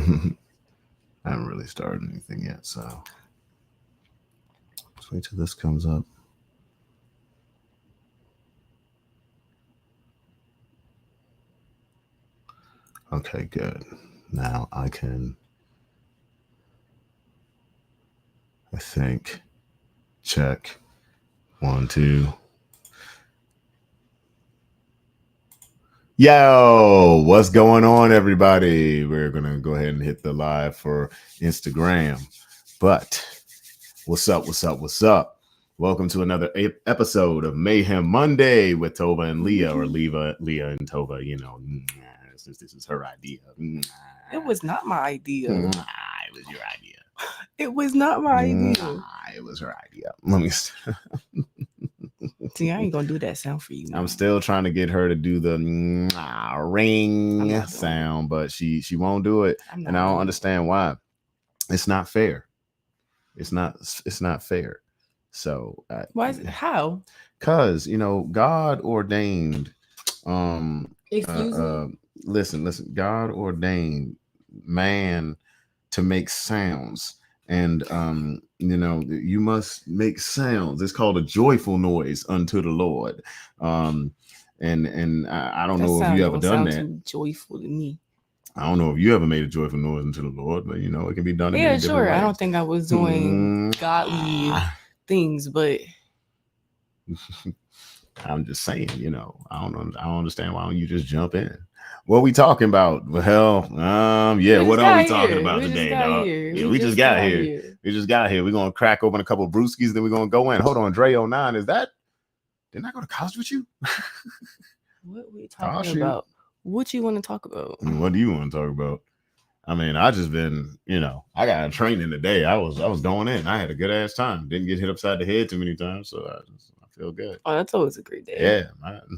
I haven't really started anything yet, so let's wait till this comes up. Okay, good. Now I think, check. 1, 2. Yo, what's going on, everybody? We're going to go ahead and hit the live for Instagram. But what's up? Welcome to another episode of Mayhem Monday with Tova and Leyah, or Leyah and Tova. You know, this is her idea. It was not my idea. It was your idea. It was not my idea. It was her idea. Let me. See, I ain't gonna do that sound for you. I'm still trying to get her to do the ring sound, but she won't do it, and I don't understand why. It's not fair. It's not fair. So why is it? How? Because God ordained. Excuse me. Listen. God ordained man to make sounds. And you must make sounds. It's called a joyful noise unto the Lord. And I don't know if you ever done that. Too joyful to me. I don't know if you ever made a joyful noise unto the Lord, but it can be done. Yeah, sure. I don't think I was doing godly things, but I'm just saying, I don't understand why don't you just jump in. What we talking about? Well, what are we talking about today, dog? Yeah, we just got here. We just got here. We're gonna crack open a couple of brewskis, then we're gonna go in. Hold on, Dre 09. Is that? Didn't I go to college with you? What we talking about? What you want to talk about? What do you want to talk about? I mean, I just been, I got a training today. I was going in. I had a good ass time. Didn't get hit upside the head too many times, so I feel good. Oh, that's always a great day. Yeah,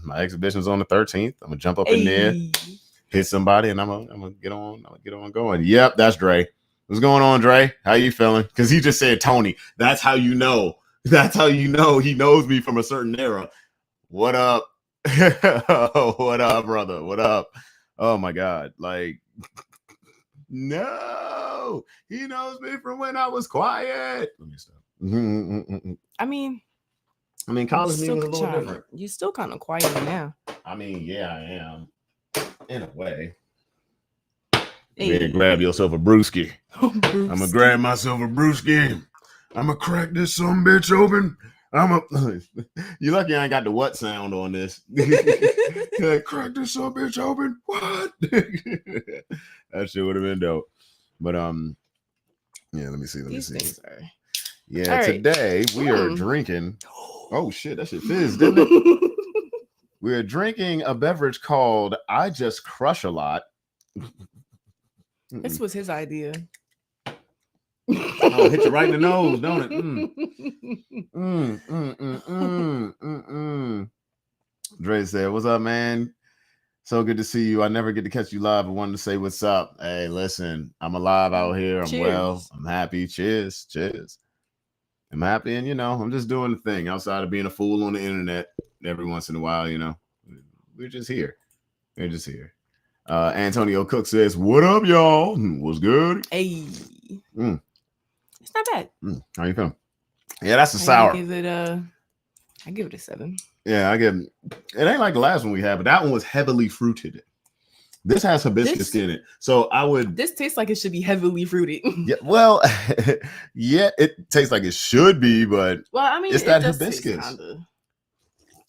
my exhibition's on the 13th. I'm gonna jump up in there, hit somebody, and I'm gonna get on going. Yep, that's Dre. What's going on, Dre? How you feeling? Because he just said Tony. That's how you know. That's how you know he knows me from a certain era. What up? What up, brother? What up? Oh my God! Like, no, he knows me from when I was quiet. Let me stop. I mean, college me was a little different. You're still kind of quiet now. I mean, yeah, I am. In a way. Hey. Grab yourself a brewski. I'm going to grab myself a brewski. I'm going to crack this some bitch open. You lucky I ain't got the what sound on this. Crack this some bitch open. What? That shit would have been dope. But, yeah, let me see. Things are... Yeah, all today right. We are drinking. Oh shit, that shit fizzed, didn't it? We're drinking a beverage called I Just Crush a Lot. This was his idea. Oh, hit you right in the nose, don't it? Dre said, "What's up, man? So good to see you. I never get to catch you live. I wanted to say what's up. Hey, listen, I'm alive out here. I'm well. I'm happy. Cheers. I'm happy, and I'm just doing the thing outside of being a fool on the internet every once in a while. We're just here. Antonio Cook says, "What up, y'all? What's good? Hey, it's not bad. How you feeling? Yeah, that's a sour. I give it a 7. Yeah, it ain't like the last one we had, but that one was heavily fruited. This has hibiscus in it, so This tastes like it should be heavily fruited. Yeah, well, yeah, it tastes like it should be, but it's that hibiscus.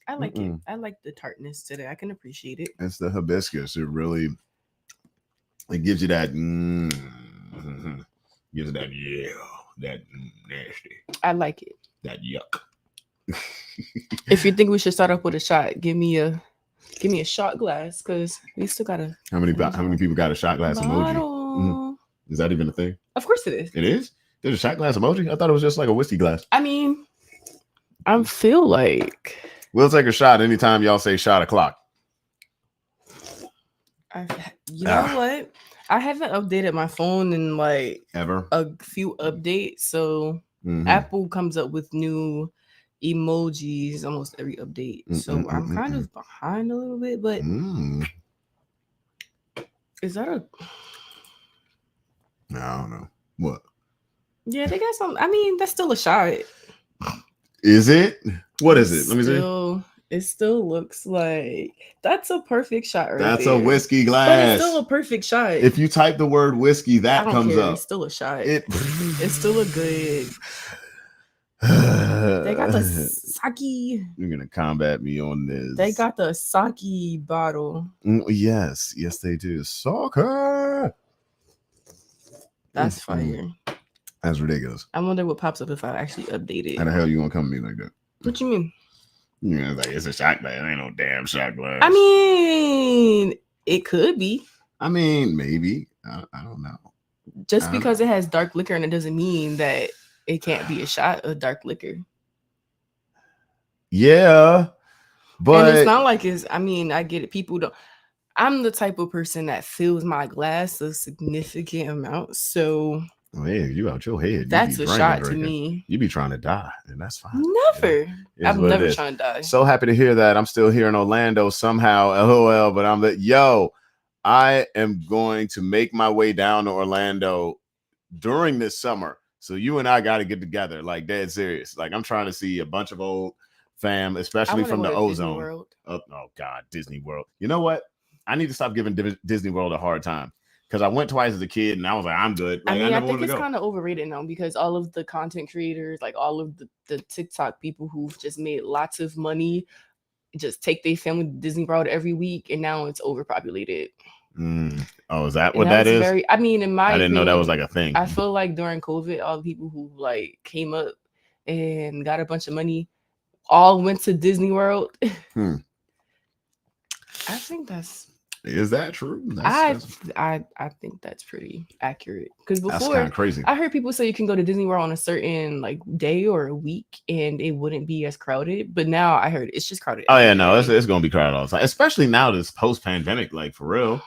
I like it. I like the tartness today. I can appreciate it. It's the hibiscus. It gives you that. Gives that that nasty. I like it. That yuck. If you think we should start off with a shot, give me a shot glass, because we still gotta. How many people got a shot glass emoji? Is that even a thing? Of course it is. It is? There's a shot glass emoji? I thought it was just like a whiskey glass. I mean, I feel like we'll take a shot anytime y'all say shot o'clock. You know what? I haven't updated my phone in like ever a few updates, so Apple comes up with new emojis almost every update. So I'm kind of behind a little bit, but is that a I don't know. What? Yeah, they got some. I mean, that's still a shot. Is it? What is it? Let me see. It still looks like that's a perfect shot right That's there. a whiskey glass. But it's still a perfect shot. If you type the word whiskey, that comes up. It's still a shot. It's still a good. They got the sake. You're gonna combat me on this. They got the sake bottle. Yes, they do. Soccer. That's fire. That's ridiculous. I wonder what pops up if I actually update it. How the hell you gonna come to me like that? What you mean? Yeah, like it's a shot glass. Ain't no damn shot glass. I mean, it could be. I mean, maybe. I don't know. Just because it has dark liquor, and it doesn't mean that it can't be a shot of dark liquor. Yeah, but and it's not like it's. I mean, I get it. People don't. I'm the type of person that fills my glass a significant amount, so. Oh, yeah, you out your head. That's a shot to me. You be trying to die, and that's fine. Never. I'm never trying to die. So happy to hear that. I'm still here in Orlando somehow. LOL. But I'm like, yo, I am going to make my way down to Orlando during this summer. So you and I got to get together, like dead serious. Like I'm trying to see a bunch of old fam, especially from the ozone. Oh God, Disney World. You know what? I need to stop giving Disney World a hard time. Because I went twice as a kid and I was like, I'm good. Like, I think it's kind of overrated now because all of the content creators, like all of the TikTok people who've just made lots of money, just take their family to Disney World every week, and now it's overpopulated. Oh, is that what that is? I mean, in my I didn't know that was like a thing. I feel like during COVID, all the people who like came up and got a bunch of money all went to Disney World. I think that's. Is that true? I think that's pretty accurate because before that's kind of crazy. I heard people say you can go to Disney World on a certain like day or a week and it wouldn't be as crowded, but now I heard it's just crowded. Oh yeah, no, it's gonna be crowded all the time, especially now this post-pandemic, like for real.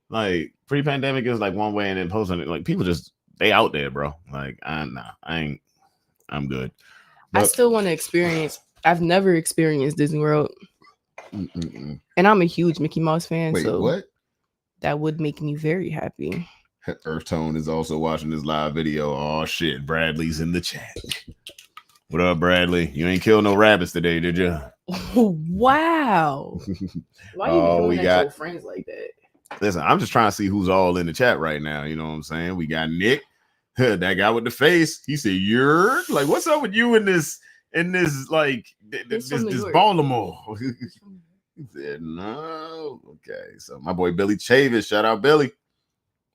Like pre-pandemic is like one way, and then post-pandemic, like people just they out there, bro. Like I'm good. But I still want to experience. I've never experienced Disney World. And I'm a huge Mickey Mouse fan. Wait, so what? That would make me very happy. Earth Tone is also watching this live video. Oh shit, Bradley's in the chat. What up, Bradley? You ain't killed no rabbits today, did you? Oh, wow. Why are you doing friends like that? Listen, I'm just trying to see who's all in the chat right now. You know what I'm saying? We got Nick, that guy with the face. He said, "You're like, what's up with you in this like this Baltimore?" He said, "No." Okay, so my boy Billy Chavis, shout out Billy.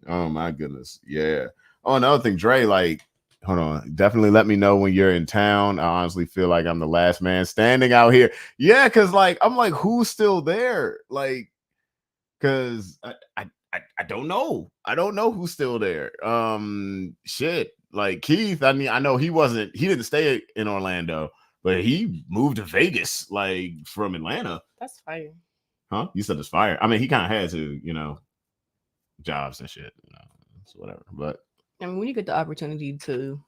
Oh my goodness, yeah. Oh, another thing, Dre, like, hold on, definitely let me know when you're in town. I honestly feel like I'm the last man standing out here. Yeah, because like I'm like, who's still there? Like, because I don't know. I don't know who's still there. Shit, like Keith. I mean, I know he didn't stay in Orlando. But he moved to Vegas, like from Atlanta. That's fire. Huh? You said it's fire. I mean, he kind of had to, jobs and shit, so whatever. But I mean, when you get the opportunity to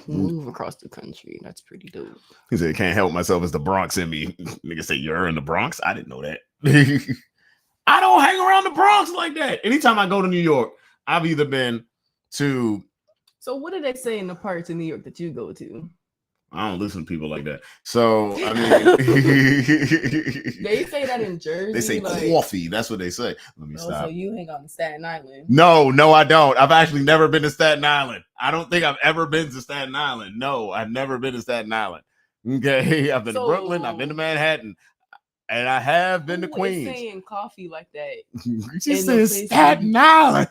move across the country, that's pretty dope. He said, "Can't help myself. It's the Bronx in me." Nigga say, "You're in the Bronx." I didn't know that. I don't hang around the Bronx like that. Anytime I go to New York, I've either been to. So what do they say in the parts in New York that you go to? I don't listen to people like that. So, I mean, they say that in Jersey. They say like, coffee. That's what they say. Let me stop. So you hang on Staten Island. No, I don't. I've actually never been to Staten Island. I don't think I've ever been to Staten Island. No, I've never been to Staten Island. Okay. I've been to Brooklyn. I've been to Manhattan. And I have been to Queens. Saying coffee like that. She said Staten Island.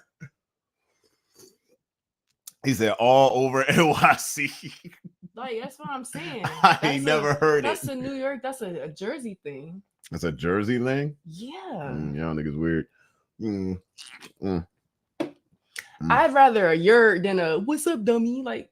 He said all over NYC. Like, that's what I'm saying. I ain't never heard that's it. That's a New York. That's a Jersey thing. That's a Jersey thing? Yeah. Y'all niggas weird. I'd rather a "you're" than a "what's up, dummy." Like,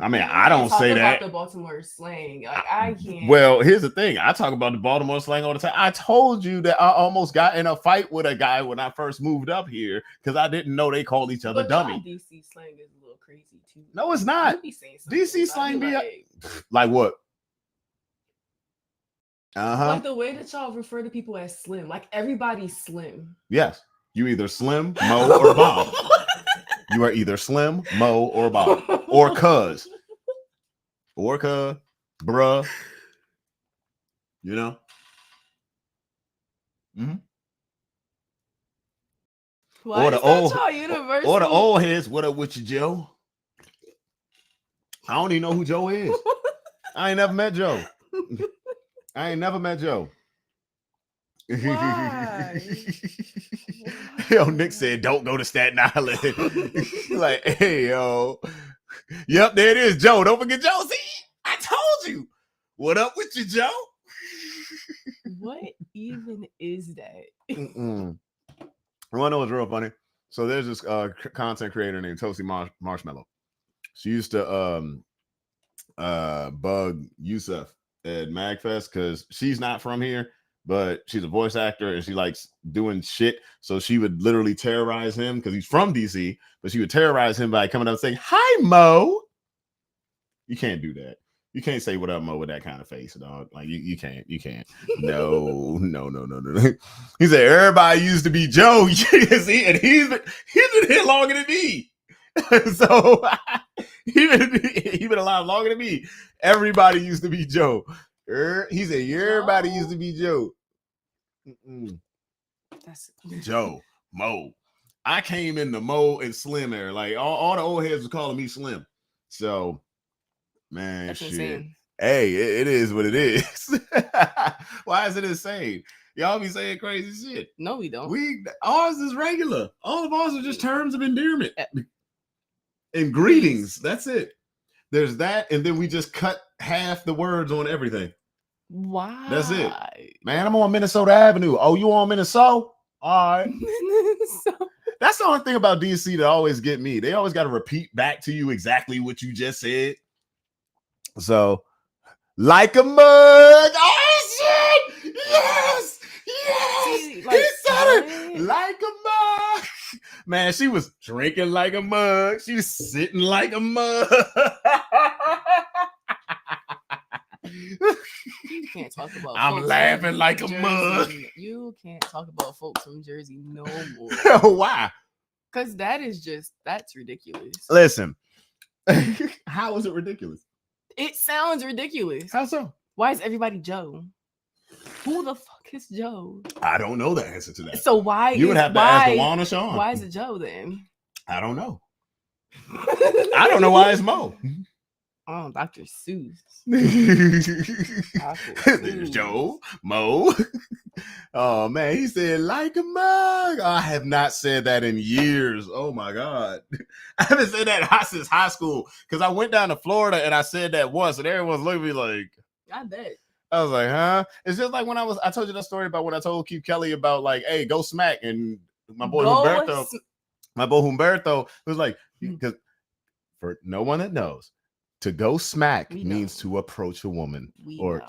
I mean, I don't say that. The Baltimore slang. Like, I can't. Well, here's the thing. I talk about the Baltimore slang all the time. I told you that I almost got in a fight with a guy when I first moved up here because I didn't know they called each other dummy. DC slang is a little crazy too. No, it's not. DC slang be like what? Like the way that y'all refer to people as slim. Like everybody's slim. Yes. You either slim, Mo, or Bob. You are either Slim, Mo, or Bob, or Cuz, bruh. You know. Mm-hmm. Why is that y'all universal? Or the old heads. What up with you, Joe? I don't even know who Joe is. I ain't never met Joe. Why? Yo, Nick said, "Don't go to Staten Island." Like, hey, yo, yep, there it is, Joe. Don't forget Joe. See, I told you. What up with you, Joe? What even is that? You want to know what's real funny? So there's this content creator named Toasty Marshmallow. She used to bug Yusuf at MagFest because she's not from here, but she's a voice actor and she likes doing shit. So she would literally terrorize him because he's from DC, but she would terrorize him by coming up and saying, "Hi, Mo." You can't do that. You can't say "What up, Mo" with that kind of face, dog. Like you can't. No. He said everybody used to be Joe. See, and he's been here longer than me. So he been alive longer than me. Everybody used to be Joe. He said everybody used to be Joe. That's Joe, Mo. I came in the Mo and Slim era. Like all the old heads were calling me Slim. So, man, That's shit. insane. Hey, it is what it is. Why is it insane? Y'all be saying crazy shit. No, we don't. Ours is regular. All of ours are just terms of endearment and greetings. That's it. There's that, and then we just cut half the words on everything. Why? That's it. Man, I'm on Minnesota Avenue. Oh, you on Minnesota? All right. That's the only thing about DC that always get me. They always got to repeat back to you exactly what you just said. So, like a mug. Oh, shit! Yes! See, like, He said it! Like a mug. Man, she was drinking like a mug. She was sitting like a mug. You can't talk about I'm folks laughing like a Jersey. mug. You can't talk about folks from Jersey no more. Why? Because that's ridiculous. Listen, how is it ridiculous? It sounds ridiculous. How so? Why is everybody Joe? Who the fuck is Joe? I don't know the answer to that. So why you would have to ask Dewan Sean. Why is it Joe then? I don't know. I don't know why it's Mo. Oh, Dr. Seuss. There's Joe, Mo. Oh man, he said like a mug. I have not said that in years. Oh my god, I haven't said that since high school because I went down to Florida and I said that once, and everyone's looking at me like, I bet. I was like, huh? It's just like when I told you that story about when I told Keith Kelly about like, hey, go smack, and my boy Humberto was like, because for no one that knows. To go smack means to approach a woman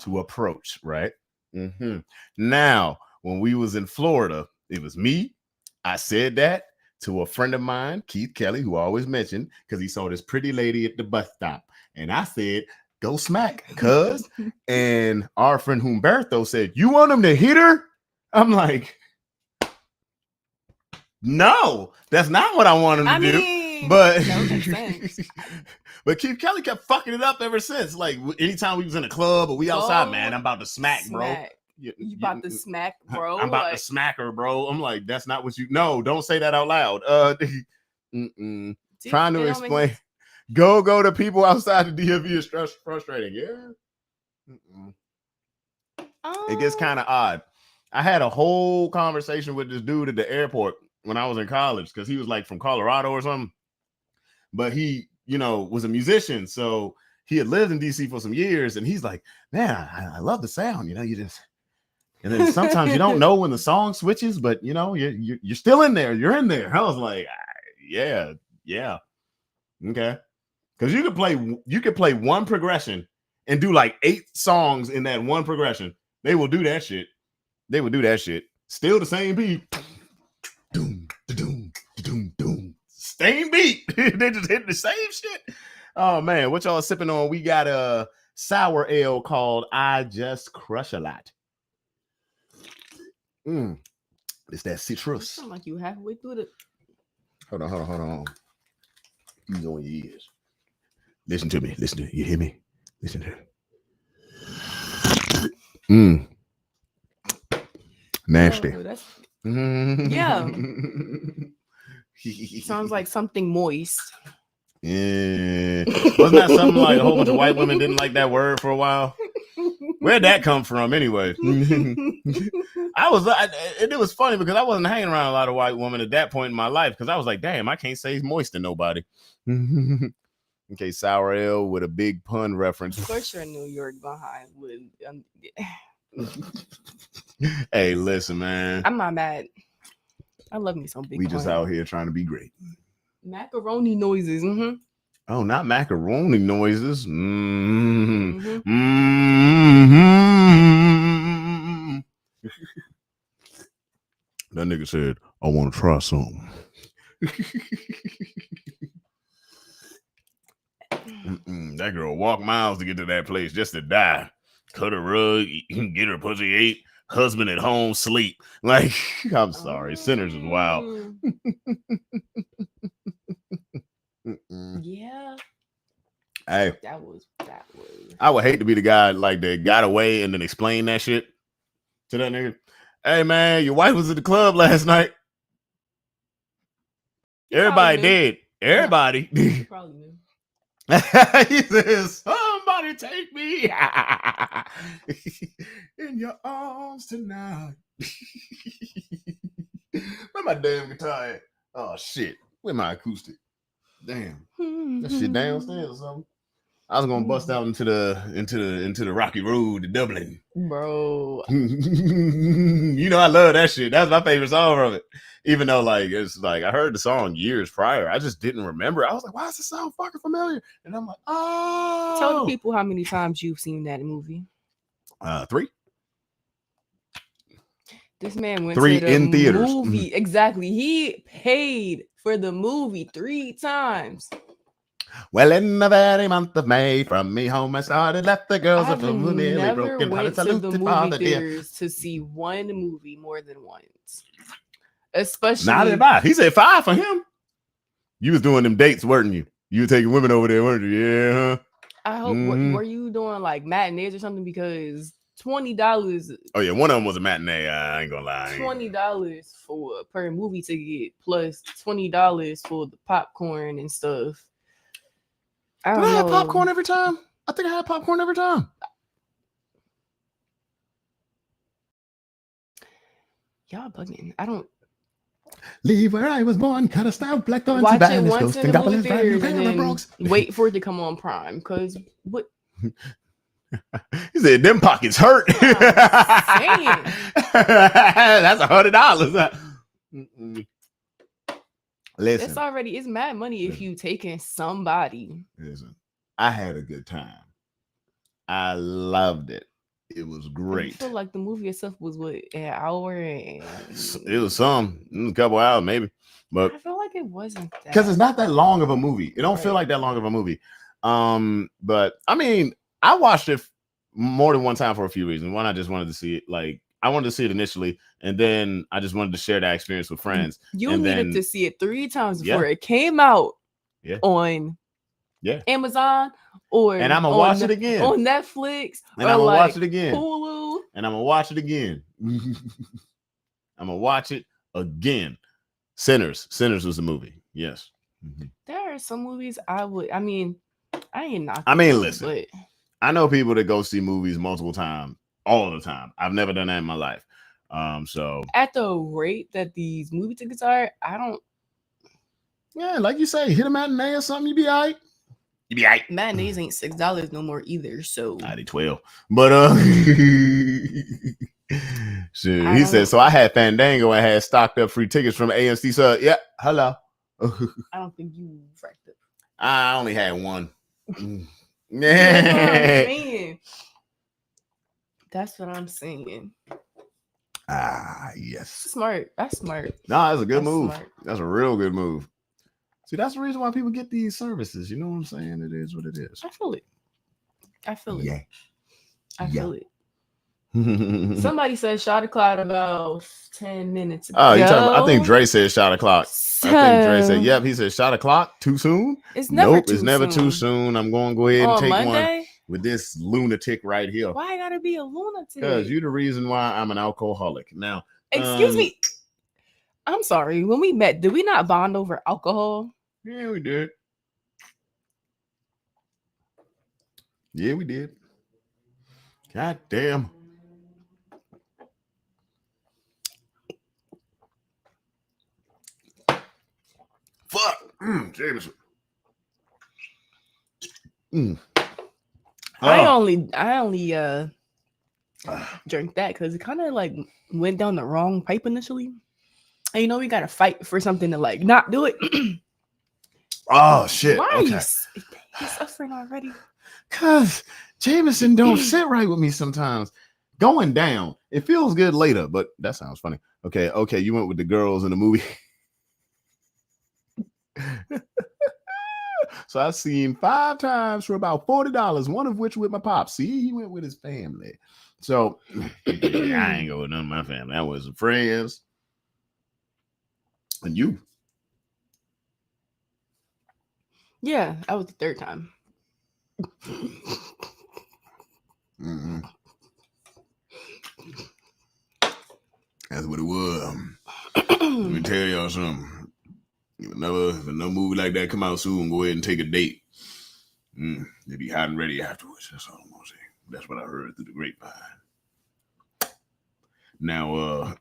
to approach, right? Mm-hmm. Now, when we was in Florida, it was me. I said that to a friend of mine, Keith Kelly, who I always mentioned, because he saw this pretty lady at the bus stop. And I said, go smack, cuz. And our friend Humberto said, you want him to hit her? I'm like, no, that's not what I want him to do. But but Keith Kelly kept fucking it up ever since. Like anytime we was in a club or we outside, man, I'm about to smack, bro. You about to smack, bro? I'm about to smack her, bro. I'm like, that's not what you. No, don't say that out loud. Trying to explain. Go to people outside the DMV is frustrating. Yeah. It gets kind of odd. I had a whole conversation with this dude at the airport when I was in college because he was like from Colorado or something. But he, was a musician. So he had lived in DC for some years. And he's like, man, I love the sound. You just, and then sometimes you don't know when the song switches, but you're still in there. You're in there. I was like, yeah. Okay. Because you could play one progression and do like 8 songs in that one progression. They will do that shit. Still the same beat. Doom, doom, doom, doom. Same beat. They just hit the same shit. Oh man, what y'all sipping on? We got a sour ale called I Just Crush a Lot. It's that citrus. Sound like you halfway through the. Hold on. He's on your ears. Listen to me. Listen to me. You hear me? Listen to me. Nasty. Oh, yeah. Sounds like something moist. Yeah. Wasn't that something like a whole bunch of white women didn't like that word for a while? Where'd that come from anyway? It was funny because I wasn't hanging around a lot of white women at that point in my life because I was like, damn, I can't say moist to nobody. Okay, sour ale with a big pun reference. Of course, you're in New York behind with. Hey, listen, man. I'm not mad. I love me some big. We just out here trying to be great. Macaroni noises. Mm-hmm. Oh, not macaroni noises. That nigga said, I want to try something. That girl walked miles to get to that place just to die. Cut a rug, get her pussy ate, husband at home, sleep. Like, I'm sorry. Sinners is wild. Yeah. Hey. That was. I would hate to be the guy like that got away and then explain that shit to that nigga. Hey man, your wife was at the club last night. Everybody dead. Everybody. Probably knew. He says, somebody take me in your arms tonight. Where my damn guitar at? Oh shit. Where my acoustic? Damn. That shit downstairs or something. I was gonna bust out into the Rocky Road to Dublin. Bro. You know I love that shit. That's my favorite song from it. Even though like it's like I heard the song years prior. I just didn't remember. I was like, why does this sound fucking familiar? And I'm like, oh. Tell the people how many times you've seen that movie. 3. This man went 3 to the in theaters. movie. Exactly. He paid for the movie 3 times. Well, in the very month of May, from me home I started, left the girls I've of nearly never broken went hearted, to the saluted movie father dear. theaters to see one movie more than once. Especially. Not at all. He said 5 for him. You was doing them dates, weren't you? You were taking women over there, weren't you? Yeah. I hope. Were you doing like matinees or something? Because $20. Oh yeah, one of them was a matinee. I ain't gonna lie. $20 for per movie ticket plus $20 for the popcorn and stuff. I don't know. have popcorn every time? I think I had popcorn every time. Y'all bugging. I don't. Leave where I was born, cut a style, black thorns, Watch it once in the movie theaters and then wait for it to come on Prime. Because what? He said, them pockets hurt. That's $100. Listen. It's mad money if you taking somebody. Listen, I had a good time. I loved it. It was great. I feel like the movie itself was what, an hour and it was a couple hours maybe, but I feel like it wasn't that because it's not that long of a movie. It don't feel like that long of a movie. But I mean, I watched it more than one time for a few reasons. One, I just wanted to see it. Like I wanted to see it initially, and then I just wanted to share that experience with friends. You needed to see it 3 times before it came out on Amazon and I'm gonna watch it again on Netflix, and I'm gonna watch it again, Hulu, and I'm gonna watch it again. I'm gonna watch it again. Sinners was the movie. Yes. There are some movies I ain't knocking. I mean, listen. But I know people that go see movies multiple times, all the time. I've never done that in my life. So at the rate that these movie tickets are, I don't. Yeah, like you say, hit a matinee or something, you be all right. You be all right. Matinees ain't $6 no more either. So they 12. But shit, he said, so I had Fandango and had stocked up free tickets from AMC. So yeah, hello. I don't think you racked up. I only had one. That's what I'm saying. Yes. Smart. That's smart. No, that's a good move. Smart. That's a real good move. See, that's the reason why people get these services. You know what I'm saying? It is what it is. I feel it. Yeah. I feel it. Somebody said shot o'clock about 10 minutes ago. Oh, you talking about, I think Dre said shot o'clock. I think Dre said, yep, he said shot o'clock. Too soon? It's never Nope, it's never too soon. I'm going to go ahead and on take Monday? one with this lunatic right here. Why I gotta be a lunatic? Because you're the reason why I'm an alcoholic. Now, excuse me. I'm sorry. When we met, did we not bond over alcohol? Yeah, we did. Yeah, we did. God damn. Fuck. Jameson. I only drank that because it kind of like went down the wrong pipe initially. And you know we gotta fight for something to like not do it. Oh shit. Why okay. are you suffering already? Cause Jameson don't sit right with me sometimes. Going down. It feels good later, but that sounds funny. Okay, you went with the girls in the movie. So I've seen 5 times for about $40, one of which with my pops. See, he went with his family. So I ain't go with none of my family. I was friends. And you? Yeah, that was the 3rd time. Mm-hmm. That's what it was. Let me tell y'all something. If no movie like that come out soon, go ahead and take a date. They be hot and ready afterwards. That's all I'm gonna say. That's what I heard through the grapevine. Now,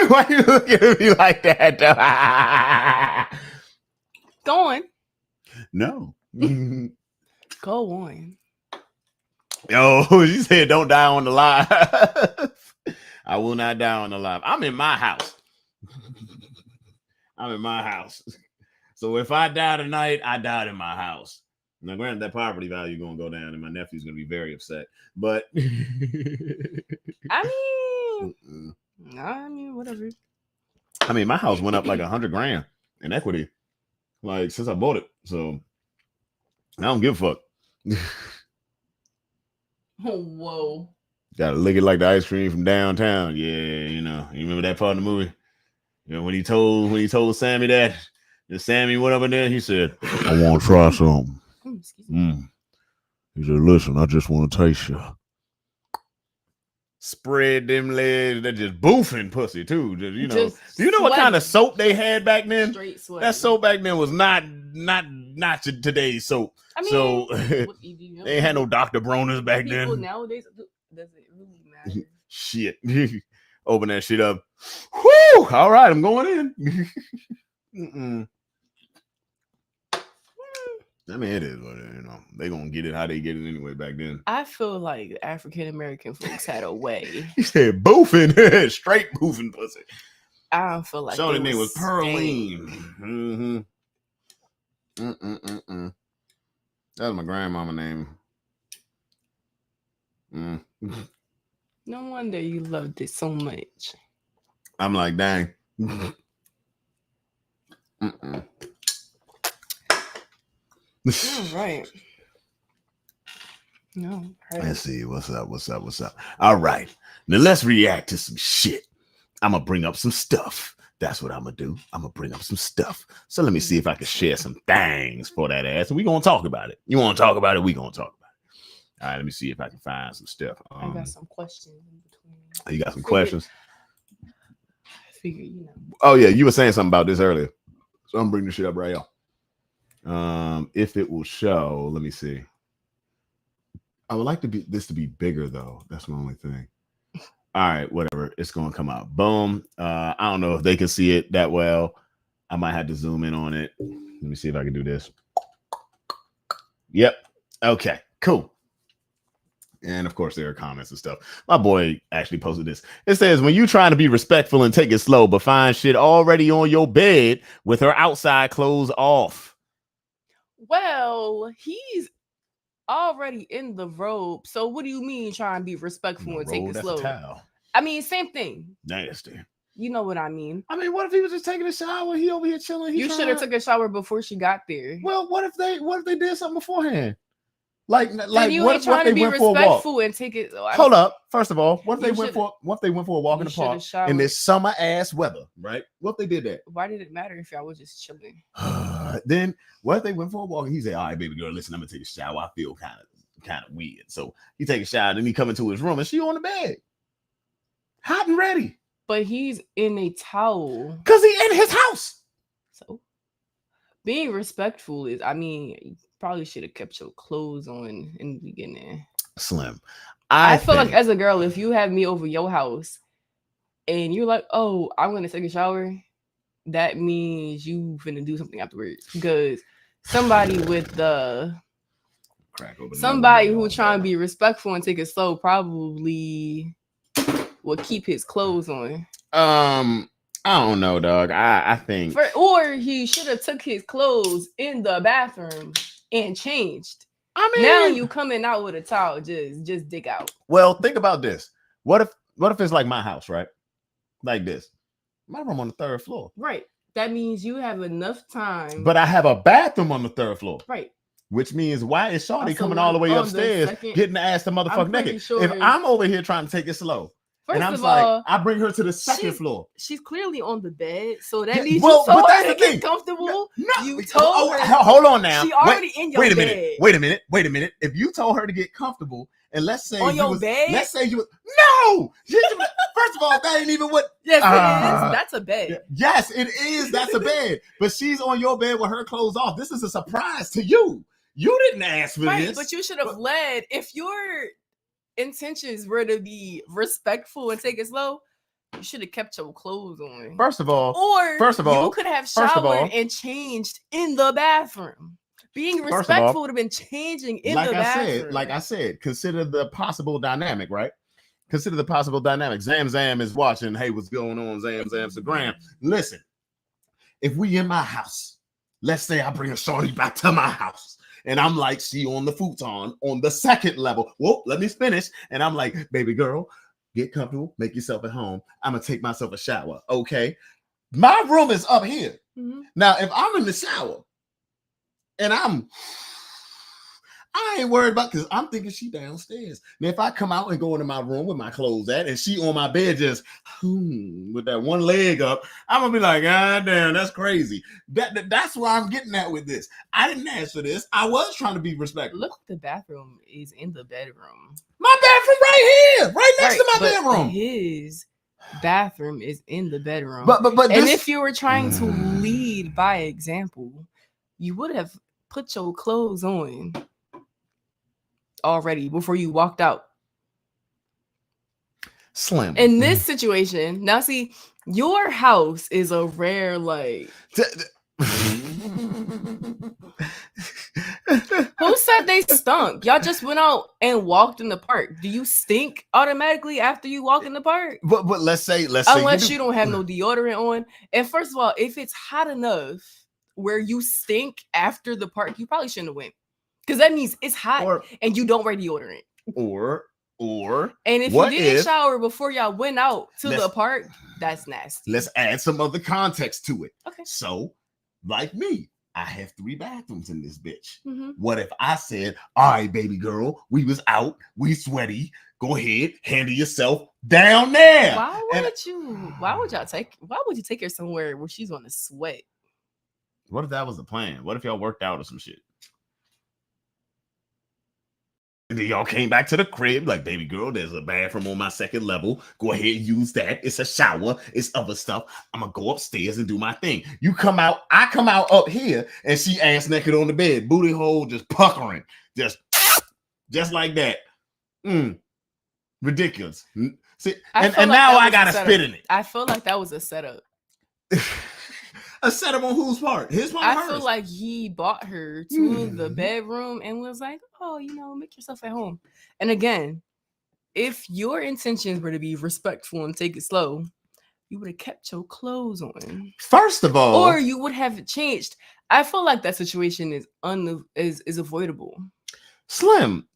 why you looking at me like that, though? Go on. No. Go on. Yo, she said don't die on the live. I will not die on the live. I'm in my house. I'm in my house. So if I die tonight, I died in my house. Now, granted, that property value is going to go down and my nephew's going to be very upset. But I mean, whatever. I mean, my house went up like $100,000 in equity, like since I bought it. So I don't give a fuck. Oh, whoa. Gotta lick it like the ice cream from downtown. Yeah, you remember that part of the movie? You know, when he told Sammy that, and Sammy went up in there, he said, I want to try something. He said, listen, I just want to taste you. Spread them legs. They're just boofing pussy, too. Do you know what kind of soap they had back then? Straight sweat. That soap back then was not today's soap. I mean, so they had no Dr. Broners back then. People nowadays, does it really matter? Shit. Open that shit up. Whoo! All right, I'm going in. I mean, it is what it is, they gonna get it how they get it anyway back then. I feel like African American folks had a way. He said boofing, straight boofing pussy. I don't feel like so the name was Pearline. That was my grandmama name. No wonder you loved it so much. I'm like, dang. All right. No. Right. Let's see. What's up? All right. Now let's react to some shit. I'm going to bring up some stuff. That's what I'm going to do. I'm going to bring up some stuff. So let me see if I can share some things for that ass. And we're going to talk about it. You want to talk about it? We're going to talk about it. All right. Let me see if I can find some stuff. I got some questions in between. You got some questions? I figure, Oh, yeah. You were saying something about this earlier. So I'm bringing this shit up right here. If it will show, let me see. I would like this to be bigger though. That's my only thing. All right, whatever. It's gonna come out. Boom. I don't know if they can see it that well. I might have to zoom in on it. Let me see if I can do this. Yep. Okay, cool. And of course, there are comments and stuff. My boy actually posted this. It says, when you trying to be respectful and take it slow, but find shit already on your bed with her outside clothes off. Well, he's already in the robe. So what do you mean trying to be respectful and take it slow? I mean, same thing. Nasty. You know what I mean? I mean, what if he was just taking a shower? He over here chilling. You should have took a shower before she got there. Well, what if they did something beforehand? Like you what ain't if trying they to be went for a walk? respectful and take it. Hold up. First of all, what if they You went shoulda- for a walk in the you park shoulda in showered. this summer ass weather, right? What if they did that? Why did it matter if y'all was just chilling? Then what if they went for a walk and he said, all right, baby girl, listen, I'm gonna take a shower. I feel kind of weird. So he take a shower, then he come into his room and she on the bed. Hot and ready. But he's in a towel. Because he in his house. So being respectful is, I mean, you probably should have kept your clothes on in the beginning. Slim. I feel like as a girl, if you have me over your house and you're like, oh, I'm gonna take a shower, that means you finna do something afterwards. Because somebody with the somebody who trying to be respectful and take it slow probably will keep his clothes on. I don't know, dog. I think or he should have took his clothes in the bathroom and changed. I mean, now you coming out with a towel, just dig out. Well, think about this. What if it's like my house, right? Like this. My room on the 3rd floor. Right. That means you have enough time. But I have a bathroom on the 3rd floor. Right. Which means why is Shawty Also, coming all the way upstairs getting the ass to motherfuck naked? Sure if I'm over here trying to take it slow, first and I'm of all, like, I bring her to the 2nd floor. She's clearly on the bed, so that means you told her to get comfortable. No, you told her. Hold on now. She already in your bed. Wait a minute. If you told her to get comfortable, and let's say on your bed, let's say you was no. First of all, that ain't even what. Yes, it is. That's a bed. Yes, it is. That's a bed. But she's on your bed with her clothes off. This is a surprise to you. You didn't ask for this. But you should have led. If your intentions were to be respectful and take it slow, you should have kept your clothes on. First of all, you could have showered and changed in the bathroom. Being respectful would have been changing in the bathroom. Like I said, consider the possible dynamic, right? Consider the possible dynamic. Zam is watching. Hey, what's going on, Zam's Instagram? Listen, if we in my house, let's say I bring a shorty back to my house. And I'm like, she on the futon on the 2nd level. Whoa, let me finish. And I'm like, baby girl, get comfortable, make yourself at home. I'm going to take myself a shower. Okay. My room is up here. Mm-hmm. Now, if I'm in the shower and I ain't worried about, because I'm thinking she downstairs. Now, if I come out and go into my room with my clothes at, and she on my bed just with that one leg up, I'm gonna be like, God damn, that's crazy. That's why I'm getting at with this. I didn't ask for this. I was trying to be respectful. Look, the bathroom is in the bedroom. My bathroom right here, right next to my bedroom. His bathroom is in the bedroom. But and if you were trying to lead by example, you would have put your clothes on already before you walked out. Slim. In this situation, now see, your house is a rare like. Who said they stunk? Y'all just went out and walked in the park. Do you stink automatically after you walk in the park? But let's say unless you don't have no deodorant on. And first of all, if it's hot enough where you stink after the park, you probably shouldn't have went. Because that means it's hot and you don't wear deodorant. Or and if you didn't shower before y'all went out to the park, that's nasty. Let's add some other context to it. Okay. So, like me, I have 3 bathrooms in this bitch. Mm-hmm. What if I said, all right, baby girl, we was out, we sweaty, go ahead, handle yourself down there. Why would you take her somewhere where she's gonna sweat? What if that was the plan? What if y'all worked out or some shit? And then y'all came back to the crib like, baby girl, there's a bathroom on my 2nd level. Go ahead, use that. It's a shower. It's other stuff. I'm going to go upstairs and do my thing. You come out. I come out up here and she ass naked on the bed. Booty hole just puckering. Just like that. Ridiculous. See, and now I got to spit in it. I feel like that was a setup. A setup on whose part? His part. I feel like he bought her to the bedroom and was like, "Oh, make yourself at home." And again, if your intentions were to be respectful and take it slow, you would have kept your clothes on. First of all, or you would have changed. I feel like that situation is avoidable. Slim,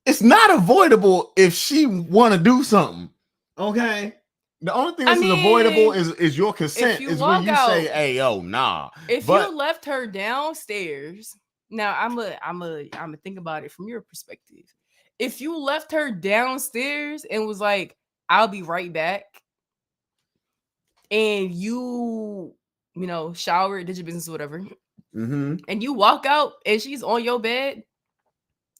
it's not avoidable if she want to do something. Okay. The only thing that's avoidable is your consent. Is when you say, "Hey, yo, nah." If you left her downstairs Now I'm think about it from your perspective. If you left her downstairs and was like, "I'll be right back," and shower, did your business, or whatever, and you walk out and she's on your bed,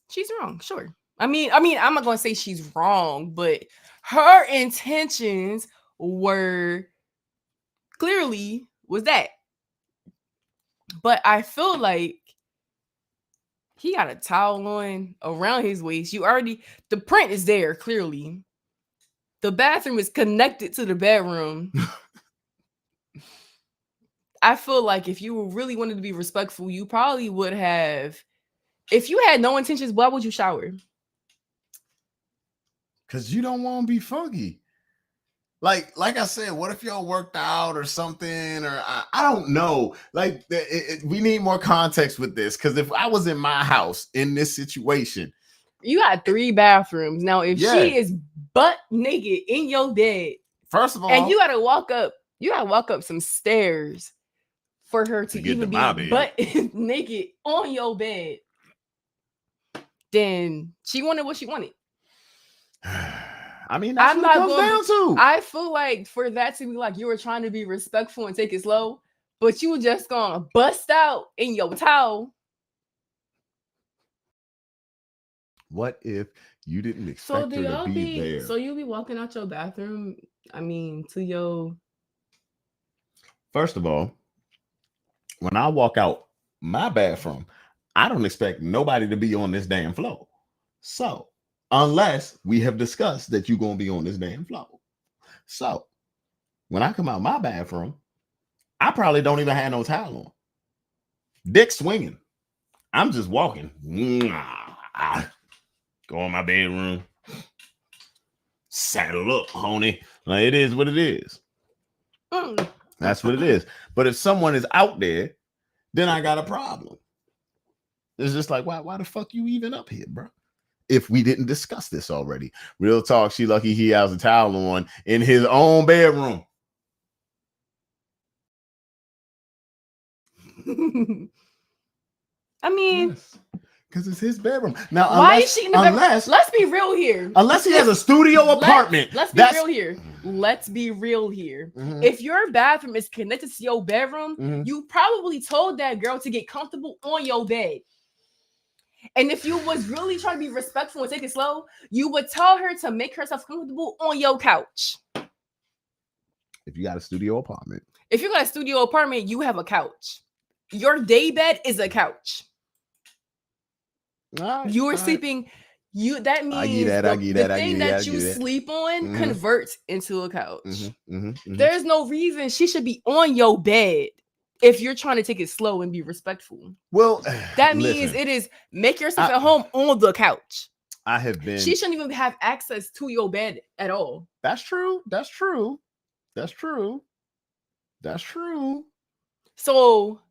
she's wrong. Sure. I mean, I'm not gonna say she's wrong, but her intentions were clearly was that. But I feel like he got a towel on around his waist. The print is there, clearly. The bathroom is connected to the bedroom. I feel like if you really wanted to be respectful, you probably would have. If you had no intentions, why would you shower? Because you don't want to be funky. Like I said, what if y'all worked out or something? Or I don't know. Like, we need more context with this. Because if I was in my house in this situation, you got 3 bathrooms. Now, if she is butt naked in your bed, first of all, and you gotta walk up some stairs for her to even be butt naked on your bed, then she wanted what she wanted. I mean, that's what it comes down to. I feel like for that to be like you were trying to be respectful and take it slow, but you were just gonna bust out in your towel. What if you didn't expect her to be there? So you'll be walking out your bathroom, to your... First of all, when I walk out my bathroom, I don't expect nobody to be on this damn floor. So, unless we have discussed that you're going to be on this damn floor. So, when I come out my bathroom, I probably don't even have no towel on. Dick swinging. I'm just walking. Go in my bedroom. Saddle up, honey. Like, it is what it is. That's what it is. But if someone is out there, then I got a problem. It's just like, why the fuck you even up here, bro? If we didn't discuss this already. Real talk, she lucky he has a towel on in his own bedroom. I mean... Because it's his bedroom. Now, why is she in the bedroom? Let's be real here. Unless he has a studio apartment. Let's be real here. Let's be real here. Mm-hmm. If your bathroom is connected to your bedroom, you probably told that girl to get comfortable on your bed. And if you was really trying to be respectful and take it slow, you would tell her to make herself comfortable on your couch. If you got a studio apartment. If you got a studio apartment, you have a couch. Your day bed is a couch. You are sleeping. That means the thing that you sleep on converts into a couch. There's no reason she should be on your bed if you're trying to take it slow and be respectful. Well, that means it is make yourself at home on the couch. I have been. She shouldn't even have access to your bed at all. That's true. So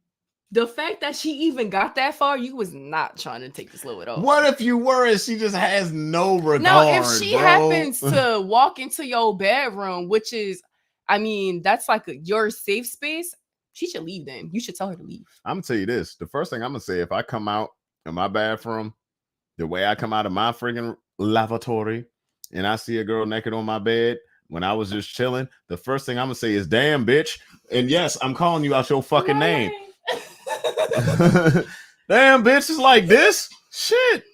the fact that she even got that far, you was not trying to take it slow at all. What if you were and she just has no regard? Now, if she happens to walk into your bedroom, which is, that's like your safe space, she should leave then. You should tell her to leave. I'm going to tell you this. The first thing I'm going to say, if I come out in my bathroom, the way I come out of my friggin' lavatory, and I see a girl naked on my bed, when I was just chilling, the first thing I'm going to say is, damn, bitch. And yes, I'm calling you out your fucking name. Damn, bitch, it's like this. Shit.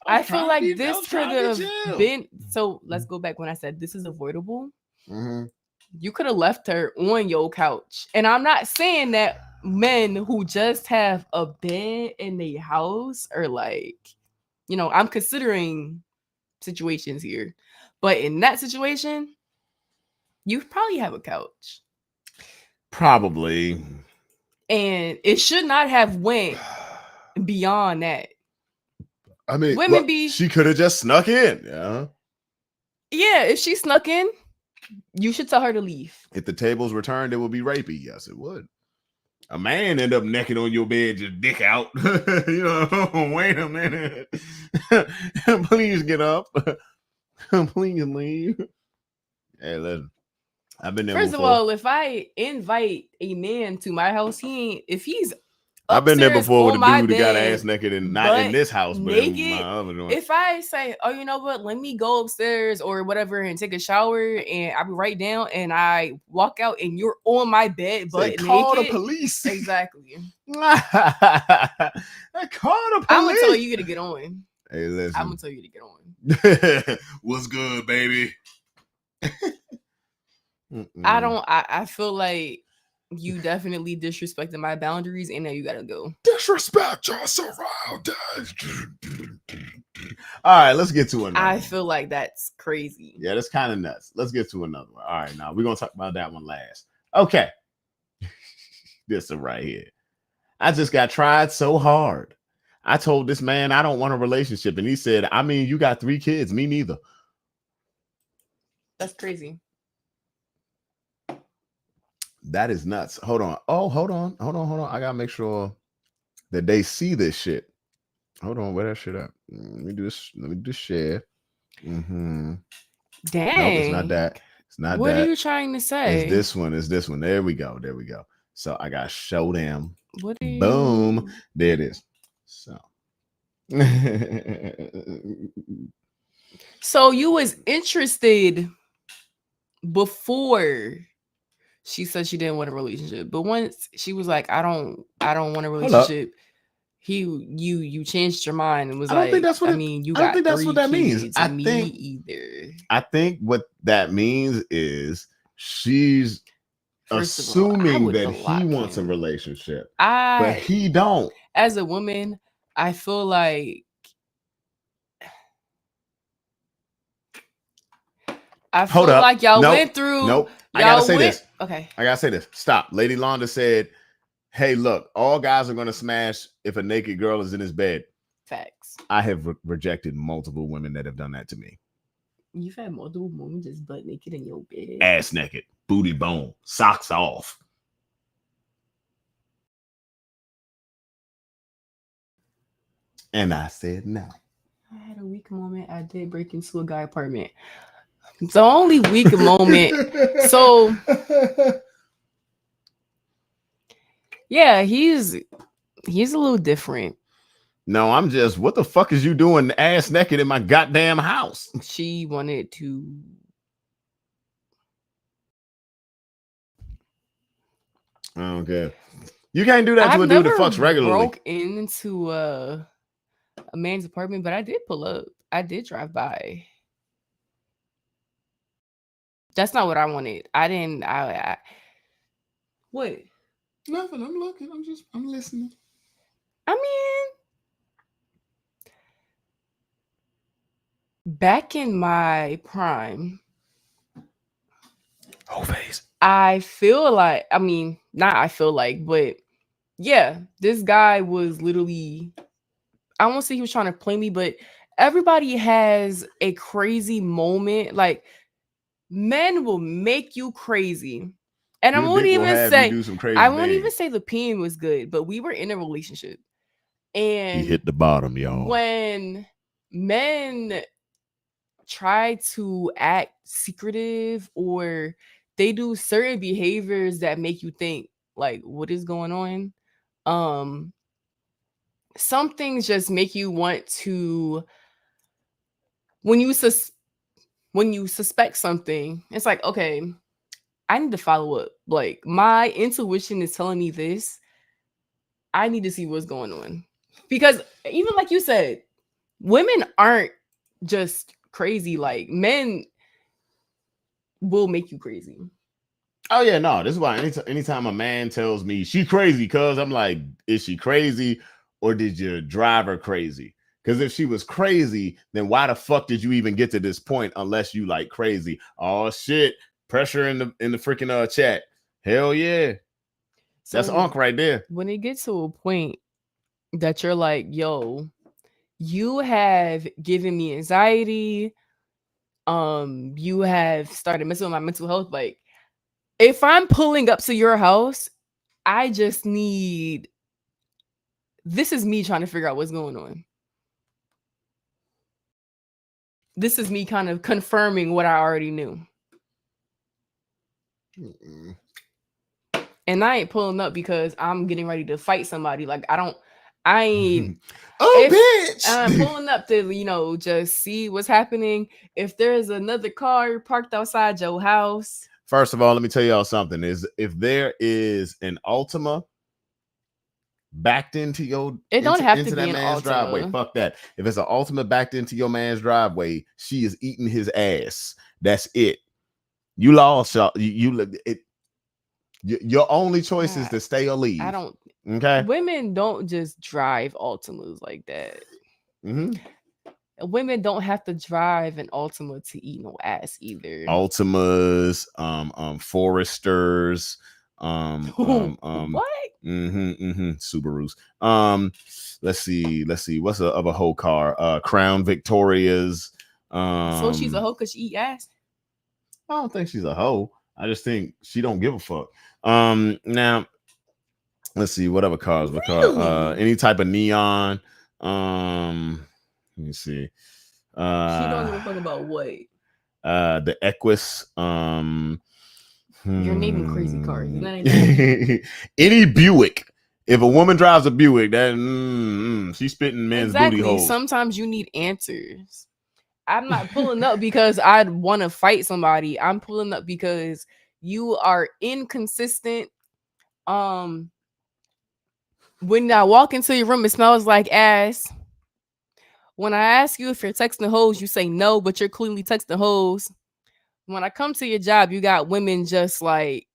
I feel like this could have been. So let's go back when I said this is avoidable. You could have left her on your couch. And I'm not saying that men who just have a bed in their house are like, I'm considering situations here. But in that situation, you probably have a couch. Probably. And it should not have went beyond that. She could have just snuck in. Yeah, if she snuck in, you should tell her to leave. If the tables were turned, it would be rapey. Yes, it would. A man end up naked on your bed, just dick out. Wait a minute. Please get up. Please leave. Hey, listen. I've been there First before. of all, if I invite a man to my house, if he's I've been there upstairs before with on a my dude that got bed, ass naked and not in butt this house, but in my naked. other one. If I say, oh, you know what, let me go upstairs or whatever and take a shower, and I'll be right down, and I walk out and you're on my bed, Say, butt call naked. the police. Exactly. I call the police. I'm gonna tell you to get on. Hey, listen. I'm gonna tell you to get on. What's good, baby? I feel like you definitely disrespected my boundaries, and now you gotta go. Disrespect your surroundings. All right, let's get to another. I feel like that's crazy. Yeah, that's kind of nuts. Let's get to another one. All right, now we're gonna talk about that one last. Okay. This one right here. I just got tried so hard. I told this man I don't want a relationship, and he said, I mean, you got 3 kids, me neither. That's crazy. That is nuts. Hold on. Oh, hold on. I gotta make sure that they see this shit. Hold on, where that shit at? Let me do this. Let me just share. Dang. Nope, it's not that. It's not what that. What are you trying to say? It's this one. It's this one. There we go. There we go. So I got show them. What are Boom. you... There it is. So. So you was interested before she said she didn't want a relationship, but once she was like, I don't want a relationship, you changed your mind and was like, think that's what I mean, you I don't got think that's 3 what that means. kids, I me think either. I think what that means is she's First of all, I assuming would that he block wants a him. relationship, but he don't. As a woman, I feel like y'all went through. Nope. Y'all I gotta say this. Okay. I gotta say this. Stop. Lady Londa said, hey, look, all guys are gonna smash if a naked girl is in his bed. Facts. I have rejected multiple women that have done that to me. You've had multiple women just butt naked in your bed. Ass naked, booty bone, socks off. And I said no. I had a weak moment. I did break into a guy apartment. The only weak moment. So yeah, he's a little different. No, I'm just, what the fuck is you doing ass naked in my goddamn house? She wanted to. I don't care. You can't do that to a dude that fucks regularly. Broke into a man's apartment, but I did pull up. I did drive by. That's not what I wanted. I didn't. What? Nothing. I'm looking. I'm listening. I mean, back in my prime, whole face. I feel like, I mean, not I feel like, but yeah, this guy was literally, I won't say he was trying to play me, but everybody has a crazy moment. Like, men will make you crazy. And I won't even say the peeing was good, but we were in a relationship. And he hit the bottom, y'all. When men try to act secretive or they do certain behaviors that make you think, like, what is going on? Some things just make you want to, when you suspect something, it's like, okay, I need to follow up. Like, my intuition is telling me this. I need to see what's going on. Because even like you said, women aren't just crazy. Like, men will make you crazy. Oh yeah, no. This is why anytime a man tells me she crazy, cuz I'm like, is she crazy or did you drive her crazy? Because if she was crazy, then why the fuck did you even get to this point unless you like crazy? Oh shit, pressure in the freaking chat. Hell yeah. So that's Unc right there. When it gets to a point that you're like, yo, you have given me anxiety. You have started messing with my mental health. Like, if I'm pulling up to your house, I just need, this is me trying to figure out what's going on. This is me kind of confirming what I already knew. And I ain't pulling up because I'm getting ready to fight somebody. Like I ain't. Bitch! I'm pulling up to just see what's happening. If there's another car parked outside your house. First of all, let me tell y'all something. Is if there is an Altima backed into your It don't have to into be that an man's Altima. driveway, fuck that. If it's an Altima backed into your man's driveway, she is eating his ass. That's it. You lost. Your only choice is to stay or leave. I don't. Okay. Women don't just drive Altimas like that. Mm-hmm. Women don't have to drive an Altima to eat no ass either. Altimas, Foresters, what? Subarus. Let's see. What's the other whole car? Crown Victorias. So she's a hoe because she eat ass? I don't think she's a hoe. I just think she don't give a fuck. Now let's see what other cars. What car? Any type of neon. Let me see. She don't give a fuck about what? The Equus. You're naming crazy cars. Any Buick. If a woman drives a Buick, that she's spitting men's booty holes. Sometimes you need answers. I'm not pulling up because I'd want to fight somebody. I'm pulling up because you are inconsistent. When I walk into your room, it smells like ass. When I ask you if you're texting hoes, you say no, but you're clearly texting hoes. When I come to your job, you got women just like,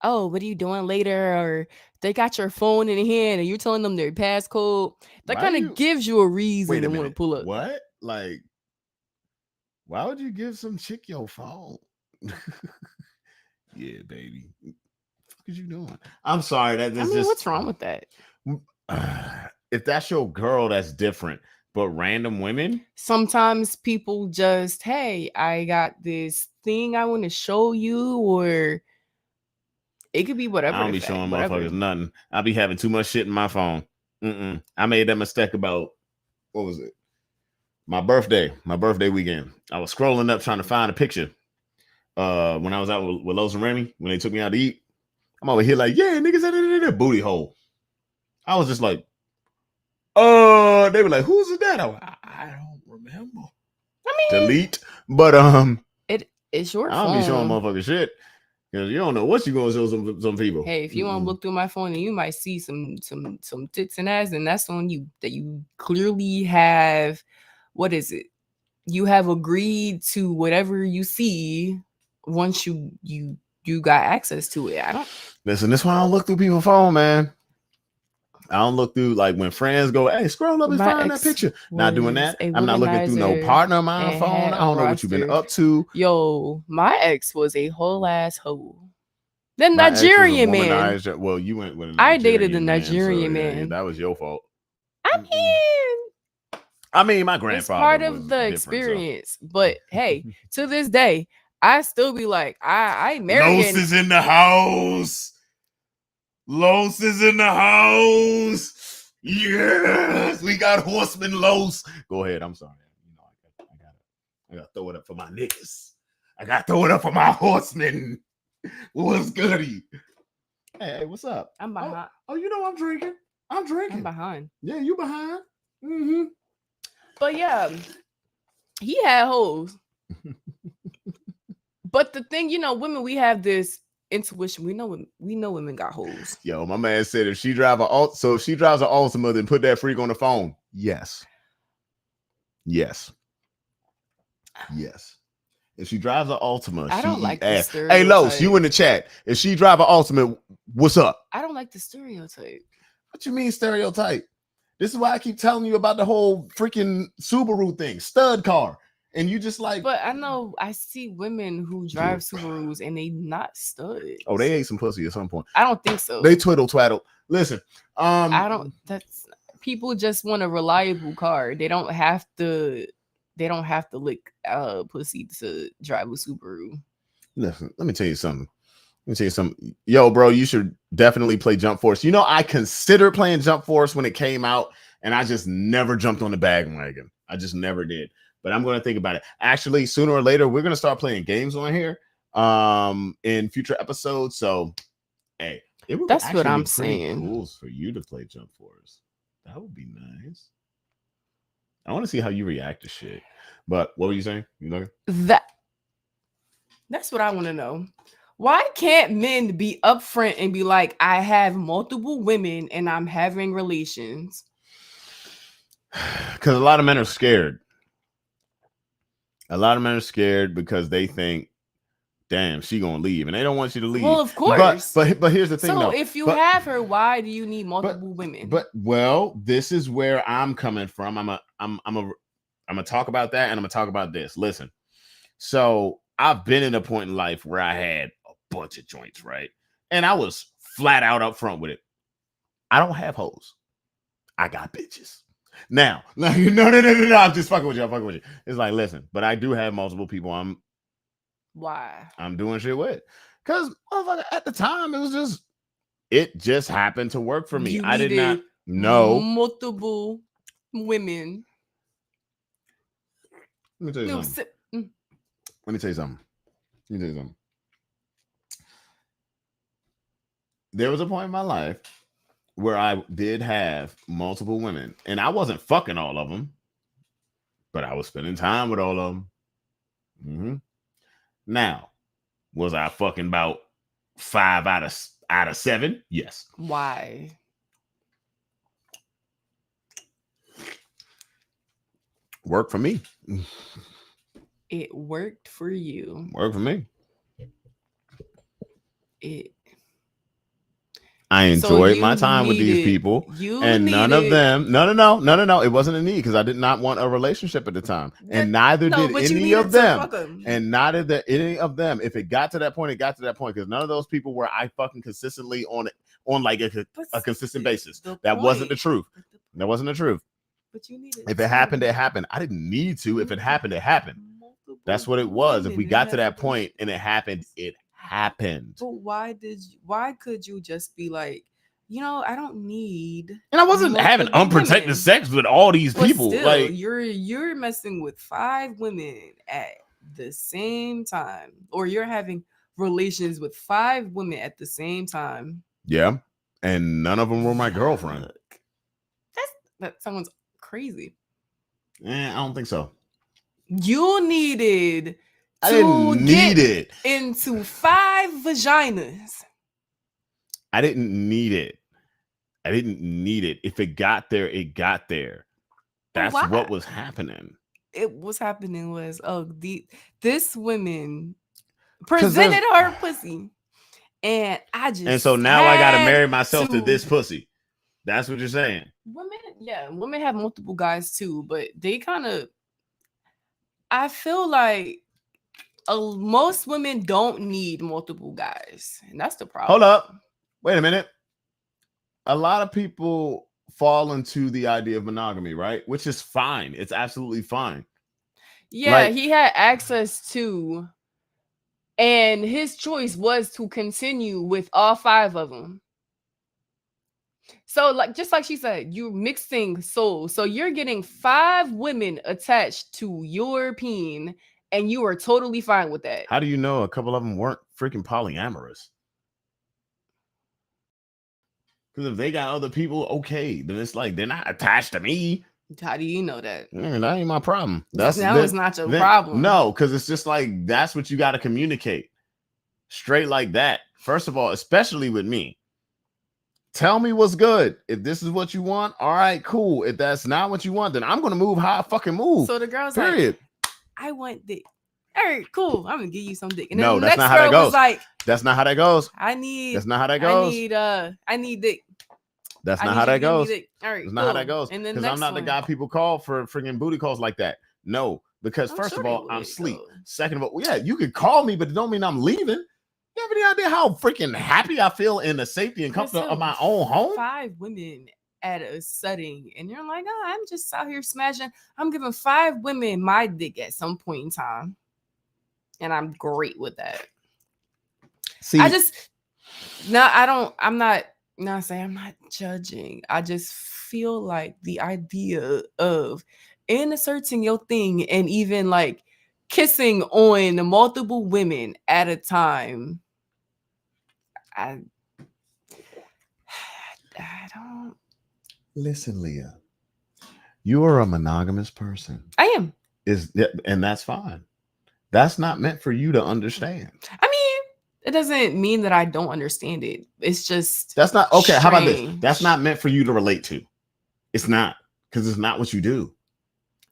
oh, what are you doing later? Or they got your phone in hand and you're telling them their passcode. That kind of gives you a reason to want to pull up. What? Like, why would you give some chick your phone? Yeah, baby. What the fuck is you doing? I'm sorry. What's wrong with that? If that's your girl, that's different. But random women? Sometimes people just, hey, I got this thing I want to show you, or it could be whatever. I don't be showing motherfuckers nothing. I be having too much shit in my phone. I made that mistake about, what was it? My birthday weekend. I was scrolling up trying to find a picture. When I was out with Los and Remy, when they took me out to eat, I'm over here like, yeah, niggas in that booty hole. I was just like, they were like, who's that? I don't remember. Delete. But it's your phone. I don't be showing motherfucking shit. Because you don't know what you gonna show some people. Hey, if you want to look through my phone and you might see some tits and ass, and that's on you. That you clearly have, what is it? You have agreed to whatever you see once you got access to it. I don't listen. That's why I don't look through people's phone, man. I don't look through, like, when friends go, hey, scroll up and find that picture. Not doing that. I'm not looking through no partner of mine phone. I don't know what you've been up to. Yo, my ex was a whole ass hoe. The Nigerian man. Well, you went with I dated the Nigerian man. Yeah, that was your fault. I mean, my grandfather. It's part of the experience. So. But hey, to this day, I still be like, I married. Los is in the house. Los is in the house. Yes, we got Horseman Los. Go ahead. I'm sorry. I gotta throw it up for my niggas. I gotta throw it up for my horsemen. What's goody? Hey, what's up? I'm behind. Oh, you know I'm drinking. I'm behind. Yeah, you behind. Mm-hmm. But yeah, he had hoes. But the thing, women, we have this intuition. We know women got hoes. Yo, my man said if she drives an Altima, then put that freak on the phone. Yes. If she drives an Altima, I don't like ass. The hey, Los, you in the chat. If she drive an Altima, what's up? I don't like the stereotype. What you mean stereotype? This is why I keep telling you about the whole freaking Subaru thing, stud car. And you just like... But I know, I see women who drive Subarus and they not studs. Oh, they ate some pussy at some point. I don't think so. They twaddle. Listen, people just want a reliable car. They don't have to lick pussy to drive a Subaru. Listen, let me tell you something. Yo, bro, you should definitely play Jump Force. I considered playing Jump Force when it came out, and I just never jumped on the bandwagon. I just never did. But I'm going to think about it. Actually, sooner or later, we're going to start playing games on here in future episodes. So Hey, it would That's actually what I'm be pretty saying. cool for you to play Jump Force. That would be nice. I want to see how you react to shit. But what were you saying? You looking? That's what I want to know. Why can't men be upfront and be like, I have multiple women and I'm having relations? Because a lot of men are scared. A lot of men are scared because they think, damn, she gonna leave, and they don't want you to leave. Well, of course. But here's the thing, So though. if you have her, why do you need multiple women? But this is where I'm coming from. I'm gonna talk about that, and I'm gonna talk about this. Listen, so I've been in a point in life where I had a bunch of joints, right, and I was flat out up front with it. I don't have hoes. I got bitches. Now, no. I'm just fucking with you. I'm fucking with you. It's like, listen, but I do have multiple people. Why? I'm doing shit with. Because at the time, it just happened to work for me. I did not know multiple women. Let me tell you something. Let me tell you something. There was a point in my life where I did have multiple women, and I wasn't fucking all of them, but I was spending time with all of them. Mm-hmm. Now, was I fucking about 5 out of 7? Yes. Why? Worked for me. It worked for you. Worked for me. I enjoyed my time with these people, and none of them. No. It wasn't a need because I did not want a relationship at the time, and neither did any of them. And neither did any of them. If it got to that point, it got to that point because none of those people were I fucking consistently on like a consistent basis. That wasn't the truth. That wasn't the truth. But you needed. If it happened, it happened. I didn't need to. If it happened, it happened. That's what it was. If we got to that point and it happened, it happened. But why could you just be like, I don't need. And I wasn't having unprotected sex with all these people. Still, like you're messing with 5 women at the same time, or you're having relations with 5 women at the same time. Yeah, and none of them were my girlfriend. That sounds crazy. I don't think so. You needed. I didn't need it into 5 vaginas. I didn't need it. If it got there, it got there. That's what was happening. It was happening was this woman presented her pussy, and and so now I gotta marry myself to this pussy. That's what you're saying. Women have multiple guys too, but they kind of. I feel like. Most women don't need multiple guys, and that's the problem. Hold up. Wait a minute. A lot of people fall into the idea of monogamy, right? Which is fine. It's absolutely fine. Yeah, he had access to, and his choice was to continue with all 5 of them. So, just like she said, you're mixing souls. So you're getting 5 women attached to your peen. And you are totally fine with that. How do you know a couple of them weren't freaking polyamorous? Because if they got other people, okay, then it's like they're not attached to me. How do you know that? That ain't my problem. It's not your problem. No, because it's just like that's what you got to communicate. Straight like that. First of all, especially with me. Tell me what's good. If this is what you want, all right, cool. If that's not what you want, then I'm gonna move how I fucking move. So the girl's like, I want dick. All right, cool. I'm gonna give you some dick. And no, then the that's next not how that girl goes. Was like, that's not how that goes. That's not how that goes. I need dick. That's not how that goes. All right, that's not how that goes. Because I'm not the guy people call for freaking booty calls like that. No, because first of all, I'm asleep. Second of all, yeah, you can call me, but it don't mean I'm leaving. You have any idea how freaking happy I feel in the safety and comfort of my own home? 5 women at a setting, and you're like, oh, I'm just out here smashing. I'm giving 5 women my dick at some point in time, and I'm great with that. See, I'm not saying I'm not judging. I just feel like the idea of inserting your thing and even like kissing on multiple women at a time. don't. Listen, Leyah, you are a monogamous person. I am. And that's fine. That's not meant for you to understand. I mean, it doesn't mean that I don't understand it. It's just that's not okay. strange. How about this? That's not meant for you to relate to. It's not, because it's not what you do.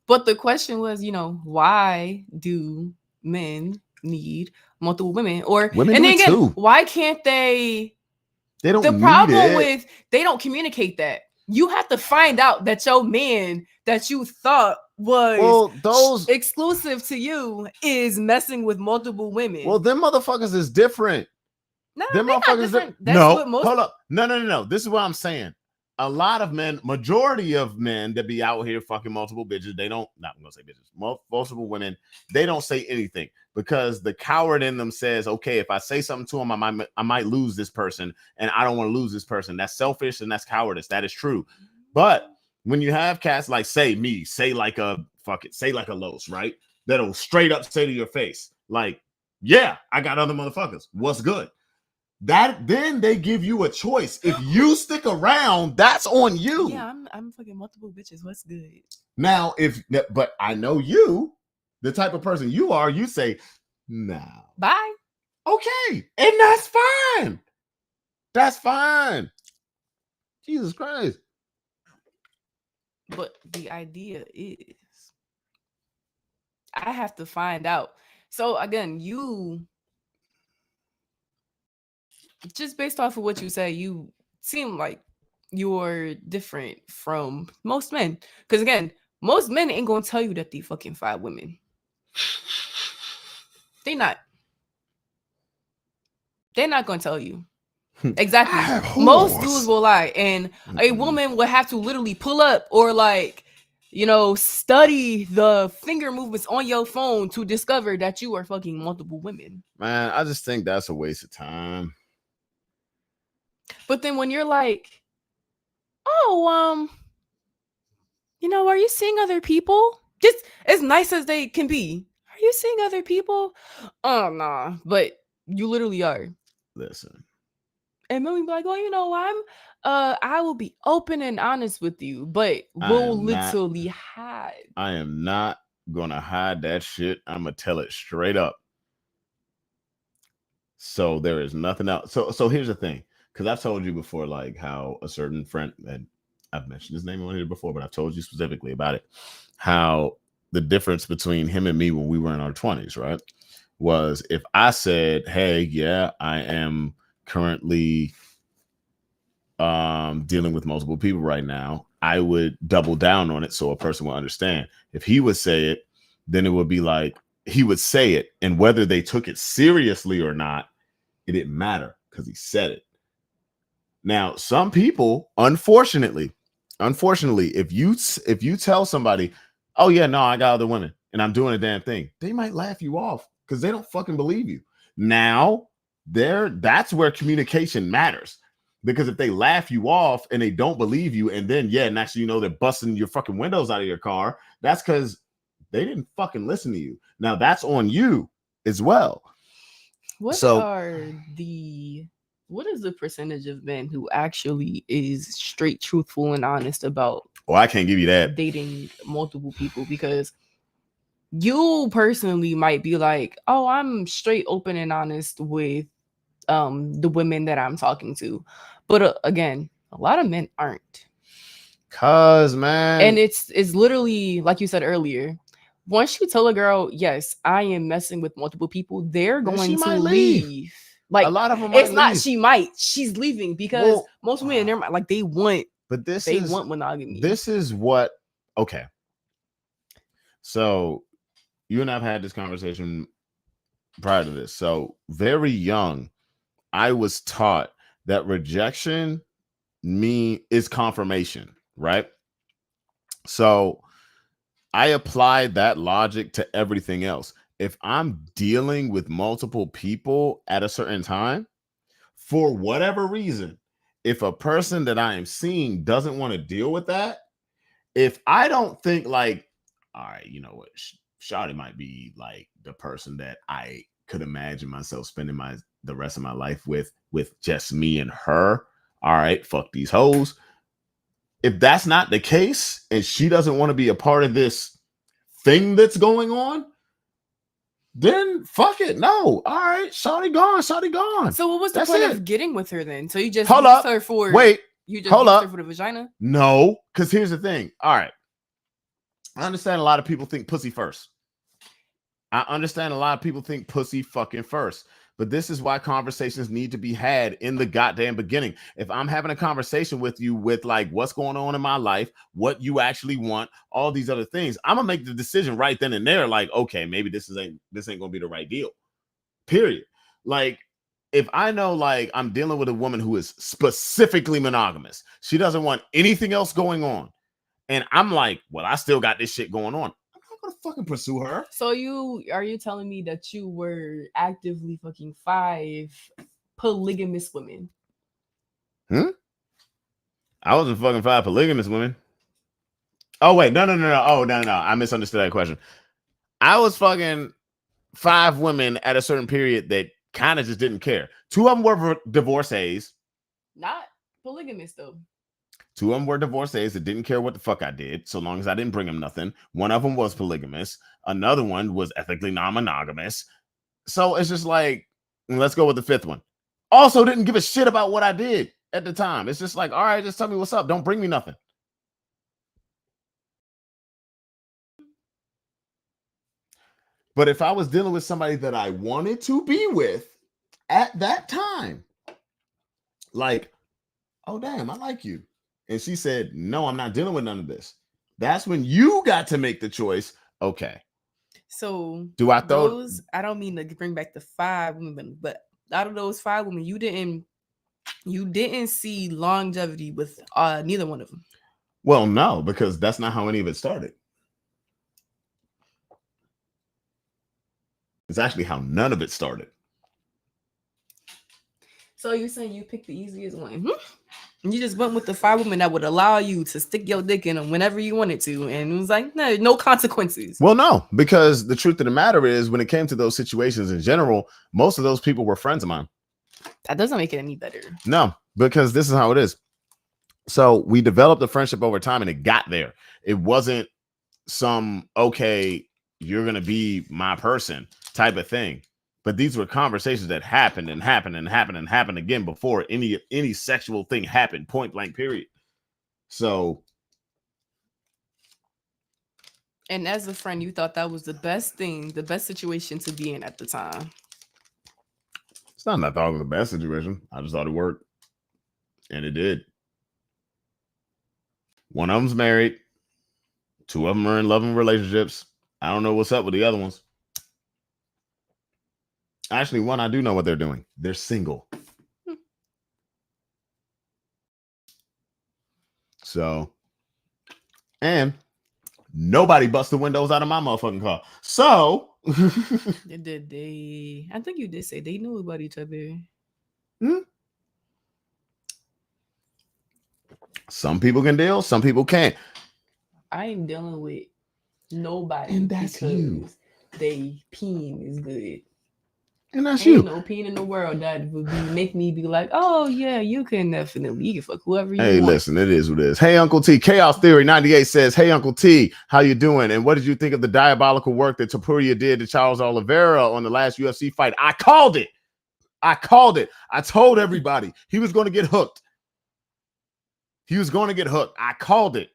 But the question was, why do men need multiple women? Or women and do then it again, too. why can't they? They don't. The need problem it. with they don't communicate that. You have to find out that your man that you thought was exclusive to you is messing with multiple women. Well, them motherfuckers is different. No, them they're motherfuckers not different. That's no, what most... hold up. No. This is what I'm saying. A lot of men, majority of men that be out here fucking multiple bitches, they don't, not gonna say bitches, multiple women, they don't say anything because the coward in them says, okay, if I say something to him, I might lose this person, and I don't want to lose this person. That's selfish and that's cowardice. That is true. But when you have cats like say like a Los, right? That'll straight up say to your face, like, yeah, I got other motherfuckers. What's good? That then they give you a choice. If you stick around, that's on you. Yeah, I'm fucking multiple bitches. What's good? Now, but I know you, the type of person you are, you say, no. Bye. Okay. And that's fine. That's fine. Jesus Christ. But the idea is I have to find out. So again, you just based off of what you say, you seem like you're different from most men. Because again, most men ain't gonna tell you that they fucking 5 women. They not. They're not gonna tell you. Exactly. Most dudes will lie, and a woman would have to literally pull up or study the finger movements on your phone to discover that you are fucking multiple women. Man, I just think that's a waste of time. But then when you're like, oh, are you seeing other people? Just as nice as they can be. Are you seeing other people? Oh, nah. But you literally are. Listen. And then we be like, I will be open and honest with you, but we'll literally hide. I am not gonna hide that shit. I'm gonna tell it straight up. So there is nothing else. So here's the thing, because I've told you before, like how a certain friend, and I've mentioned his name on here before, but I've told you specifically about it, how the difference between him and me when we were in our 20s, right, was if I said, hey, yeah, I am currently dealing with multiple people right now, I would double down on it so a person will understand. If he would say it, then it would be like he would say it, and whether they took it seriously or not, it didn't matter because he said it. Now, some people, unfortunately, if you tell somebody, oh yeah, no, I got other women and I'm doing a damn thing, they might laugh you off because they don't fucking believe you. Now, that's where communication matters. Because if they laugh you off and they don't believe you, and then next they're busting your fucking windows out of your car, that's because they didn't fucking listen to you. Now that's on you as well. What is the percentage of men who actually is straight truthful and honest about I can't give you that dating multiple people? Because you personally might be like, oh, I'm straight open and honest with the women that I'm talking to, but again, a lot of men aren't. Cause man, and it's literally like you said earlier. Once you tell a girl, yes, I am messing with multiple people, they're going to leave. Like, a lot of them, it's not she might, she's leaving because most women, they're like they want. But they want monogamy. This is what. Okay. So you and I've had this conversation prior to this. So very young, I was taught that rejection is confirmation, right? So I applied that logic to everything else. If I'm dealing with multiple people at a certain time, for whatever reason, if a person that I am seeing doesn't want to deal with that, if I don't think like, all right, you know what, Shawty might be like the person that I could imagine myself spending the rest of my life with just me and her. All right, fuck these hoes. if that's not the case and she doesn't want to be a part of this thing that's going on, then fuck it. No. All right. Shawty gone. So what was the That's point it. of getting with her then? So you just Hold used up. her for Wait. you just Hold used up. her for the vagina? No, because here's the thing. All right. I understand a lot of people think pussy first. I understand a lot of people think pussy fucking first. But this is why conversations need to be had in the goddamn beginning. If I'm having a conversation with you with like what's going on in my life, what you actually want, all these other things, I'm gonna make the decision right then and there. Like, okay, maybe this ain't gonna be the right deal. Period. Like, if I know like I'm dealing with a woman who is specifically monogamous, she doesn't want anything else going on, and I'm like, well, I still got this shit going on. I'm not gonna fucking pursue her. So are you telling me that you were actively fucking 5 polygamous women? I wasn't fucking 5 polygamous women. Oh wait, no. Oh no. I misunderstood that question. I was fucking 5 women at a certain period that kind of just didn't care. 2 of them were divorcees. Not polygamous though. 2 of them were divorcees that didn't care what the fuck I did, so long as I didn't bring them nothing. One of them was polygamous. Another one was ethically non-monogamous. So it's just like, let's go with the 5th one. Also didn't give a shit about what I did at the time. It's just like, all right, just tell me what's up. Don't bring me nothing. But if I was dealing with somebody that I wanted to be with at that time, like, oh, damn, I like you. And she said, no, I'm not dealing with none of this. That's when you got to make the choice. Okay. So do I throw those? I don't mean to bring back the 5 women, but out of those 5 women, you didn't see longevity with neither one of them. Well, no, because that's not how any of it started. It's actually how none of it started. So you're saying you picked the easiest one? You just went with the 5 women that would allow you to stick your dick in them whenever you wanted to, and it was like no consequences. Well, no, because the truth of the matter is, when it came to those situations in general, most of those people were friends of mine. That doesn't make it any better. No, because this is how it is. So we developed a friendship over time, and it got there. It wasn't some, okay, you're gonna be my person type of thing. But these were conversations that happened again before any sexual thing happened, point blank, period. So, and as a friend, you thought that was the best situation to be in at the time. It's not that I thought it was the best situation. I just thought it worked. And it did. One of them's married. 2 of them are in loving relationships. I don't know what's up with the other ones. Actually, one, I do know what they're doing. They're single. So, and nobody busts the windows out of my motherfucking car. So, did they? I think you did say they knew about each other. Some people can deal, some people can't. I ain't dealing with nobody, and that's you. They peen is good. And that's ain't you. No peen in the world that would make me be like, oh yeah, you can fuck whoever you want. Hey, listen, it is what it is. Hey, Uncle T, Chaos Theory 98 says, hey, Uncle T, how you doing? And what did you think of the diabolical work that Topuria did to Charles Oliveira on the last UFC fight? I called it. I told everybody he was going to get hooked. I called it.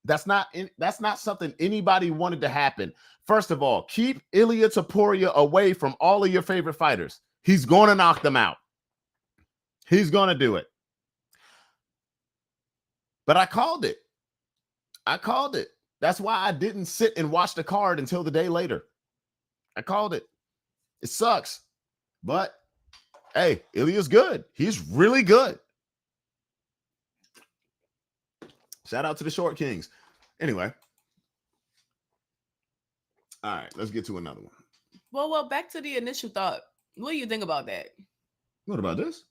That's not something anybody wanted to happen. First of all, keep Ilia Topuria away from all of your favorite fighters. He's going to knock them out. He's going to do it. But I called it. That's why I didn't sit and watch the card until the day later. I called it. It sucks. But, hey, Ilia's good. He's really good. Shout out to the Short Kings. Anyway. All right, let's get to another one. Well, back to the initial thought. What do you think about that? What about this?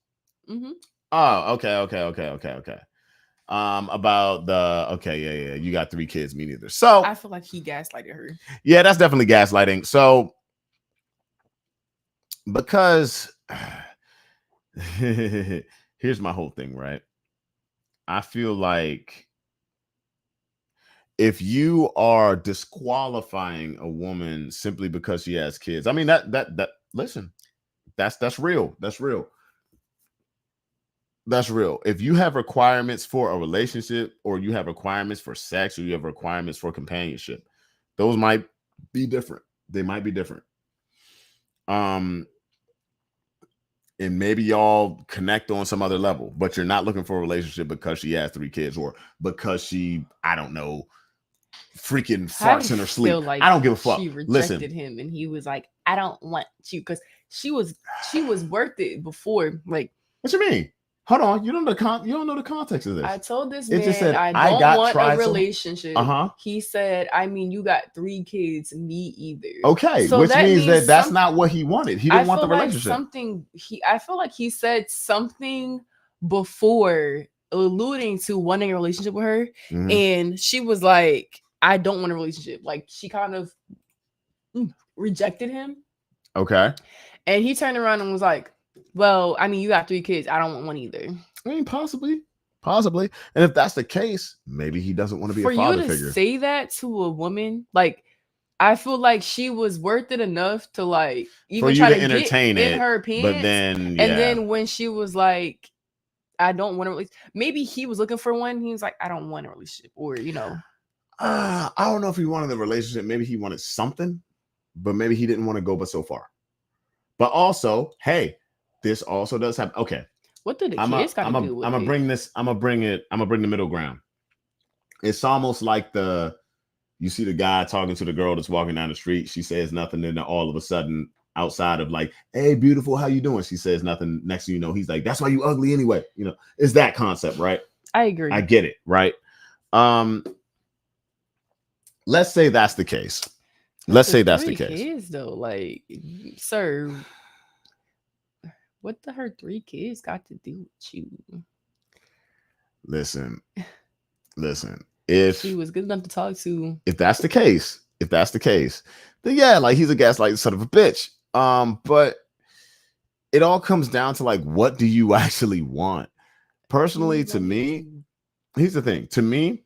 Mm-hmm. Oh, okay. About the yeah. You got 3 kids, me neither. So I feel like he gaslighted her. Yeah, that's definitely gaslighting. So because here's my whole thing, right? I feel like if you are disqualifying a woman simply because she has kids, I mean that listen, that's real. That's real. That's real. If you have requirements for a relationship, or you have requirements for sex, or you have requirements for companionship, those might be different. They might be different. And maybe y'all connect on some other level, but you're not looking for a relationship because she has 3 kids, or because she, I don't know, freaking farts in her sleep. Like I don't give a fuck. She rejected Listen, him, and he was like, "I don't want you," because she was worth it before. Like, what you mean? Hold on, you don't know the context of this. I told this It man, just said, I don't want a relationship. He said, I mean, you got 3 kids, me either. Okay, so which means that that's not what he wanted. He didn't want the relationship. I feel like he said something before alluding to wanting a relationship with her, and she was like, I don't want a relationship. Like, she kind of rejected him. Okay. And he turned around and was like, well, I mean, you got 3 kids. I don't want one either. I mean, possibly. And if that's the case, maybe he doesn't want to be a father figure. For you to say that to a woman, like, I feel like she was worth it enough to, like, even try to entertain it in her pants. But then, and then when she was like, I don't want a relationship, maybe he was looking for one. He was like, I don't want a relationship, or, you know. I don't know if he wanted the relationship. Maybe he wanted something, but maybe he didn't want to go but so far. But also, hey, this also does happen. Okay. What did the kids got to do with it? I'm gonna bring the middle ground. It's almost like you see the guy talking to the girl that's walking down the street. She says nothing, then all of a sudden, outside of like, hey, beautiful, how you doing? She says nothing. Next thing you know, he's like, that's why you ugly anyway. You know, it's that concept, right? I agree. I get it, right? Let's say that's the case. Let's say that's the case. Kids, though, like, sir, what the her 3 kids got to do with you? Listen. If she was good enough to talk to, if that's the case, then yeah, like, he's a gaslight son of a bitch. But it all comes down to, like, what do you actually want? Personally, to me, here's the thing. To me,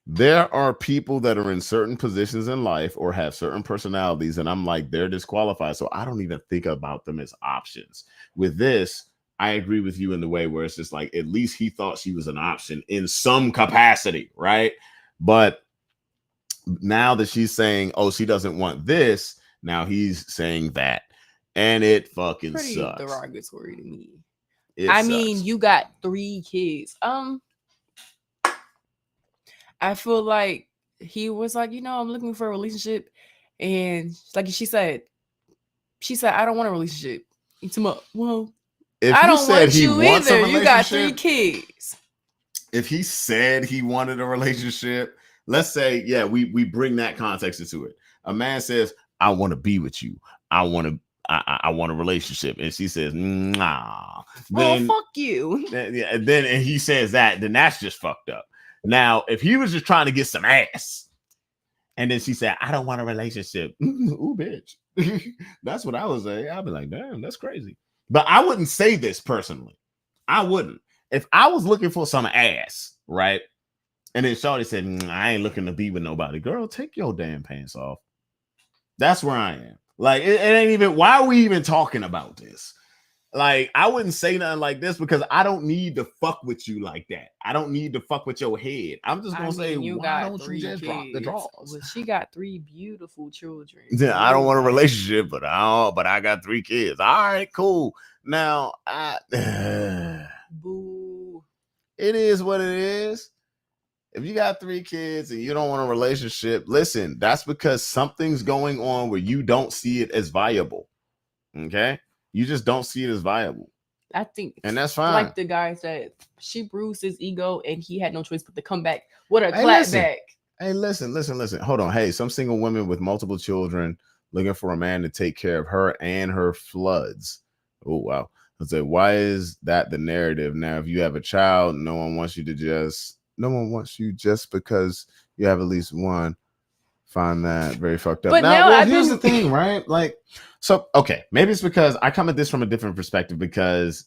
there are people that are in certain positions in life or have certain personalities, and I'm like, they're disqualified. So I don't even think about them as options. With this, I agree with you in the way where it's just like, at least he thought she was an option in some capacity, right? But now that she's saying, oh, she doesn't want this, now he's saying that. And it fucking pretty sucks. Derogatory to me. I mean, you got 3 kids. I feel like he was like, you know, I'm looking for a relationship. And like she said, I don't want a relationship. Well, if I don't want he you either. You got 3 kids. If he said he wanted a relationship, let's say, yeah, we bring that context into it. A man says, I want to be with you. I want a relationship. And she says, nah. Well, fuck you. And he says that, then that's just fucked up. Now, if he was just trying to get some ass, and then she said, I don't want a relationship. Ooh, bitch. That's what I would say. I'd be like, damn, that's crazy. But I wouldn't say this personally. I wouldn't. If I was looking for some ass, right? And then shorty said, I ain't looking to be with nobody. Girl, take your damn pants off. That's where I am. Like, it ain't even, why are we even talking about this? Like, I wouldn't say nothing like this because I don't need to fuck with you like that. I don't need to fuck with your head. I'm just gonna say, why don't you just drop the draws? Well, she got 3 beautiful children. Yeah, I don't want a relationship, but I got 3 kids. All right, cool. Now, boo. It is what it is. If you got 3 kids and you don't want a relationship, listen, that's because something's going on where you don't see it as viable. Okay? You just don't see it as viable. I think, and that's fine. Like the guy said, she bruised his ego and he had no choice but to come back with a clap back. Hey, listen. Hold on. Hey, some single women with multiple children looking for a man to take care of her and her floods. Oh, wow. I say, why is that the narrative? Now, if you have a child, no one wants you just because you have at least one. Find that very fucked up. But now here's the thing, right? Like, so, okay, maybe it's because I come at this from a different perspective because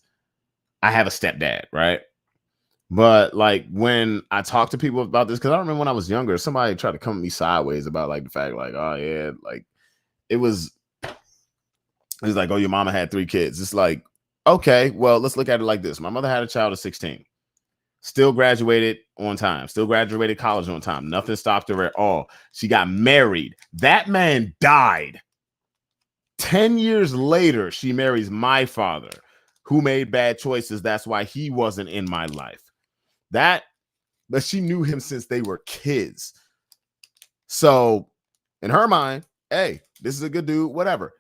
I have a stepdad, right? But like when I talk to people about this, because I remember when I was younger, somebody tried to come at me sideways about like the fact, like, oh yeah, like it was like, oh, your mama had 3 kids. It's like, okay, well, let's look at it like this. My mother had a child at 16, still graduated on time, still graduated college on time. Nothing stopped her at all. She got married. That man died. 10 years later, she marries my father, who made bad choices. That's why he wasn't in my life. But she knew him since they were kids. So in her mind, hey, this is a good dude, whatever.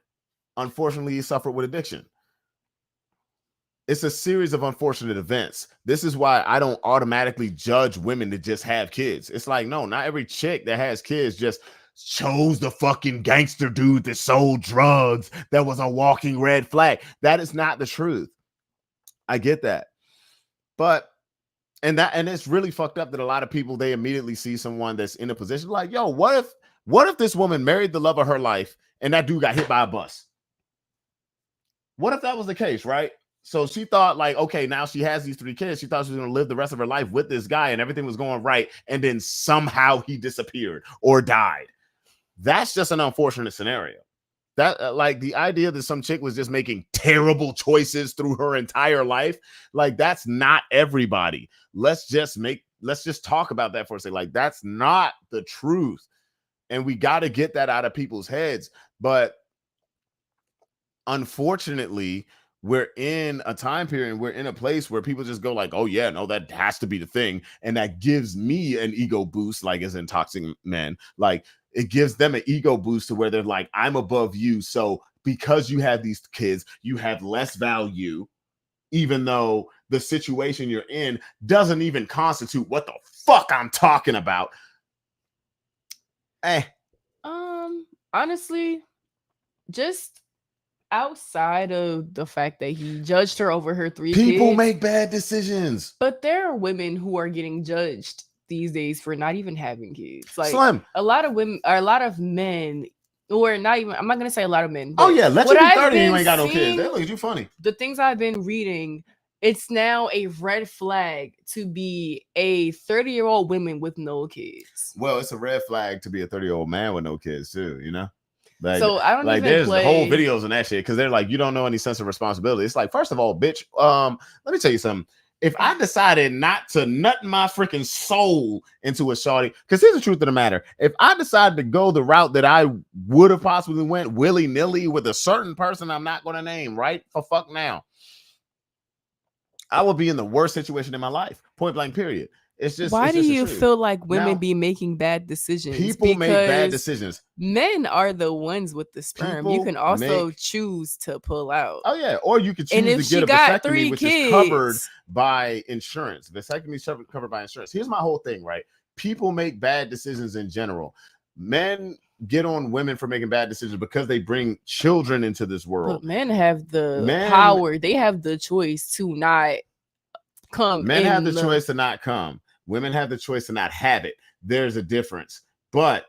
Unfortunately, he suffered with addiction. It's a series of unfortunate events. This is why I don't automatically judge women to just have kids. It's like, no, not every chick that has kids just chose the fucking gangster dude that sold drugs, that was a walking red flag. That is not the truth. I get that. But and it's really fucked up that a lot of people, they immediately see someone that's in a position like, yo, what if this woman married the love of her life and that dude got hit by a bus? What if that was the case, right? So she thought like, okay, now she has these 3 kids. She thought she was going to live the rest of her life with this guy and everything was going right. And then somehow he disappeared or died. That's just an unfortunate scenario. That like the idea that some chick was just making terrible choices through her entire life, like that's not everybody. Let's just talk about that for a second. Like that's not the truth. And we got to get that out of people's heads. But unfortunately, we're in a time period, we're in a place where people just go like, oh yeah, no, that has to be the thing. And that gives me an ego boost, like as in toxic men. Like it gives them an ego boost to where they're like, I'm above you. So because you have these kids, you have less value, even though the situation you're in doesn't even constitute what the fuck I'm talking about. Honestly, just outside of the fact that he judged her over her 3 people kids, make bad decisions. But there are women who are getting judged these days for not even having kids. Like Slim. A lot of women, or a lot of men, or not even, I'm not gonna say a lot of men. Oh yeah, let you be 30 and you ain't got no seeing, kids. They look at you funny. The things I've been reading, it's now a red flag to be a 30-year-old woman with no kids. Well, it's a red flag to be a 30-year-old man with no kids too, you know? Like, so I don't like even there's whole videos and that shit because they're like, you don't know any sense of responsibility. It's like, first of all, bitch, let me tell you something. If I decided not to nut my freaking soul into a shawty, because here's the truth of the matter. If I decided to go the route that I would have possibly went willy-nilly with a certain person I'm not going to name, right? For fuck now. I would be in the worst situation in my life. Point blank, period. It's just why do you feel like women be making bad decisions? People make bad decisions. Men are the ones with the sperm. You can also choose to pull out. Oh yeah, or you could choose to get a vasectomy, which is covered by insurance. Vasectomy is covered by insurance. Here's my whole thing, right? People make bad decisions in general. Men get on women for making bad decisions because they bring children into this world. But men have the power. They have the choice to not come. Men have the choice to not come. Women have the choice to not have it. There's a difference. But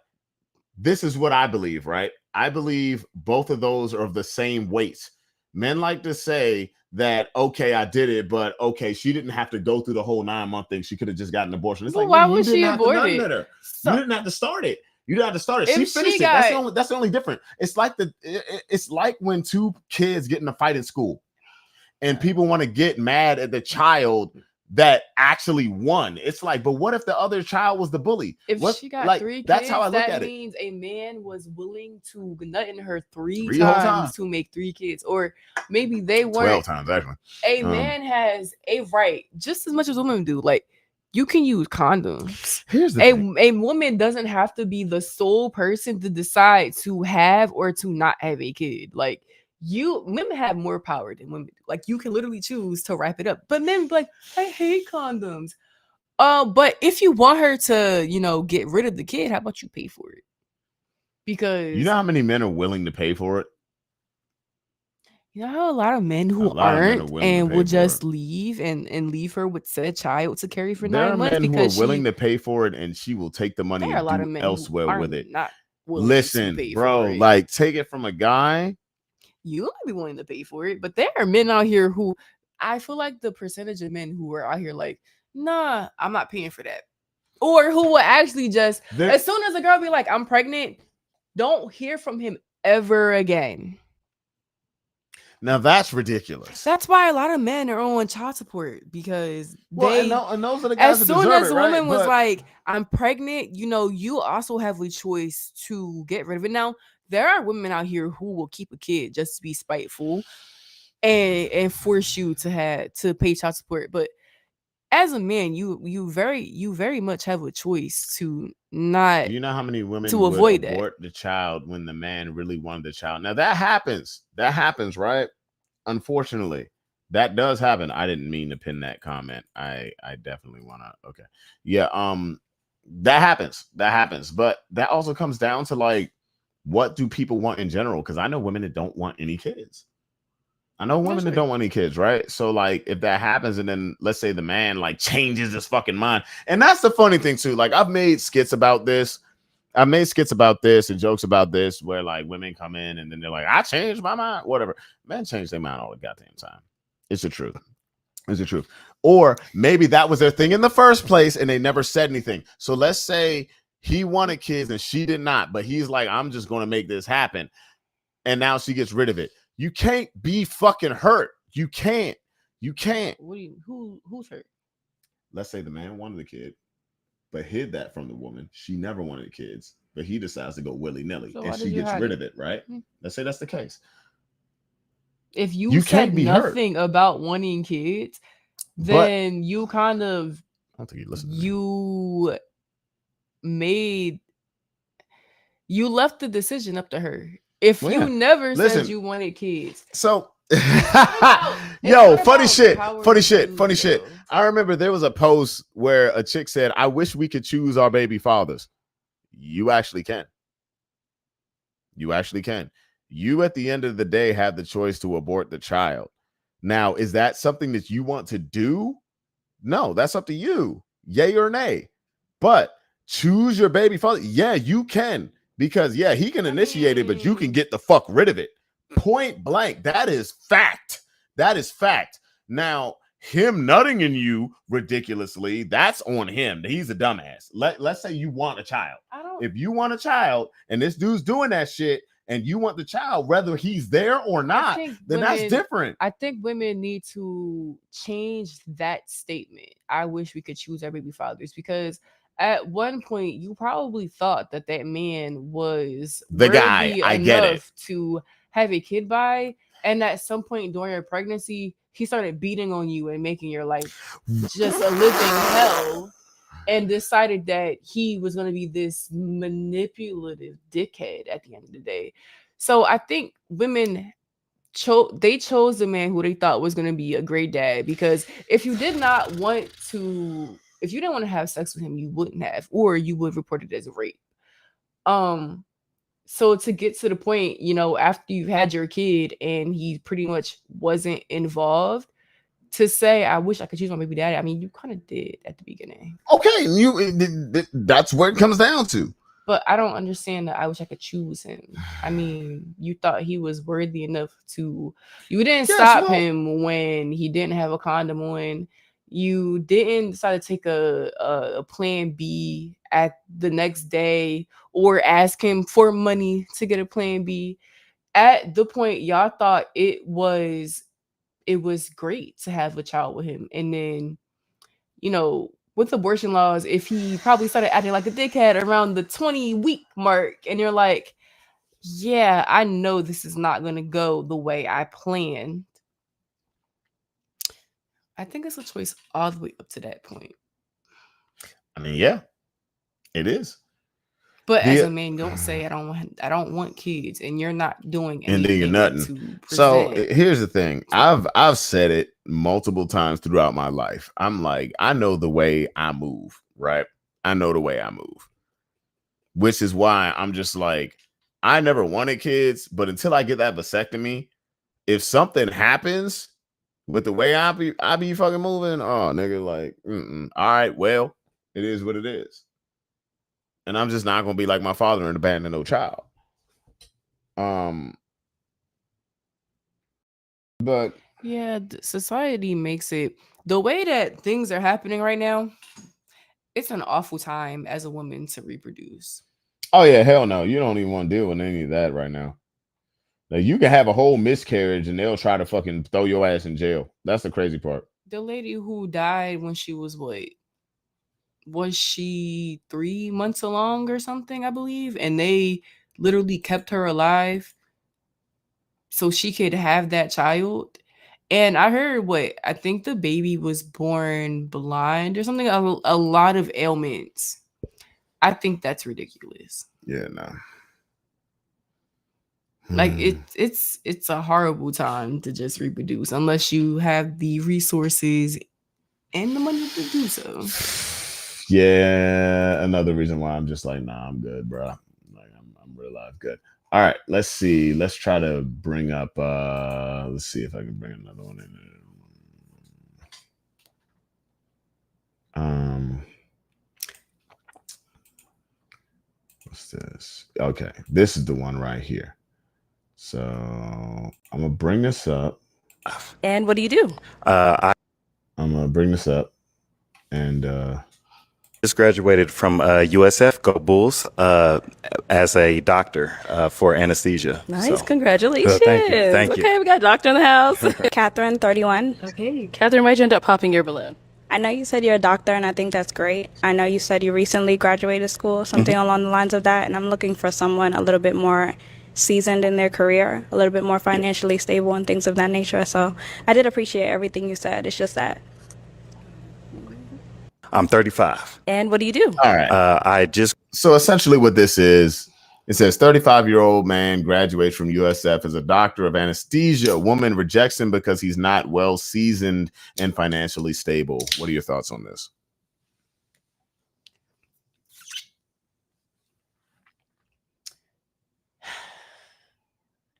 this is what I believe, right? I believe both of those are of the same weight. Men like to say that, okay, I did it, but okay, she didn't have to go through the whole 9-month thing. She could have just gotten an abortion. It's like, why would she abort it? You didn't have to start it. You didn't have to start it. She finished it. That's the only difference. It's like when 2 kids get in a fight in school and people want to get mad at the child that actually won. It's like, but what if the other child was the bully? If she got 3 kids, that's how I look at it. That means a man was willing to nut in her 3 times to make 3 kids, or maybe they weren't. 12 times actually. A man has a right just as much as women do. Like, you can use condoms. Here's the thing. A woman doesn't have to be the sole person to decide to have or to not have a kid. Like, women have more power than women do. Like, you can literally choose to wrap it up. But men be like, I hate condoms. But if you want her to, get rid of the kid, how about you pay for it? Because you know how many men are willing to pay for it? You know how a lot of men who aren't and will just leave and leave her with said child to carry for 9 months because who are willing to pay for it, and she will take the money and do elsewhere with it. Listen, bro, like, take it from a guy. You might be willing to pay for it, but there are men out here who, I feel like the percentage of men who are out here like, nah, I'm not paying for that. Or who will actually just, as soon as a girl be like, I'm pregnant, don't hear from him ever again. Now that's ridiculous. That's why a lot of men are on child support, because and those are the guys as soon as a woman was like, I'm pregnant, you also have a choice to get rid of it. Now, there are women out here who will keep a kid just to be spiteful and force you to pay child support. But as a man, you very much have a choice to not. Do you know how many women to would avoid abort the child when the man really wanted the child? Now that happens. That happens, right? Unfortunately, that does happen. I didn't mean to pin that comment. I definitely want to. Okay, yeah. That happens. That happens. But that also comes down to like, what do people want in general? Because I know women that don't want any kids. I know women that don't want any kids, right? So like, if that happens, and then let's say the man like changes his fucking mind, and that's the funny thing too. Like, I've made skits about this. and jokes about this, where like women come in and then they're like, I changed my mind, whatever. Men change their mind all the goddamn time. It's the truth. It's the truth. Or maybe that was their thing in the first place and they never said anything. So let's say he wanted kids and she did not, but he's like, I'm just going to make this happen. And now she gets rid of it. You can't be fucking hurt. You can't. Who's hurt? Let's say the man wanted a kid, but hid that from the woman. She never wanted kids, but he decides to go willy-nilly, and she gets rid of it, right? Let's say that's the case. If you said nothing about wanting kids, then you kind of, I don't think you left the decision up to her. If you never said you wanted kids. So yo, funny shit. I remember there was a post where a chick said, I wish we could choose our baby fathers. You actually can. You actually can. You, at the end of the day, have the choice to abort the child. Now, is that something that you want to do? No, that's up to you. Yay or nay. But choose your baby father. Yeah, you can. Because, yeah, he can initiate it, but you can get the fuck rid of it. Point blank. That is fact. That is fact. Now, him nutting in you ridiculously, that's on him. He's a dumbass. Let's say you want a child. If you want a child and this dude's doing that shit and you want the child, whether he's there or not, then that's different. I think women need to change that statement. I wish we could choose our baby fathers, because at one point you probably thought that man was the guy. I get it. To have a kid by, and at some point during your pregnancy, he started beating on you and making your life just a living hell, and decided that he was going to be this manipulative dickhead at the end of the day. So I think women chose the man who they thought was going to be a great dad, because if you didn't want to have sex with him, you wouldn't have, or you would report it as a rape. So to get to the point, after you've had your kid and he pretty much wasn't involved, to say, I wish I could choose my baby daddy. I mean, you kind of did at the beginning. Okay, that's what it comes down to. But I don't understand that I wish I could choose him. I mean, you thought he was worthy enough to... You didn't stop him when he didn't have a condom on. You didn't decide to take a plan B at the next day, or ask him for money to get a plan B. At the point, y'all thought it was great to have a child with him. And then, with abortion laws, if he probably started acting like a dickhead around the 20-week mark, and you're like, yeah, I know this is not going to go the way I planned. I think it's a choice all the way up to that point. I mean, yeah, it is. But as a man, don't say I don't want kids, and you're not doing anything. And then you're nothing. So here's the thing. I've said it multiple times throughout my life. I'm like, I know the way I move, right? I know the way I move. Which is why I'm just like, I never wanted kids, but until I get that vasectomy, if something happens with the way I be fucking moving, oh nigga, like, all right, well, it is what it is. And I'm just not gonna be like my father and abandon no child. But yeah, society makes it The way that things are happening right now, it's an awful time as a woman to reproduce. Oh yeah, hell no. You don't even want to deal with any of that right now. Like you can have a whole miscarriage and they'll try to fucking throw your ass in jail. That's the crazy part. The lady who died when she was what? Was she 3 months along or something, I believe? And they literally kept her alive so she could have that child. And I heard I think the baby was born blind or something, a lot of ailments. I think that's ridiculous. Yeah, no. Like it's a horrible time to just reproduce unless you have the resources and the money to do so. Yeah, another reason why I'm just like, nah, I'm good, bro. Like I'm real life good. All right, let's see. Let's try to bring up let's see if I can bring another one in. What's this? Okay, this is the one right here. So I'm gonna bring this up. And what do you do? I'm gonna bring this up, and just graduated from USF, Go Bulls, as a doctor for anesthesia. Nice, congratulations. Thank you. Thank you. Okay, we got a doctor in the house. Catherine, 31. Okay, Catherine, why'd you end up popping your balloon? I know you said you're a doctor, and I think that's great. I know you said you recently graduated school, something along the lines of that, and I'm looking for someone a little bit more seasoned in their career, a little bit more financially stable and things of that nature. So I did appreciate everything you said. It's just that. I'm 35. And what do you do? all right. So essentially what this is, it says 35-year-old man graduates from USF as a doctor of anesthesia. A woman rejects him because he's not well seasoned and financially stable. What are your thoughts on this?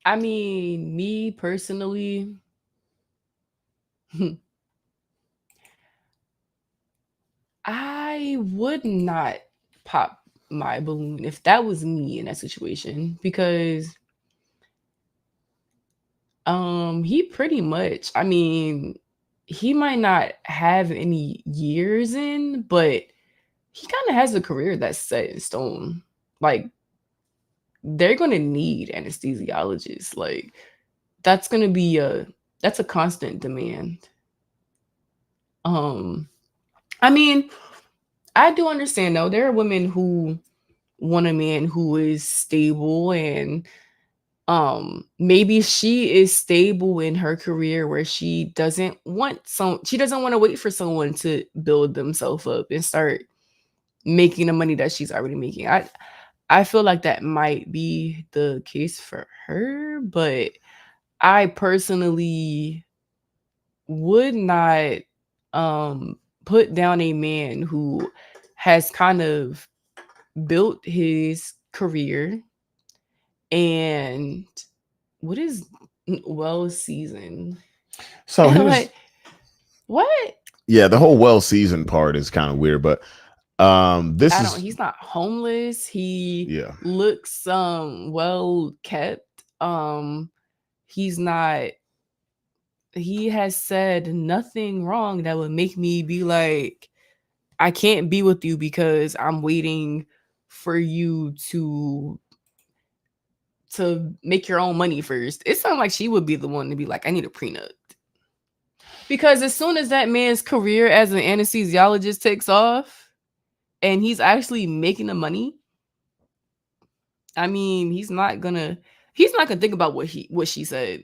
I mean, me personally, I would not pop my balloon if that was me in that situation because he pretty much, I mean, he might not have any years in, but he kind of has a career that's set in stone. Like they're going to need anesthesiologists. Like that's going to be that's a constant demand. I mean, I do understand though. There are women who want a man who is stable and maybe she is stable in her career where she doesn't want to wait for someone to build themselves up and start making the money that she's already making. I feel like that might be the case for her, but I personally would not put down a man who has kind of built his career and what is well seasoned. So like, what? Yeah, the whole well seasoned part is kind of weird, but he's not homeless. He Yeah. looks well kept. He has said nothing wrong that would make me be like, I can't be with you because I'm waiting for you to make your own money first. It sounds like she would be the one to be like, I need a prenup. Because as soon as that man's career as an anesthesiologist takes off and he's actually making the money, I mean, he's not gonna think about what she said.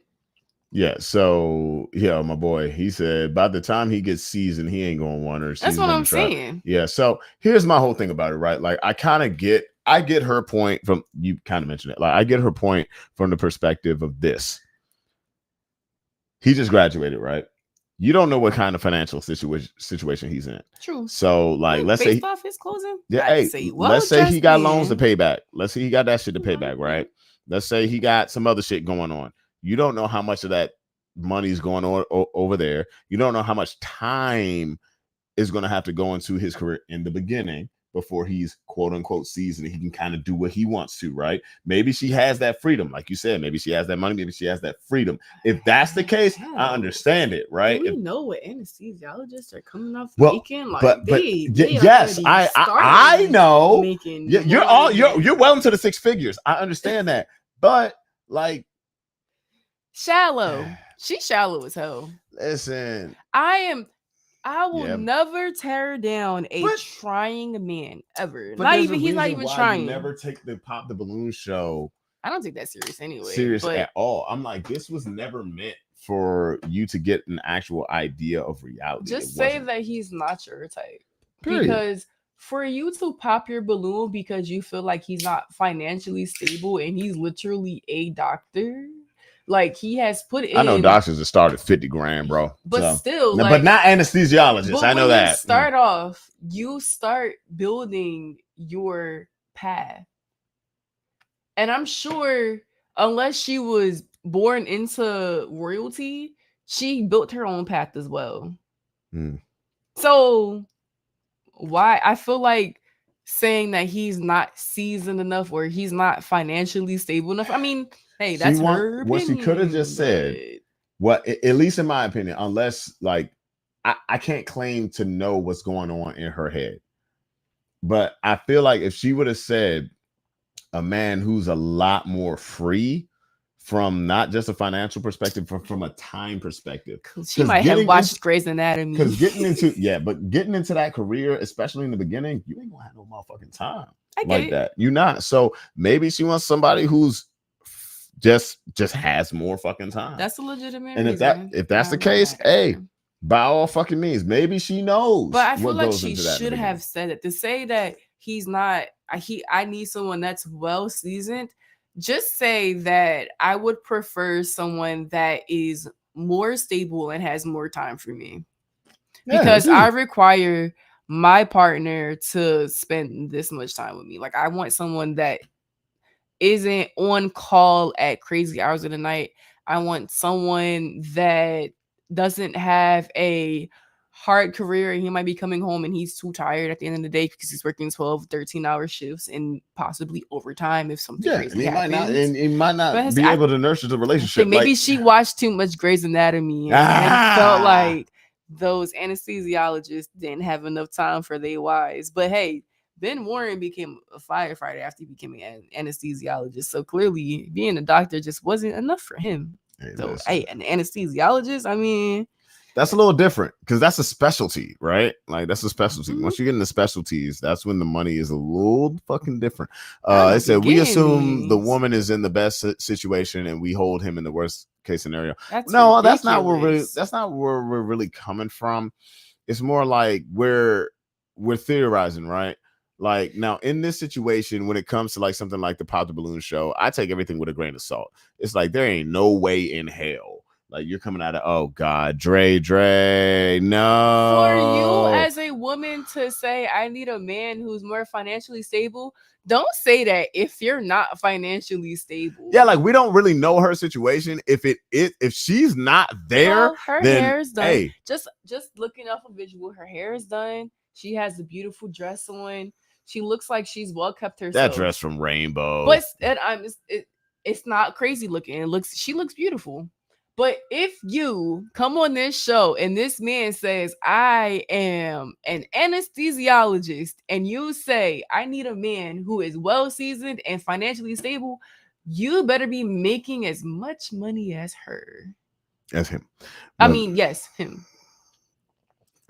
Yeah, so yeah, my boy, he said by the time he gets seasoned, he ain't gonna want her. That's what I'm saying. Yeah, so here's my whole thing about it, right? Like I get her point from, you kind of mentioned it. Like I get her point from the perspective of this. He just graduated, right? You don't know what kind of financial situation he's in. True. So like, let's say off his closing. Yeah, let's say he got loans to pay back. Let's say he got that shit to pay back, right? Let's say he got some other shit going on. You don't know how much of that money is going on over there. You don't know how much time is going to have to go into his career in the beginning before he's quote unquote seasoned. He can kind of do what he wants to, right? Maybe she has that freedom, like you said. Maybe she has that money. Maybe she has that freedom. If that's the case, I understand it, right? Do we know what anesthesiologists are coming off Well, making? Like, but they yes, I know. Making You're well into the six figures. I understand that, but like shallow. She's shallow as hell. Listen, I will never tear down a trying man ever. But he's not even trying. You never take the pop the balloon show. I don't take that serious anyway. Serious at all. I'm like, this was never meant for you to get an actual idea of reality. Just say that he's not your type. Period. Because for you to pop your balloon because you feel like he's not financially stable and he's literally a doctor. Like he has put in. I know doctors that start at 50 grand, bro. But still, but not anesthesiologists. I know that. You start building your path. And I'm sure, unless she was born into royalty, she built her own path as well. So why I feel like saying that he's not seasoned enough or he's not financially stable enough. I mean, hey, that's her opinion. What she could have just said, at least in my opinion, unless like I can't claim to know what's going on in her head. But I feel like if she would have said a man who's a lot more free from not just a financial perspective, from a time perspective. She might have watched Grey's Anatomy. Because getting into that career, especially in the beginning, you ain't gonna have no motherfucking time like that. You're not. So maybe she wants somebody who's just has more fucking time. That's a legitimate and reason. if that's the case, hey, by all fucking means, maybe she knows. But I feel like she should have said it. To say that he's not, I need someone that's well seasoned. Just say that I would prefer someone that is more stable and has more time for me. Because I require my partner to spend this much time with me. Like I want someone that isn't on call at crazy hours of the night. I want someone that doesn't have a hard career and he might be coming home and he's too tired at the end of the day because he's working 12, 13-hour shifts and possibly overtime if something crazy happens. He might not be able to nurture the relationship. Maybe she watched too much Grey's Anatomy and felt like those anesthesiologists didn't have enough time for their wives. But hey, Ben Warren became a firefighter after he became an anesthesiologist. So clearly being a doctor just wasn't enough for him. Hey, an anesthesiologist, I mean, that's a little different because that's a specialty, right? Like that's a specialty. Once you get into specialties, that's when the money is a little fucking different. It said we assume the woman is in the best situation and we hold him in the worst case scenario. That's not where we're really coming from. It's more like we're theorizing, right? Like now in this situation, when it comes to like something like the Pop the Balloon show, I take everything with a grain of salt. It's like there ain't no way in hell. Like you're coming out of, oh God, Dre, no. For you as a woman to say, I need a man who's more financially stable, don't say that if you're not financially stable. Yeah, like we don't really know her situation. If she's not there, her hair's done. Hey. Just looking off a visual, her hair is done. She has a beautiful dress on. She looks like she's well kept herself. That dress from Rainbow. But it's not crazy looking. She looks beautiful. But if you come on this show and this man says, I am an anesthesiologist, and you say, I need a man who is well seasoned and financially stable, you better be making as much money as her. As him. I mean, yes, him.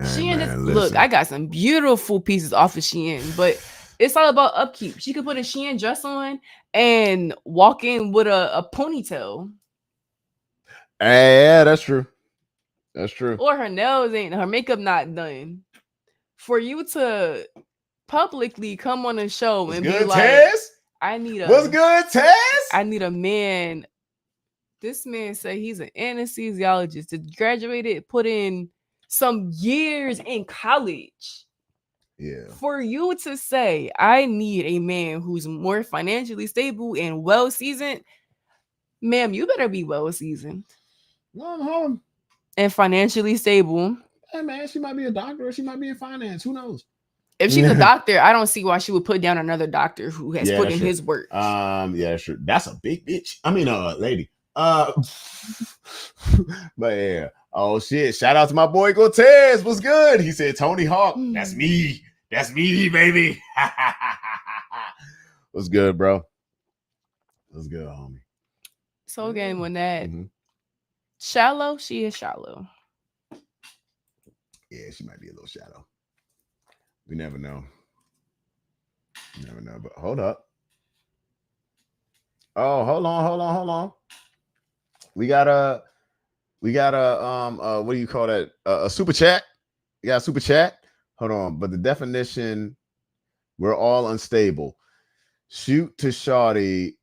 Look, I got some beautiful pieces off of Shein, but it's all about upkeep. She could put a Shein dress on and walk in with a ponytail. Yeah, that's true. That's true. Or her nails her makeup not done. For you to publicly come on a show and be like, Tess? What's good, Tess? I need a man. This man said he's an anesthesiologist. That graduated, put in some years in college. Yeah. For you to say, I need a man who's more financially stable and well seasoned, ma'am, you better be well seasoned. No, I'm home. And financially stable. Hey man, she might be a doctor or she might be in finance. Who knows? If she's a doctor, I don't see why she would put down another doctor who has put in sure. his work. Yeah, sure. That's a big bitch. I mean, lady. But yeah. Oh shit! Shout out to my boy Cortez. What's good? He said Tony Hawk. That's me. That's me, baby. What's good, bro? What's good, homie? So again, when that shallow, she is shallow. Yeah, she might be a little shallow. We never know. You never know. But hold up. Oh, hold on. We got a what do you call that? A super chat. We got a super chat. Hold on. But the definition, we're all unstable. Shoot to shawty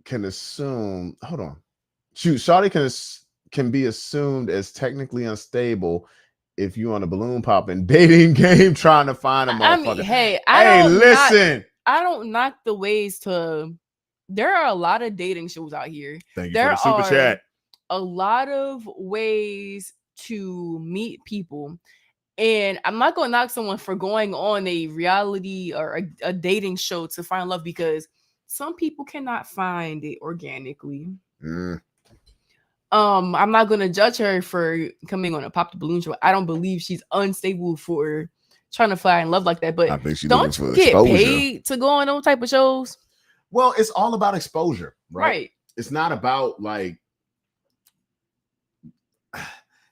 can assume. Hold on. Shoot, shawty can be assumed as technically unstable if you on a balloon popping dating game trying to find a motherfucker. I mean, hey, listen. I don't knock the ways to. There are a lot of dating shows out here. Thank you for the super chat. A lot of ways to meet people. And I'm not going to knock someone for going on a reality or a dating show to find love, because some people cannot find it organically. I'm not going to judge her for coming on a Pop the Balloon show. I don't believe she's unstable for trying to find love like that. But I think don't you get paid to go on those type of shows? Well, it's all about exposure, right? It's not about like,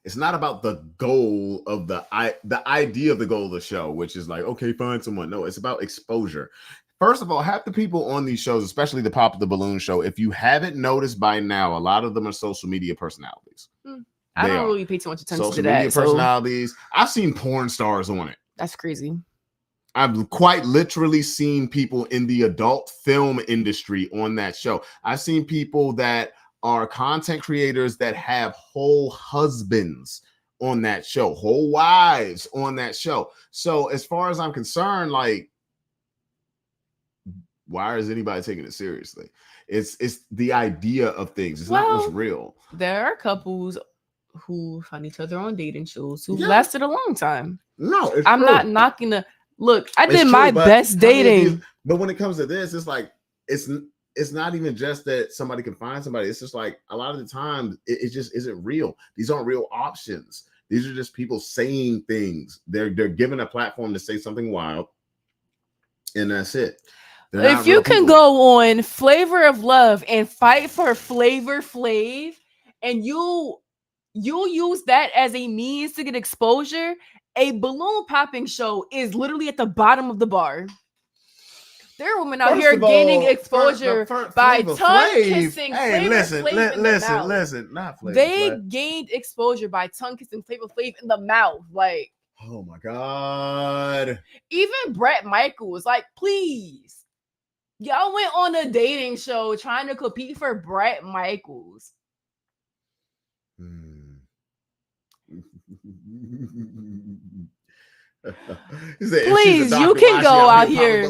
it's not about the goal of the idea of the goal of the show, which is like, okay, find someone. No, it's about exposure. First of all, half the people on these shows, especially the Pop the Balloon show, if you haven't noticed by now, a lot of them are social media personalities. I don't really pay too much attention social to that. Media personalities. I've seen porn stars on it. That's crazy. I've quite literally seen people in the adult film industry on that show. I've seen people that are content creators that have whole husbands on that show, whole wives on that show. So as far as I'm concerned, like, why is anybody taking it seriously? It's the idea of things. It's not what's real. There are couples who find each other on dating shows who lasted a long time. No, I'm not knocking the look. I did my best dating. But when it comes to this, it's like it's not even just that somebody can find somebody. It's just like a lot of the time it just isn't real. These aren't real options. These are just people saying things. They're given a platform to say something wild, and that's it. If you can go on Flavor of Love and fight for Flavor Flav, and you use that as a means to get exposure, a balloon popping show is literally at the bottom of the bar. There are women out here gaining exposure by tongue kissing. Hey, listen, not Flavor They gained exposure by tongue kissing Flavor Flav in the mouth. Like, oh my God. Even Bret Michaels, like, please. Y'all went on a dating show trying to compete for Bret Michaels. Please, you can go out here.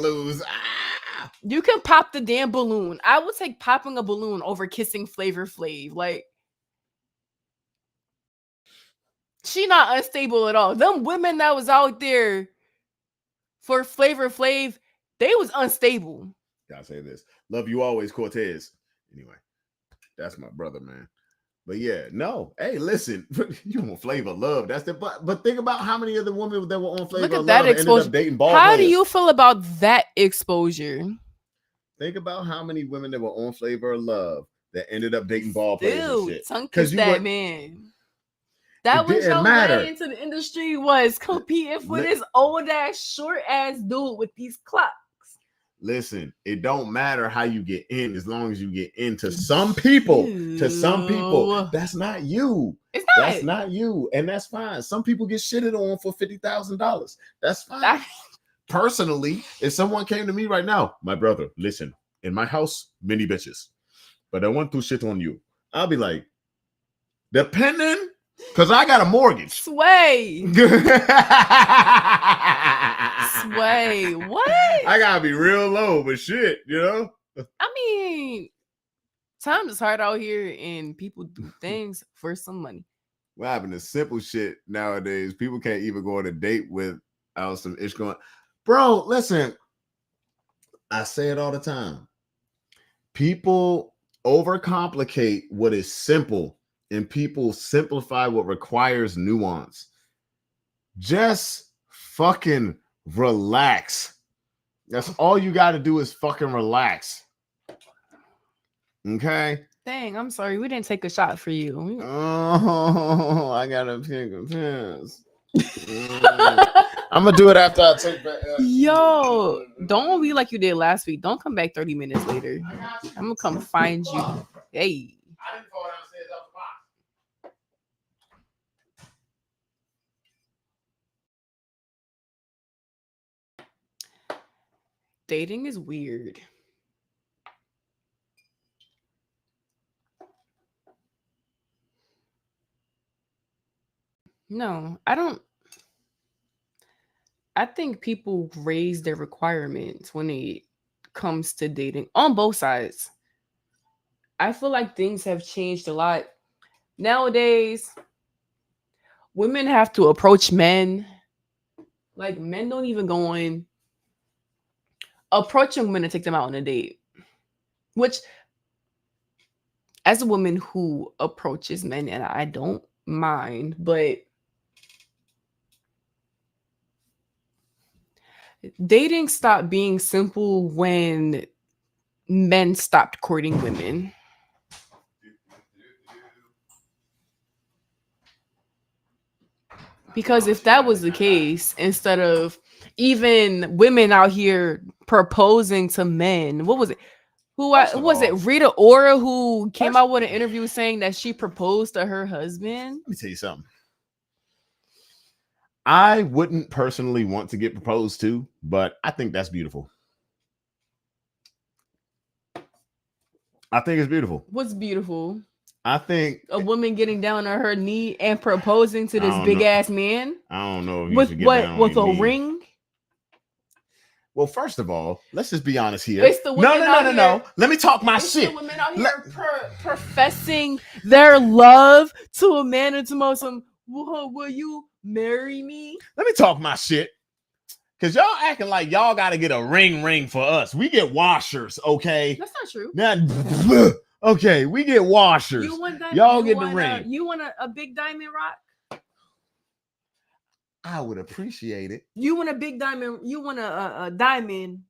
You can pop the damn balloon. I would take popping a balloon over kissing Flavor Flav. Like, she not unstable at all. Them women that was out there for Flavor Flav, they was unstable. Gotta say this. Love you always, Cortez. Anyway, that's my brother, man. But yeah, no. Hey, listen, you want Flavor Love. That's the but think about how many of the women that were on Flavor Love ended up dating ball players. How do you feel about that exposure? Think about how many women that were on Flavor Love that ended up dating ball players and shit. Tongue kiss that man. That was your way into the industry, was competing for this old ass, short ass dude with these clocks. Listen, it don't matter how you get in as long as you get into some people. To some people, that's not you. It's not. That's not you, and that's fine. Some people get shitted on for $50,000. That's fine. Personally, if someone came to me right now, my brother, listen, in my house, many bitches, but I want to shit on you. I'll be like, depending, because I got a mortgage. Sway. Sway, what? I gotta be real low, but shit, you know? I mean, times is hard out here and people do things for some money. What happened to simple shit nowadays? People can't even go on a date without some ish going. Bro, listen. I say it all the time. People overcomplicate what is simple, and people simplify what requires nuance. Just fucking relax. That's all you got to do is fucking relax. Okay? Dang, I'm sorry. We didn't take a shot for you. Oh, I got to pick a piss. I'm going to do it after I take back. Yo, don't be like you did last week. Don't come back 30 minutes later. I'm going to come find you. Hey. I didn't fall downstairs out the box. Dating is weird. No, I don't. I think people raise their requirements when it comes to dating on both sides. I feel like things have changed a lot. Nowadays, women have to approach men. Like, men don't even go in approaching women to take them out on a date. Which, as a woman who approaches men, and I don't mind, but dating stopped being simple when men stopped courting women. Because if that was the case, instead of even women out here proposing to men, what was it? Was it Rita Ora who came out with an interview saying that she proposed to her husband? Let me tell you something. I wouldn't personally want to get proposed to, but I think that's beautiful. I think it's beautiful. What's beautiful? I think a woman getting down on her knee and proposing to this big ass man. I don't know if you should get down with a knee. ring. Well, first of all, let's just be honest here. It's the women no. Let me talk my shit. The women out here professing their love to a man and to some. Will you marry me? Let me talk my shit. Cause y'all acting like y'all got to get a ring for us. We get washers, okay? That's not true. Now, okay, we get washers. Y'all get the ring. You want a big diamond rock? I would appreciate it. You want a big diamond? You want a diamond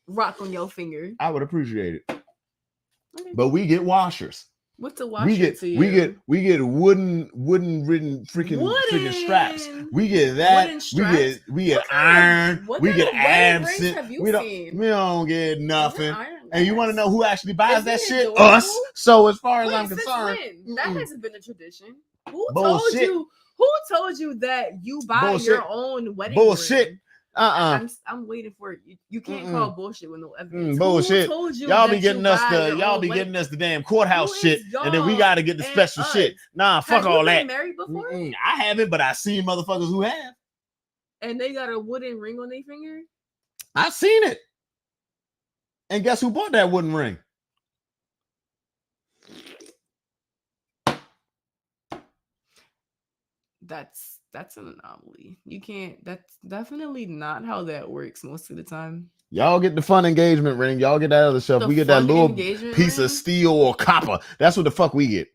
rock on your finger? I would appreciate it. Okay. But we get washers. What's a washer to you? We get wooden ridden freaking straps. We get that. We get iron. We get absent. We don't get nothing. And you want to know who actually buys that shit? Adorable? Us. So as far as I'm concerned, that hasn't been a tradition. Who told you that you buy your own wedding bullshit ring? I'm waiting for it. You can't call bullshit with no evidence. Bullshit. Y'all be getting us the damn courthouse shit, and then we got to get the special shit. Nah, fuck all that. Have you been married before? I haven't, but I seen motherfuckers who have. And they got a wooden ring on their finger? I seen it. And guess who bought that wooden ring? That's an anomaly. You can't. That's definitely not how that works most of the time. Y'all get the fun engagement ring. Y'all get that other stuff. We get that little piece of steel or copper. That's what the fuck we get.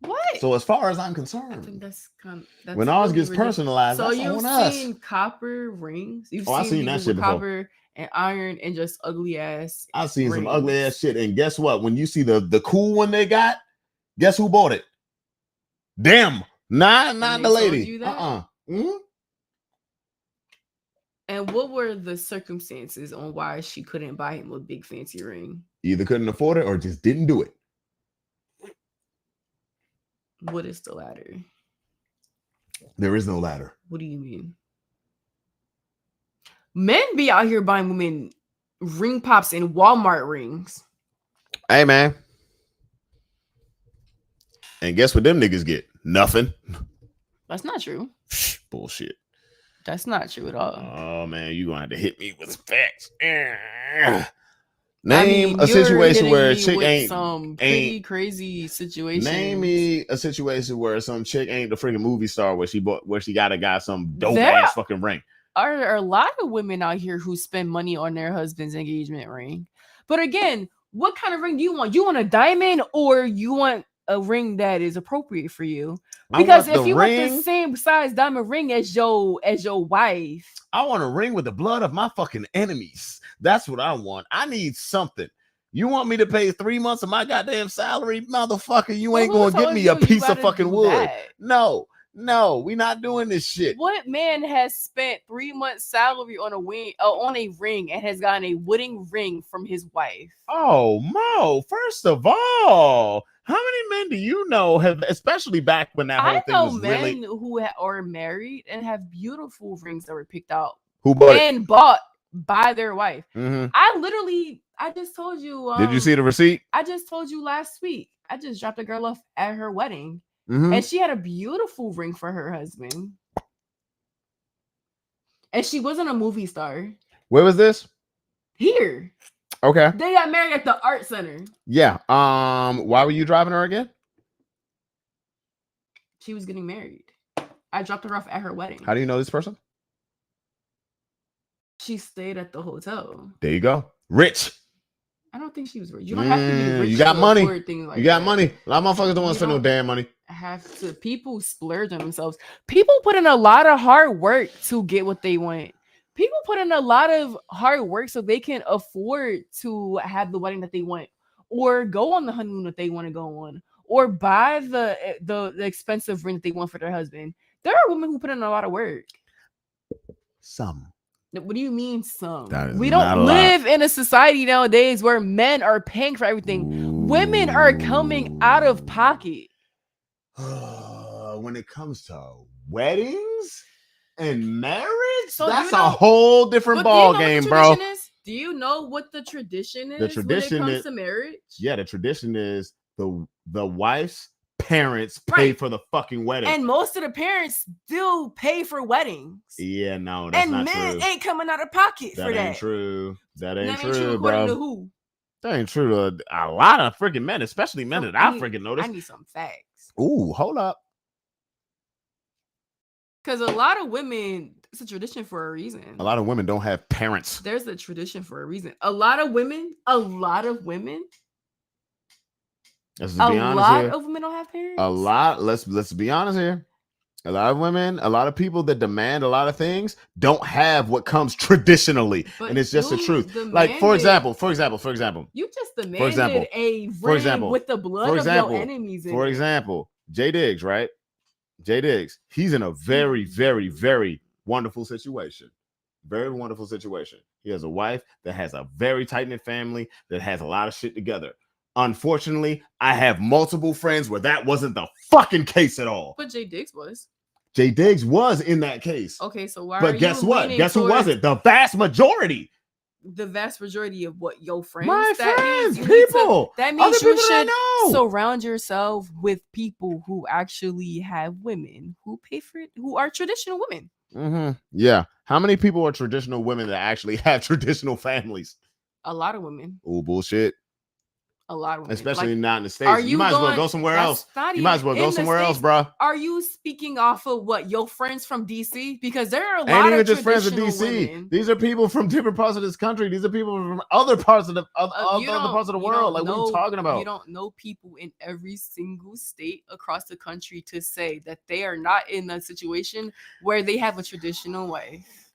What? So as far as I'm concerned, I think that's when ours gets personalized. So you've seen copper rings. I've seen that shit before. Copper and iron and just ugly ass. I've seen some ugly ass shit. And guess what? When you see the cool one they got, guess who bought it? Them. Not the lady. Mm-hmm. And what were the circumstances on why she couldn't buy him a big fancy ring? Either couldn't afford it or just didn't do it. What is the ladder? There is no ladder. What do you mean? Men be out here buying women ring pops and Walmart rings. Hey, man. And guess what them niggas get? Nothing. That's not true. Bullshit. That's not true at all. Oh, man. You're going to have to hit me with facts. Name a you're situation hitting where a me chick with ain't some pretty crazy situations. Name me a situation where some chick ain't the freaking movie star where she got some dope There ass fucking ring. Are a lot of women out here who spend money on their husband's engagement ring. But again, what kind of ring do you want? You want a diamond or you want a ring that is appropriate for you? Because if you want the same size diamond ring as your wife, I want a ring with the blood of my fucking enemies. That's what I want. I need something. You want me to pay 3 months of my goddamn salary, motherfucker? You ain't gonna get me a piece of fucking wood. No, we not doing this shit. What man has spent 3 months' salary on a ring and has gotten a wooden ring from his wife? Oh, Mo, first of all, how many men do you know have, especially back when that whole thing was really... I know men who are married and have beautiful rings that were picked out bought by their wife. Mm-hmm. I just told you. Did you see the receipt? I just told you last week. I just dropped a girl off at her wedding. Mm-hmm. And she had a beautiful ring for her husband. And she wasn't a movie star. Where was this? Here. Okay. They got married at the art center. Yeah. Why were you driving her again? She was getting married. I dropped her off at her wedding. How do you know this person? She stayed at the hotel. There you go. Rich. I don't think she was rich. You don't have to be rich. You got money. Like you got money. A lot of motherfuckers don't want to spend no damn money. People splurge on themselves. People put in a lot of hard work to get what they want. People put in a lot of hard work so they can afford to have the wedding that they want, or go on the honeymoon that they want to go on, or buy the expensive ring that they want for their husband. There are women who put in a lot of work. Some. What do you mean some? We don't live in a society nowadays where men are paying for everything. Ooh. Women are coming out of pocket. When it comes to weddings and marriage, so that's a whole different ball game, bro. Do you know what the tradition is? The tradition when it comes to marriage? Yeah, the tradition is the wife's parents pay for the fucking wedding, and most of the parents still pay for weddings. Yeah, no, that's not true. And men ain't coming out of pocket for that. That ain't true. That ain't true, according bro. To who? That ain't true to a lot of freaking men, especially men that I freaking noticed. I need some facts. Ooh, hold up. Because a lot of women, it's a tradition for a reason. A lot of women don't have parents. There's a tradition for a reason. A lot of women. Let's be honest here. Of women don't have parents. A lot. Let's be honest here. A lot of women, a lot of people that demand a lot of things don't have what comes traditionally, and it's just the truth. Like for example, you just demanded a ring with the blood of your enemies. For example, Jay Diggs, right? Jay Diggs, he's in a very, very, very wonderful situation. Very wonderful situation. He has a wife that has a very tight-knit family that has a lot of shit together. Unfortunately, I have multiple friends where that wasn't the fucking case at all. But Jay Diggs was. Jay Diggs was in that case. Okay, so why? But guess what? Guess who wasn't? The vast majority. The vast majority of what your friends. My friends, people. That means you should surround yourself with people who actually have women who pay for it, who are traditional women. Mm-hmm. Yeah. How many people are traditional women that actually have traditional families? A lot of women. Oh, bullshit. A lot of women. Especially not in the States. You might as well go somewhere else. You might as well go somewhere else, bro. Are you speaking off of what your friends from DC? Because there are a lot of even just friends of DC. Women. These are people from different parts of this country. These are people from other parts of the other parts of the world. Like, what are you talking about? You don't know people in every single state across the country to say that they are not in a situation where they have a traditional wife.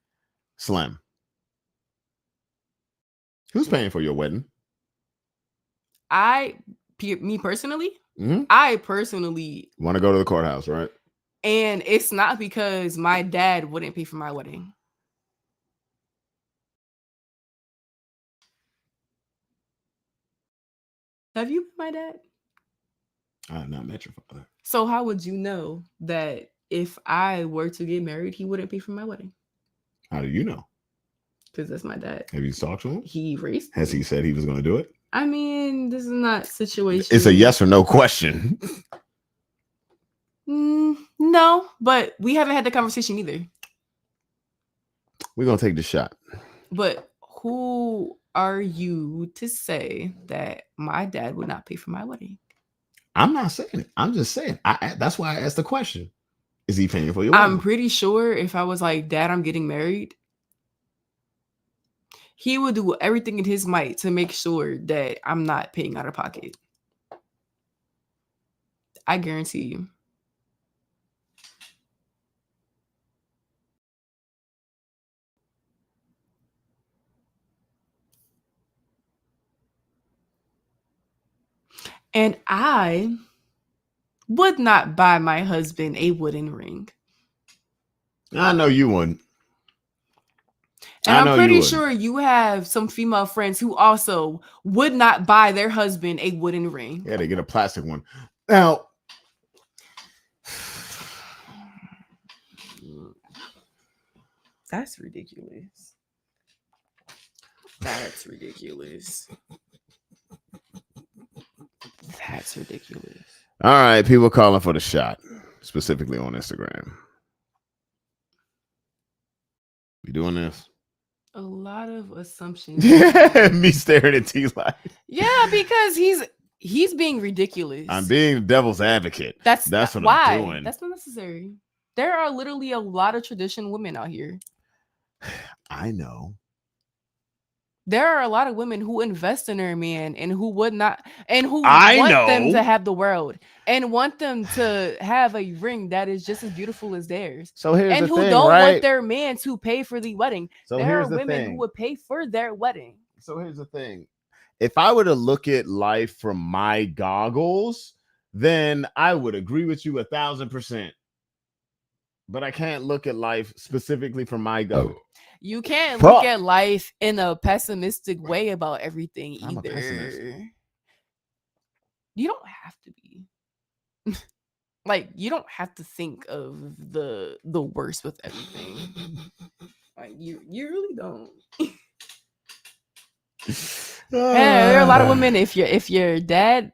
Slim. Who's paying for your wedding? Me personally, mm-hmm. I personally want to go to the courthouse, right? And it's not because my dad wouldn't pay for my wedding. Have you met my dad? I have not met your father. So how would you know that if I were to get married, he wouldn't pay for my wedding? How do you know? Because that's my dad. Have you talked to him? He raised me. Has he said he was going to do it? I mean, this is not situation. It's a yes or no question. No, but we haven't had the conversation either. We're going to take the shot. But who are you to say that my dad would not pay for my wedding? I'm not saying it. I'm just saying. That's why I asked the question. Is he paying for your I'm wedding? pretty sure if I was like, Dad, I'm getting married, he would do everything in his might to make sure that I'm not paying out of pocket. I guarantee you. And I would not buy my husband a wooden ring. I know you wouldn't. And I I'm know you pretty wouldn't. sure you have some female friends who also would not buy their husband a wooden ring. Yeah, they get a plastic one. Now, that's ridiculous. That's ridiculous. That's ridiculous. all right, people calling for the shot, specifically on Instagram. You doing this? A lot of assumptions. Me staring at T like. Yeah, because he's being ridiculous. I'm being the devil's advocate. That's what why. I'm doing. That's not necessary. There are literally a lot of traditional women out here. I know. There are a lot of women who invest in their man and who would not, and who I want know. them to have the world and want them to have a ring that is just as beautiful as theirs. So here's And the who thing, don't right? want their man to pay for the wedding. So there here's are the women thing. who would pay for their wedding. So here's the thing. If I were to look at life from my goggles, then I would agree with you 1,000%. But I can't look at life specifically from my goggles. You can't Fuck. look at life in a pessimistic way about everything I'm a either. pessimist. You don't have to be. Like, you don't have to think of the worst with everything. Like, you really don't. There are a lot of women. If your dad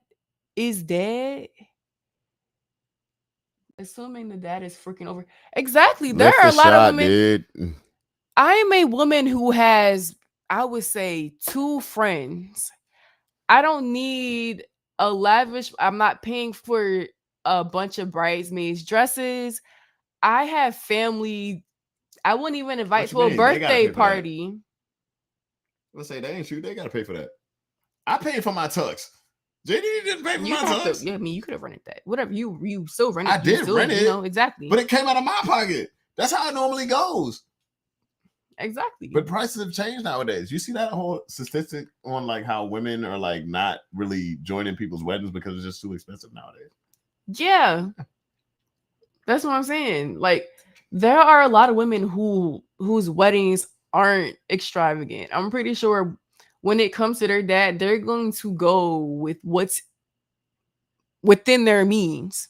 is dead, assuming the dad is freaking over. Exactly. There are a lot of women. Dude. I am a woman who has, I would say, 2 friends. I don't need a lavish. I'm not paying for a bunch of bridesmaids dresses. I have family. I wouldn't even invite to a birthday party. Let's say they ain't shoot. They gotta pay for that. I paid for my tux. JD didn't pay for my tux. Yeah, I mean, you could have rented that. Whatever, you still rented. I did rent it. You know, exactly. But it came out of my pocket. That's how it normally goes. Exactly. But prices have changed nowadays. You see that whole statistic on like how women are like not really joining people's weddings because it's just too expensive nowadays. Yeah. That's what I'm saying. Like, there are a lot of women whose weddings aren't extravagant. I'm pretty sure when it comes to their dad, they're going to go with what's within their means.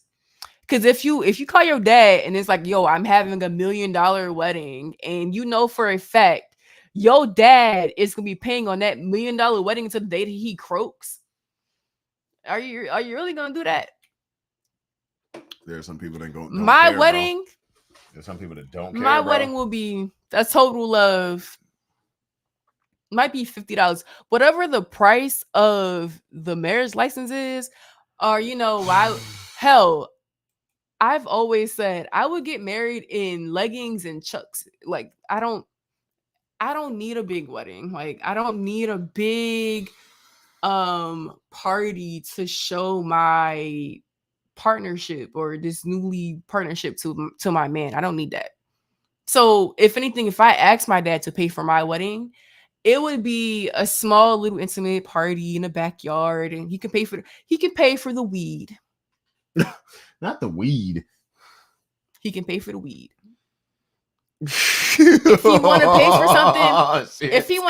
Because if you call your dad and it's like, yo, I'm having $1 million wedding, and you know for a fact your dad is gonna be paying on that $1 million wedding until the day that he croaks, are you really gonna do that? There are some people that don't my care, wedding. Bro. There's some people that don't care. My wedding will be a total of might be $50, whatever the price of the marriage license is, or I've always said I would get married in leggings and chucks. Like, I don't need a big wedding. Like, I don't need a big party to show my partnership or this newly partnership to my man. I don't need that. So if anything, if I asked my dad to pay for my wedding, it would be a small little intimate party in the backyard, and he can pay for the weed. Not the weed. He can pay for the weed. If he want to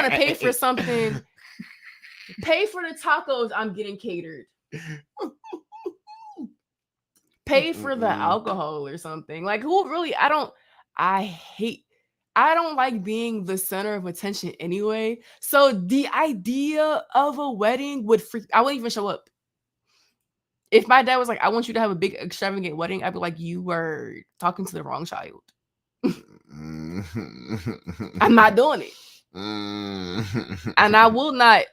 pay for something, pay for the tacos. I'm getting catered. Pay for the alcohol or something. Like, who really? I don't like being the center of attention anyway. So the idea of a wedding I wouldn't even show up. If my dad was like, I want you to have a big extravagant wedding, I'd be like, you were talking to the wrong child. I'm not doing it. And I will not.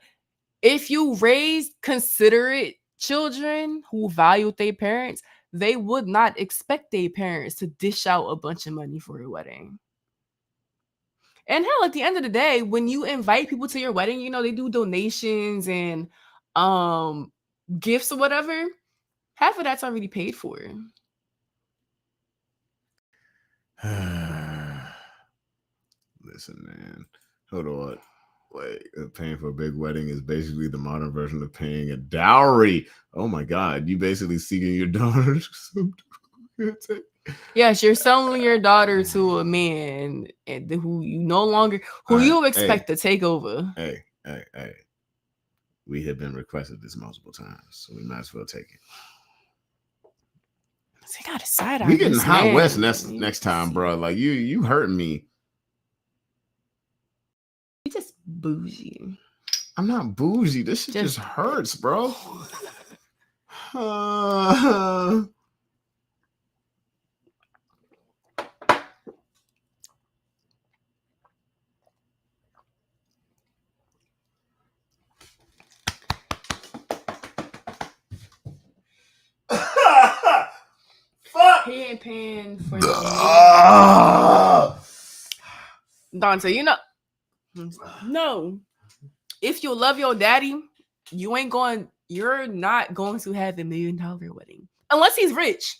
If you raise considerate children who value their parents, they would not expect their parents to dish out a bunch of money for a wedding. And hell, at the end of the day, when you invite people to your wedding, you know, they do donations and gifts or whatever. Half of that's already paid for. Listen, man. Hold on. Like, paying for a big wedding is basically the modern version of paying a dowry. Oh my God. You basically seeking your daughter. Yes, you're selling your daughter to a man who you no longer, you expect to take over. Hey. We have been requested this multiple times, so we might as well take it. So you got a side. We getting hot west next time, bro. Like you hurting me. You just bougie. I'm not bougie. This shit just hurts, bro. Fuck. He ain't paying for Dante, you know. No. If you love your daddy, you're not going to have $1 million wedding. Unless he's rich.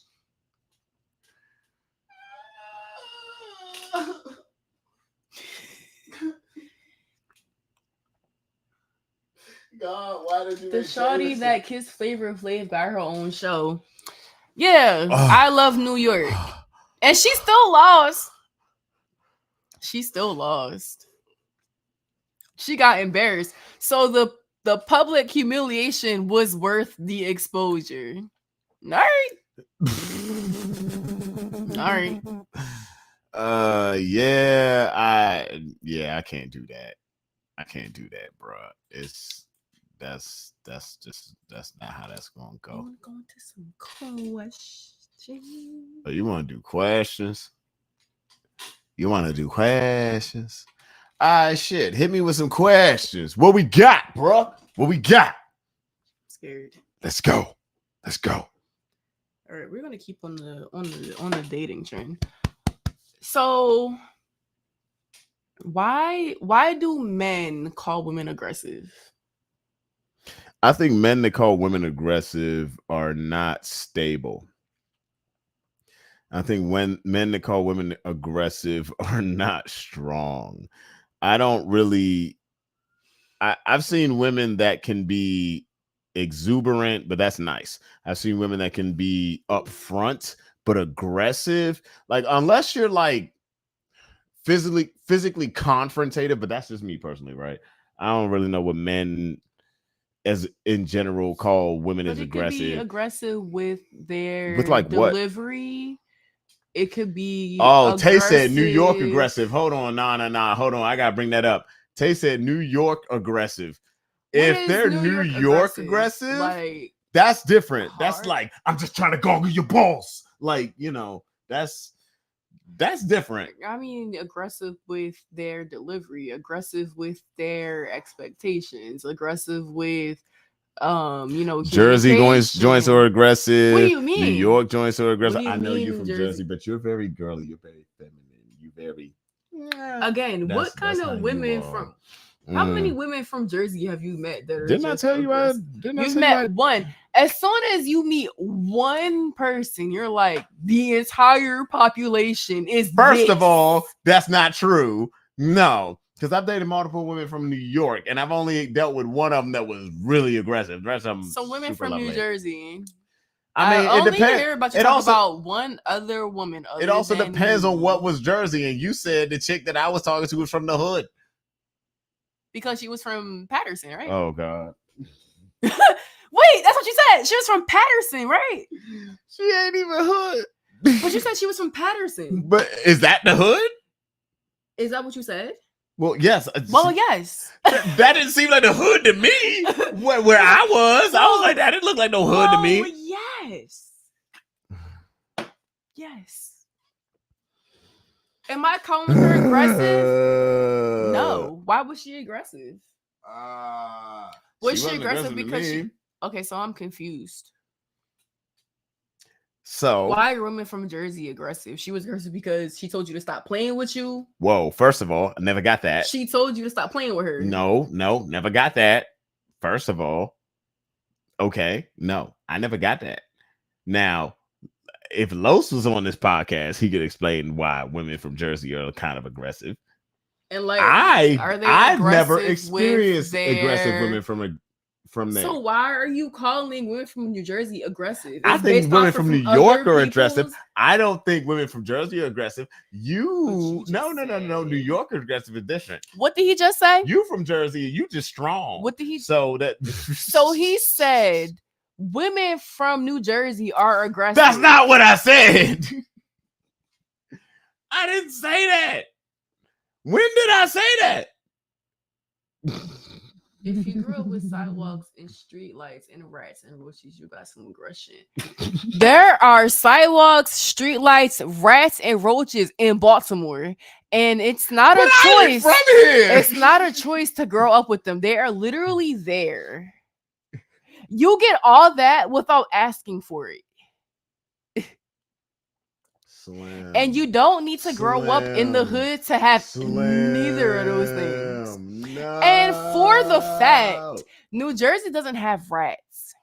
God, why did you the shawty that kissed Flavor Flav got her own show. Yeah, I love New York. And she still lost. She got embarrassed. So the public humiliation was worth the exposure. All right. I can't do that. I can't do that, bro. That's not how that's gonna go. I want to go into some questions. Oh, you want to do questions? Shit. Hit me with some questions. What we got, bro? What we got? I'm scared. Let's go. All right, we're gonna keep on the dating trend. So, why do men call women aggressive? I think men that call women aggressive are not stable. I think when men that call women aggressive are not strong. I've seen women that can be exuberant, but that's nice. I've seen women that can be upfront, but aggressive. Like, unless you're like physically confrontative, but that's just me personally, right? I don't really know what men as in general call women as aggressive. Could be aggressive with their like delivery. What? It could be. Oh, Tay said New York aggressive. Hold on, nah. Hold on, I gotta bring that up. Tay said New York aggressive. If they're New York aggressive, like, that's different. Hard. That's like, I'm just trying to goggle your balls. Like, you know, that's different. I mean, aggressive with their delivery, aggressive with their expectations, aggressive with Jersey joints are aggressive. What do you mean? New York joints are aggressive. I know you're from Jersey, but you're very girly. You're very feminine. You very. Again, what kind of women from? How many women from Jersey have you met that are? Didn't I tell you? You've met one. As soon as you meet one person, you're like, the entire population is. First of all, that's not true. No. Because I've dated multiple women from New York, and I've only dealt with one of them that was really aggressive. So women from New Jersey. I mean, it depends. Hear about you talk about one other woman. It also depends on what was Jersey, and you said the chick that I was talking to was from the hood. Because she was from Patterson, right? Oh God. Wait, that's what you said. She was from Patterson, right? She ain't even hood. But you said she was from Patterson. But is that the hood? Is that what you said? Well, yes. Well, yes. That didn't seem like the hood to me. Where I was like, that didn't look like no hood to me. Yes. Yes. Am I calling her aggressive? No. Why was she aggressive? Was she aggressive because she? Okay, so I'm confused. So why are women from Jersey aggressive? She was aggressive because she told you to stop playing with you. Whoa, first of all, I never got that. She told you to stop playing with her. No, never got that. First of all, okay, no, I never got that. Now, if Los was on this podcast, he could explain why women from Jersey are kind of aggressive. And like, I've never experienced aggressive women from there. So why are you calling women from New Jersey aggressive? I think women from New York are aggressive. I don't think women from Jersey are aggressive. No. New York is aggressive is different. What did he just say? You from Jersey, you just strong. What did he? So he said women from New Jersey are aggressive. That's not what I said. I didn't say that. When did I say that? If you grew up with sidewalks and street lights and rats and roaches, you got some aggression. There are sidewalks, street lights, rats, and roaches in Baltimore. And it's not a choice. From here. It's not a choice to grow up with them. They are literally there. You get all that without asking for it. Slam. And you don't need to grow up in the hood to have neither of those things. No. And for the fact, New Jersey doesn't have rats.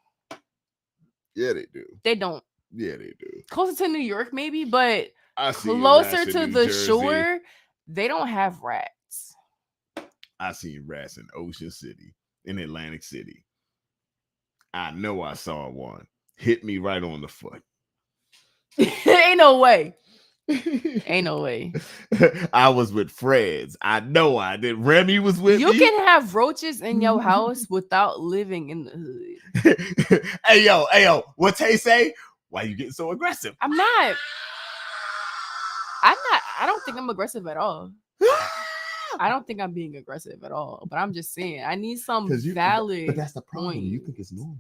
Yeah, they do. They don't. Yeah, they do. Closer to New York, maybe, but closer to the shore, they don't have rats. I seen rats in Ocean City, in Atlantic City. I know I saw one. Hit me right on the foot. Ain't no way. Ain't no way. I was with Freds. I know I did. Remy was with you. me. You can have roaches in your house without living in the hood. Hey yo, what Tay say? Why you getting so aggressive? I'm not. I don't think I'm aggressive at all. I don't think I'm being aggressive at all. But I'm just saying, I need some valid. But that's the problem. Point. You think it's normal.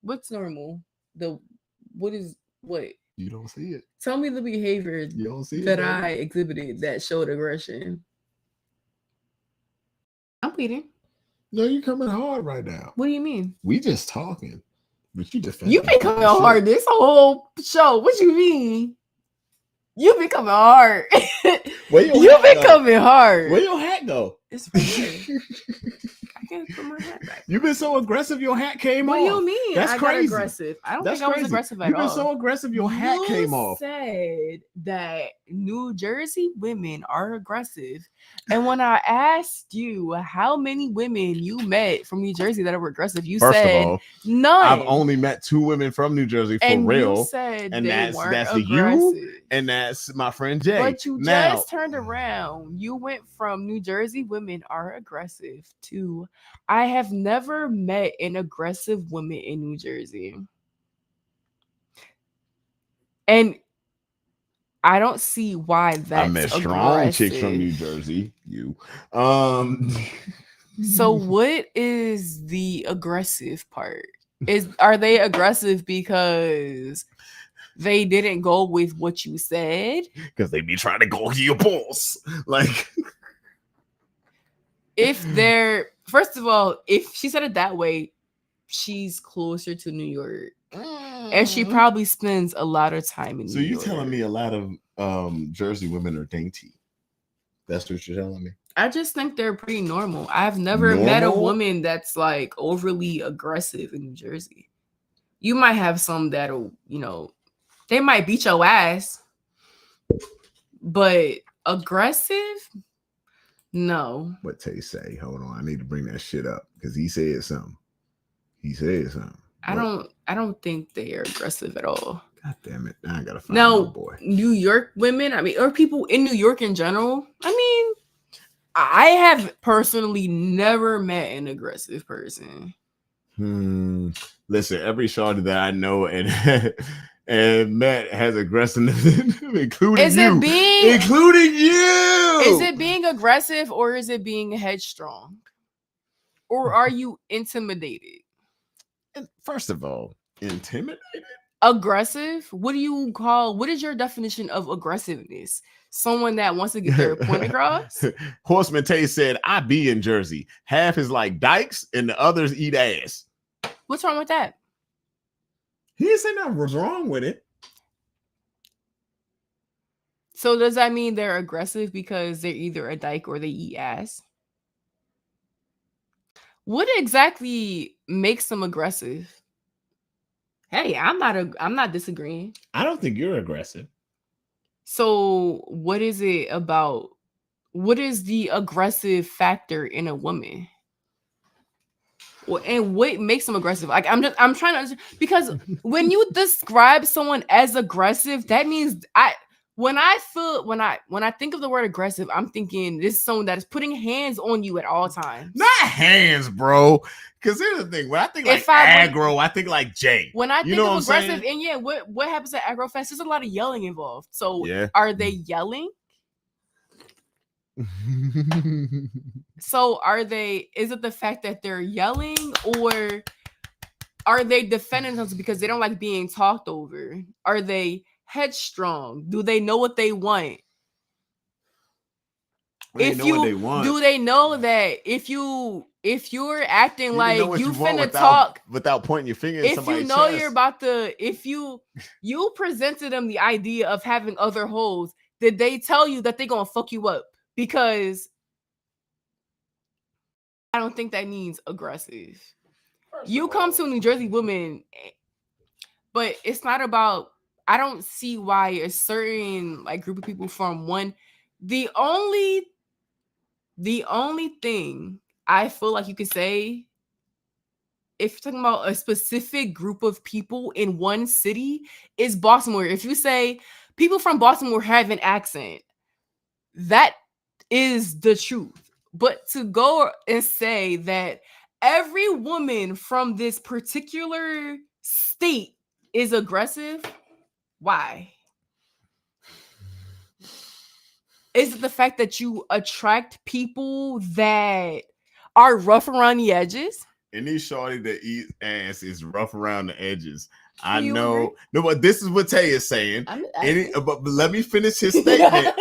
What's normal? What? You don't see it. Tell me the behavior you don't see that I exhibited that showed aggression. I'm pleading. No, you're coming hard right now. What do you mean? We just talking. But you defend. You've been coming hard this whole show. What you mean? You've been coming hard. You've been coming hard. Where your hat go? It's right here. I can't put my hat back. You've been so aggressive, your hat came off. What do you mean? That's crazy. Aggressive. I don't think I was aggressive at all. You've been so aggressive, your hat came off. You said that New Jersey women are aggressive. And when I asked you how many women you met from New Jersey that were aggressive, you said none. I've only met 2 women from New Jersey for real. You said and that's aggressive. you and that's my friend Jay. But you just turned around. You went from New Jersey women are aggressive to I have never met an aggressive woman in New Jersey. And I don't see why that's I met strong chicks from New Jersey. So what is the aggressive part? Are they aggressive because they didn't go with what you said? Because they be trying to go to your balls. Like first of all, if she said it that way, she's closer to New York. And she probably spends a lot of time in New York. So you're telling me a lot of Jersey women are dainty? That's what you're telling me? I just think they're pretty normal. I've never met a woman that's like overly aggressive in New Jersey. You might have some that'll, they might beat your ass. But aggressive? No. What Tay say? Hold on. I need to bring that shit up because he said something. I don't think they are aggressive at all. God damn it. I gotta find my boy. New York women, or people in New York in general. I have personally never met an aggressive person. Listen, every shorty that I know and Matt has aggressiveness, including you. Including you. Is it being aggressive or is it being headstrong? Or are you intimidated? First of all, intimidated? aggressive. What is your definition of aggressiveness? Someone that wants to get their point across? Horseman Tay said, I be in Jersey. Half is like dykes and the others eat ass. What's wrong with that? He didn't say nothing was wrong with it. So does that mean they're aggressive because they're either a dyke or they eat ass? What exactly makes them aggressive? Hey, I'm not disagreeing. I don't think you're aggressive. So what is it about? What is the aggressive factor in a woman? And what makes them aggressive? Like I'm trying to understand, because when you describe someone as aggressive, that means when I think of the word aggressive, I'm thinking this is someone that is putting hands on you at all times. Not hands, bro. Because here's the thing. When I think aggro, I think like Jay. When I think of aggressive, saying? and yeah, what happens at aggro fest? There's a lot of yelling involved. So are they yelling? So is it the fact that they're yelling, or are they defending themselves because they don't like being talked over? Are they headstrong? Do they know what they want? Do they know that if you're acting like you finna talk without pointing your finger at somebody's if you know chest. you're about to, if you presented them the idea of having other hoes, did they tell you that they're gonna fuck you up? Because I don't think that means aggressive. You come to a New Jersey woman, but it's not about, I don't see why a certain like group of people from one, the only thing I feel like you could say, if you're talking about a specific group of people in one city, is Baltimore. If you say people from Baltimore have an accent, that is the truth. But to go and say that every woman from this particular state is aggressive, why? Is it the fact that you attract people that are rough around the edges? Any shorty that eats ass is rough around the edges. I know. No, but this is what Tay is saying. But let me finish his statement.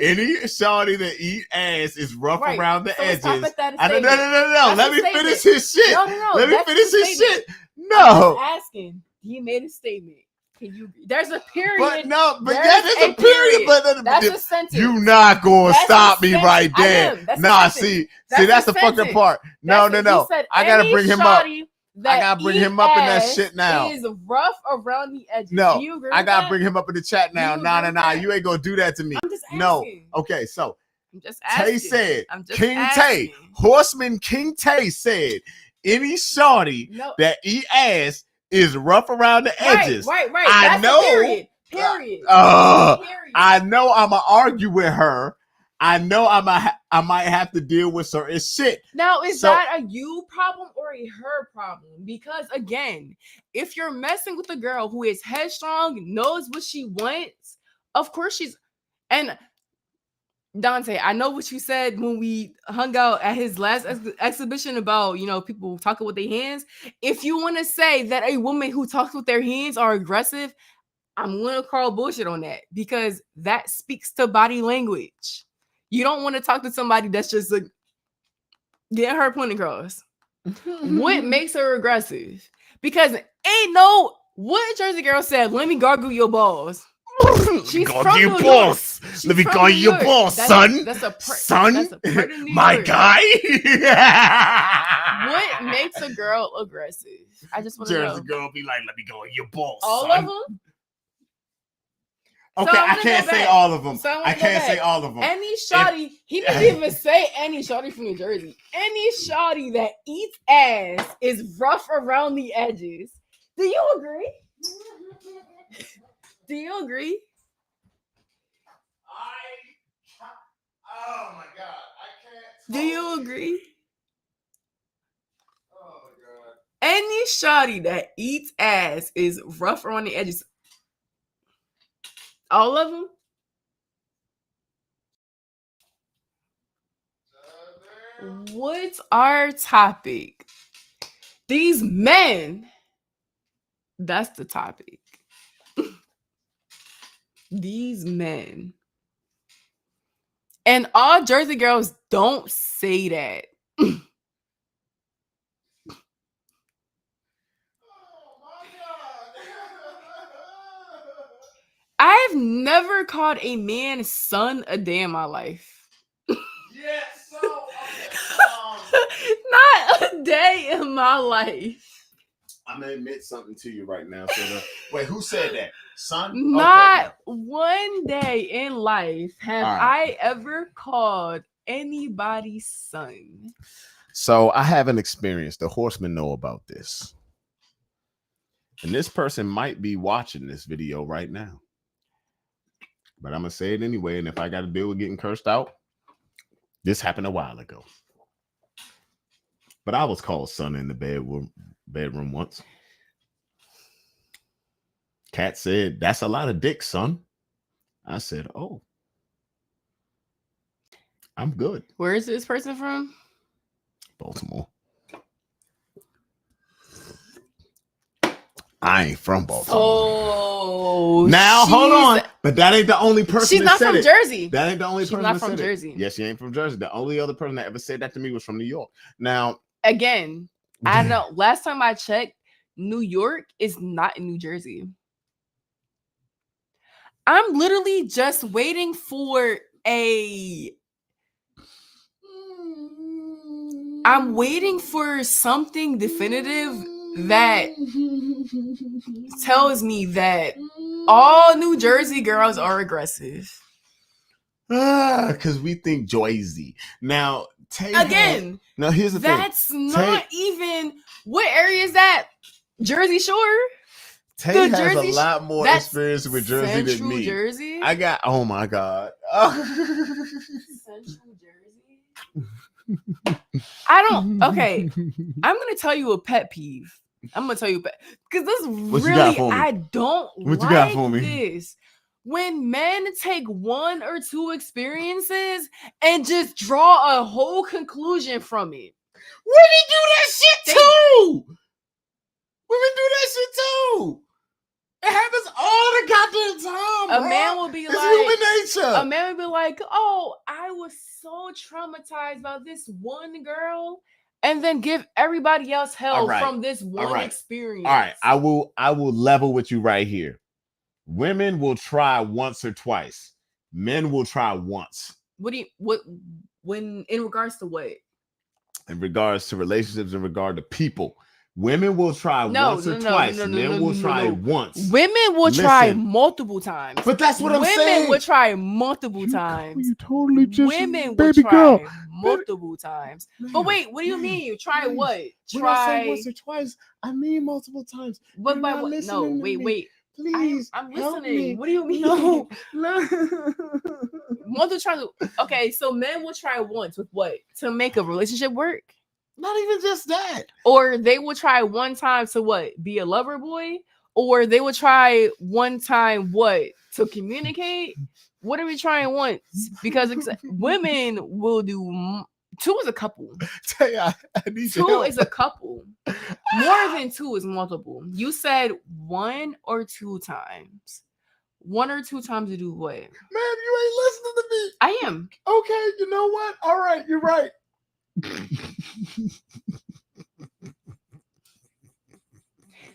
Any shorty that eat ass is rough around the edges. No. Let me finish his shit. Let me finish his shit. No. I'm asking. He made a statement. Can you? There's a period. But there's a period. But that's a sentence. You not gonna stop me right there. Nah, see, that's the fucking part. No. I gotta bring him up. I gotta bring him up in that shit now. Is rough around the edges. No, I gotta bring him up in the chat now. Nah. You ain't gonna do that to me. I'm just asking. No. Okay, so I'm just asking. Tay said, Tay, Horseman King Tay said, any shorty that eat ass is rough around the edges. Right. I know. Period. I know I'ma argue with her. I know I might have to deal with certain shit. Now, is that a you problem or a her problem? Because again, if you're messing with a girl who is headstrong, knows what she wants, of course she's. And Dante, I know what you said when we hung out at his last exhibition about, people talking with their hands. If you want to say that a woman who talks with their hands are aggressive, I'm going to call bullshit on that, because that speaks to body language. You don't want to talk to somebody that's just like getting her point across. What makes her aggressive? Because what Jersey girl said, let me gargle your balls. She's from New York. Let me call you your balls, son. Son, my guy. What makes a girl aggressive? I just want to know. Jersey girl be like, let me go your balls, all son. of them? Okay, I can't say all of them. I can't say all of them. Any shawty, he didn't even say any shawty from New Jersey. Any shawty that eats ass is rough around the edges. Do you agree? Do you agree? Oh my God, I can't. Do you agree? Oh my God. Any shawty that eats ass is rough around the edges. All of them? What's our topic? These men That's the topic. These men. And all Jersey girls don't say that. I've never called a man son a day in my life. Yes, so Not a day in my life. I'm gonna admit something to you right now. So wait, who said that? Son? Not one day in life have All right. I ever called anybody son. So I have an experience. The horsemen know about this. And this person might be watching this video right now. But I'm going to say it anyway. And if I got to deal with getting cursed out, this happened a while ago. But I was called son in the bedroom once. Cat said, "That's a lot of dick, son." I said, "Oh, I'm good." Where is this person from? Baltimore. I ain't from Baltimore. Oh, Now hold on, but that ain't the only person. She's not from Jersey. That ain't the only person. She's not that from said Jersey. It. Yes, she ain't from Jersey. The only other person that ever said that to me was from New York. Now, again, I know. Last time I checked, New York is not in New Jersey. I'm literally just waiting for I'm waiting for something definitive that tells me that all New Jersey girls are aggressive. Because we think Jersey. Now, Again, now here's the thing. That's not even, what area is that? Jersey Shore? Tay The has Jersey a lot more that's experience with Jersey than Central me. Jersey? I got, oh my God. Central Jersey? I don't, okay. I'm going to tell you a pet peeve. I'm going to tell you, because this What you got really, for me? I don't What you like got for me? this. When men take one or two experiences and just draw a whole conclusion from it. Women do that shit too. Women do that shit too. It happens all the goddamn time. A bro. man will be It's like, human nature. a man would be like, "Oh, I was so traumatized about this one girl," and then give everybody else hell from this one experience. All right, I will level with you right here. Women will try once or twice. Men will try once. When in regards to what? In regards to relationships, in regard to people. Women will try once or twice. Men will try once. Women will try multiple times. But that's what I'm saying. Women will try multiple times. You totally just women will try multiple times. But wait, what do you mean? Try what? When I say once or twice, I mean multiple times. But by what? No, wait. Please, I'm listening. me. What do you mean? No. Multiple times. Okay, so men will try once with what? To make a relationship work? Not even just that. Or they will try one time to what? Be a lover boy? Or they will try one time what? To communicate? What are we trying once? Because women will do two is a couple. I need two is a couple. More than two is multiple. You said one or two times. One or two times to do what? Man, you ain't listening to me. I am. Okay, you know what? All right, you're right.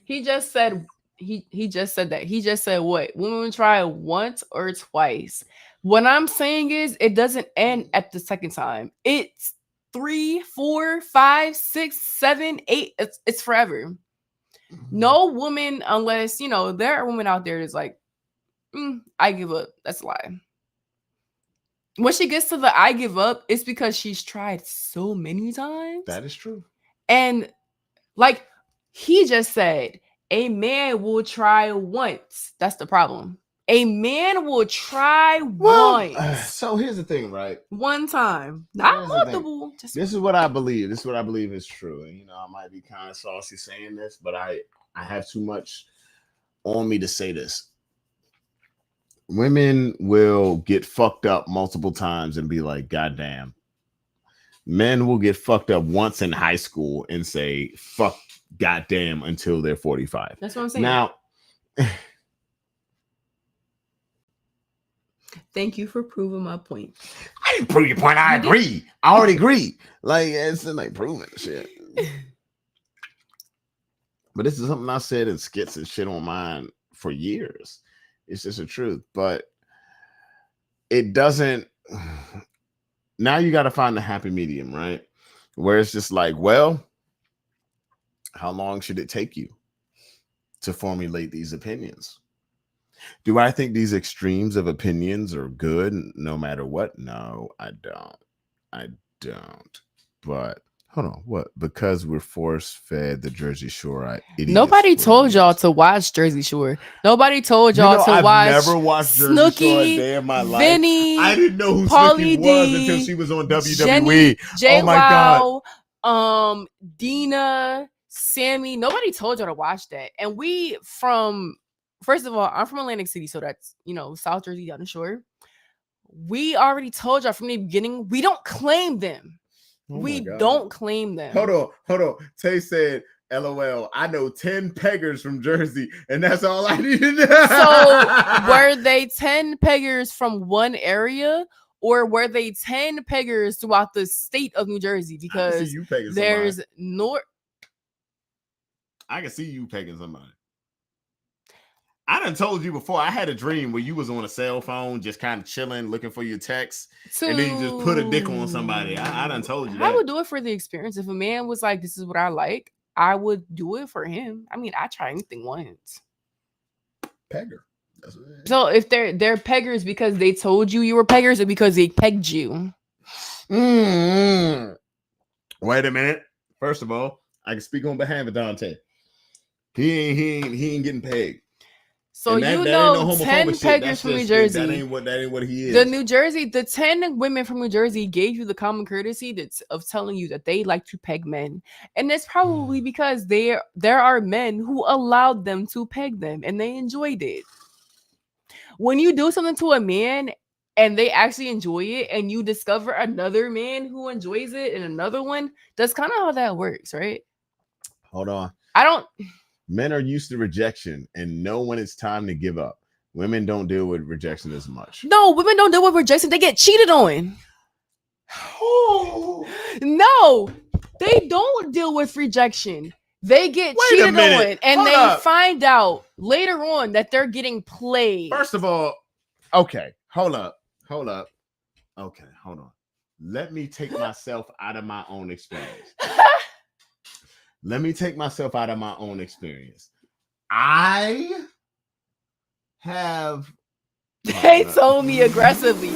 He just said that. He just said what? Women try once or twice. What I'm saying is it doesn't end at the second time. It's 3, 4, 5, 6, 7, 8. It's forever. No woman, unless there are women out there that's like, I give up. That's a lie. When she gets to the I give up, it's because she's tried so many times. That is true. And like he just said, a man will try once. That's the problem. A man will try once. So here's the thing, right? One time. Not multiple. This is what I believe. This is what I believe is true. And I might be kind of saucy saying this, but I have too much on me to say this. Women will get fucked up multiple times and be like, God damn. Men will get fucked up once in high school and say, fuck goddamn until they're 45. That's what I'm saying. Now, thank you for proving my point. I didn't prove your point. I agree. I already agree. Like, it's like proving shit. But this is something I said in skits and shit on mine for years. It's just the truth. But it doesn't. Now you got to find the happy medium, right? Where it's just like, well, how long should it take you to formulate these opinions? Do I think these extremes of opinions are good no matter what? No, I don't. But hold on, what? Because we're force-fed the Jersey Shore. Nobody told y'all to watch Jersey Shore. Nobody told y'all to watch. I've never watched Jersey Shore a day in my life. Vinny, I didn't know who Pauly Snooki was D, until she was on WWE. Jenny, Oh my God. Dina, Sammy. Nobody told y'all to watch that. And first of all, I'm from Atlantic City, so that's, South Jersey down the shore. We already told y'all from the beginning, we don't claim them. We don't claim them. Hold on. Tay said, LOL, I know 10 peggers from Jersey, and that's all I needed. So were they 10 peggers from one area, or were they 10 peggers throughout the state of New Jersey? Because there's I can see you pegging somebody. I done told you before, I had a dream where you was on a cell phone, just kind of chilling, looking for your text, and then you just put a dick on somebody. I done told you that. I would do it for the experience. If a man was like, this is what I like, I would do it for him. I mean, I try anything once. Pegger. That's what it is. So if they're peggers because they told you were peggers, or because they pegged you? Wait a minute. First of all, I can speak on behalf of Dante. He ain't getting pegged. So that 10 peggers from New Jersey. That ain't what he is. The 10 women from New Jersey gave you the common courtesy of telling you that they like to peg men. And it's probably because there are men who allowed them to peg them and they enjoyed it. When you do something to a man and they actually enjoy it, and you discover another man who enjoys it and another one, that's kind of how that works, right? Hold on. Men are used to rejection and know when it's time to give up. Women don't deal with rejection as much. No, women don't deal with rejection. They get cheated on. Oh. No, they don't deal with rejection. They get cheated on, and find out later on that they're getting played. First of all, okay, hold up. Okay, hold on. Let me take myself out of my own experience. I have. They told me aggressively.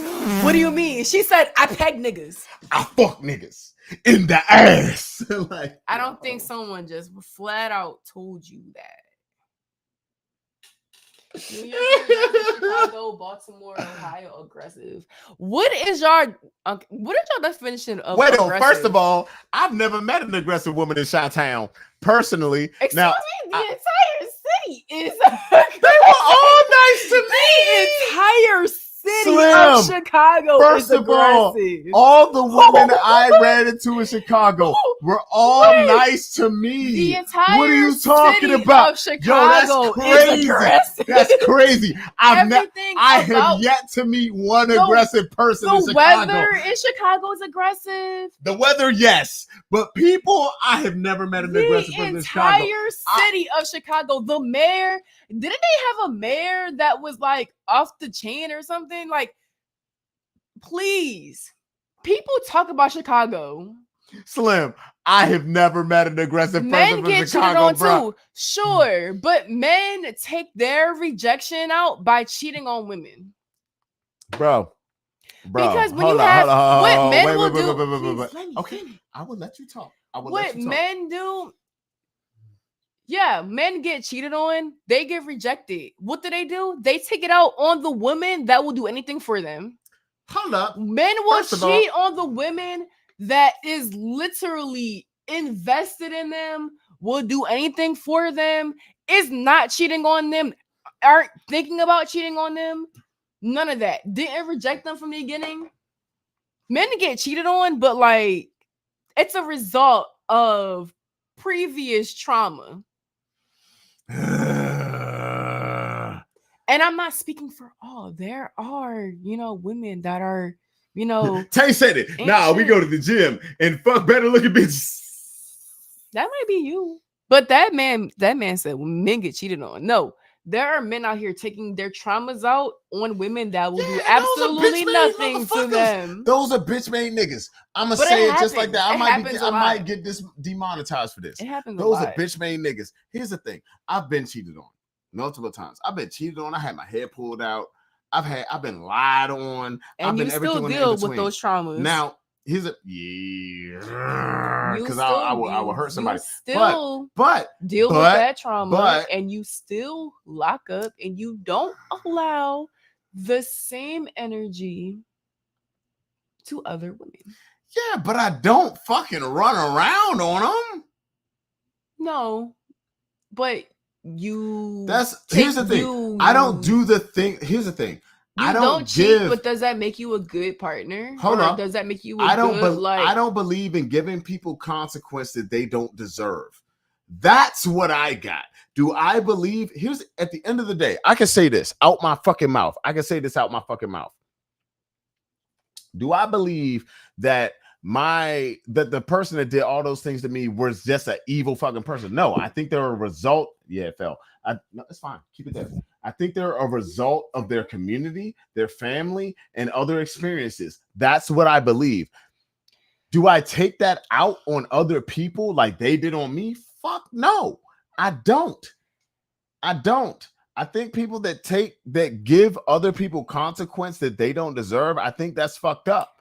What do you mean? She said, I peg niggas. I fuck niggas in the ass. Like, I don't think someone just flat out told you that. New York, Chicago, Baltimore, Ohio, aggressive. What is your definition of aggressive? First of all, I've never met an aggressive woman in Chi-Town personally. Excuse me, the entire city is. They were all nice to me. The entire city of Chicago First is of aggressive. all the women I ran into in Chicago were all nice to me. The entire what are you talking about? Of Chicago that's crazy. That's crazy. I have about yet to meet one aggressive person in Chicago. The weather in Chicago is aggressive. The weather, yes. But people, I have never met an aggressive person in Chicago. The entire city of Chicago. The mayor, didn't they have a mayor that was like off the chain or something? Like, please. People talk about Chicago. Slim, I have never met an aggressive person from Chicago, cheated on bro. Too. Sure, but men take their rejection out by cheating on women. Bro. Because when you have what men will do. Okay, I will let you talk. What men do. Yeah, men get cheated on. They get rejected. What do? They take it out on the women that will do anything for them. Hold up. Men will cheat on the women that is literally invested in them, will do anything for them, is not cheating on them, aren't thinking about cheating on them. None of that. Didn't reject them from the beginning. Men get cheated on, but like it's a result of previous trauma. And I'm not speaking for all. There are, women that are, Tay said it. Nah, we go to the gym and fuck better looking bitches. That might be you. But that man said men get cheated on. No, there are men out here taking their traumas out on women that will do absolutely nothing to them. Those are bitch made niggas. I'ma say it just like that. I might get this demonetized for this. It happens. Those are bitch made niggas. Here's the thing. I've been cheated on multiple times. I've been cheated on. I had my hair pulled out. I've been lied on. And you still deal with those traumas. Now, because I will hurt somebody. But deal with that trauma, and you still lock up, and you don't allow the same energy to other women. Yeah, but I don't fucking run around on them. No, but here's the thing. I don't do the thing. Here's the thing. I don't cheat, but does that make you a good partner? Hold on. Does that make you I don't believe in giving people consequence that they don't deserve. That's what I got. Do I believe? Here's at the end of the day, I can say this out my fucking mouth. Do I believe that the person that did all those things to me was just an evil fucking person? No, I think they're a result. Yeah, it fell. No, it's fine. Keep it there. I think they're a result of their community, their family, and other experiences. That's what I believe. Do I take that out on other people like they did on me? Fuck no, I don't. I think people that give other people consequence that they don't deserve, I think that's fucked up.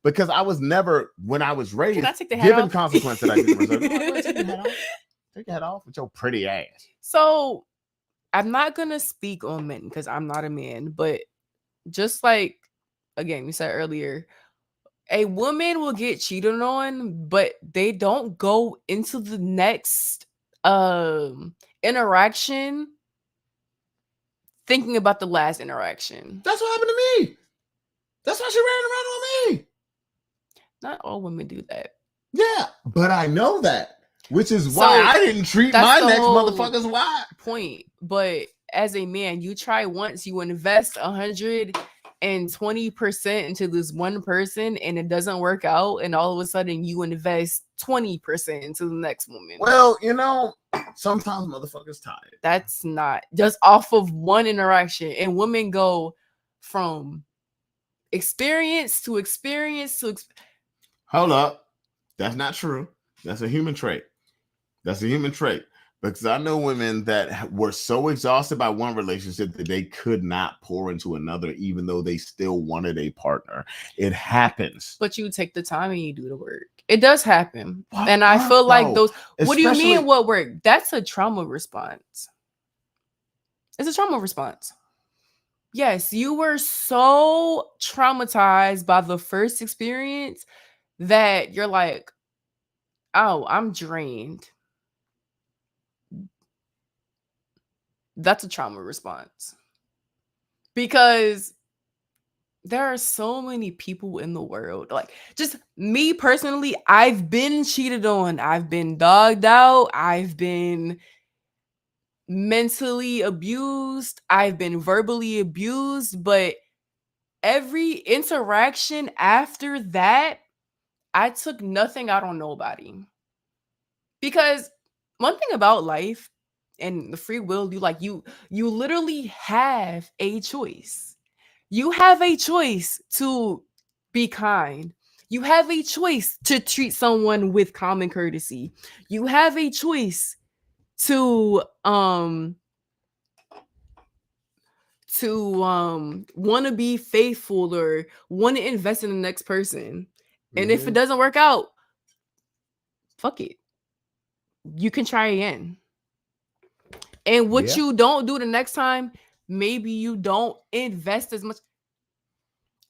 Because I was never, when I was raised, given consequence that I didn't deserve. Take your head off with your pretty ass. So I'm not gonna speak on men because I'm not a man, but just like again we said earlier, a woman will get cheated on, but they don't go into the next interaction thinking about the last interaction. That's what happened to me. That's why she ran around on me. Not all women do that. Yeah, but I know that. Which is why I didn't treat my next motherfuckers wide. Point. But as a man, you try once, you invest 120% into this one person, and it doesn't work out, and all of a sudden you invest 20% into the next woman. Well, sometimes motherfuckers tired. That's not just off of one interaction, and women go from experience to experience to Hold up. That's not true. That's a human trait. Because I know women that were so exhausted by one relationship that they could not pour into another, even though they still wanted a partner. It happens. But you take the time and you do the work. It does happen. And I feel like those, what do you mean what work? That's a trauma response. It's a trauma response. Yes, you were so traumatized by the first experience that you're like, oh, I'm drained. That's a trauma response. Because there are so many people in the world. Like, just me personally, I've been cheated on. I've been dogged out. I've been mentally abused. I've been verbally abused. But every interaction after that, I took nothing out on nobody. Because one thing about life and the free will, you literally have a choice. You have a choice to be kind. You have a choice to treat someone with common courtesy. You have a choice to want to be faithful or want to invest in the next person. And if it doesn't work out, fuck it. You can try again. And what you don't do the next time, maybe you don't invest as much.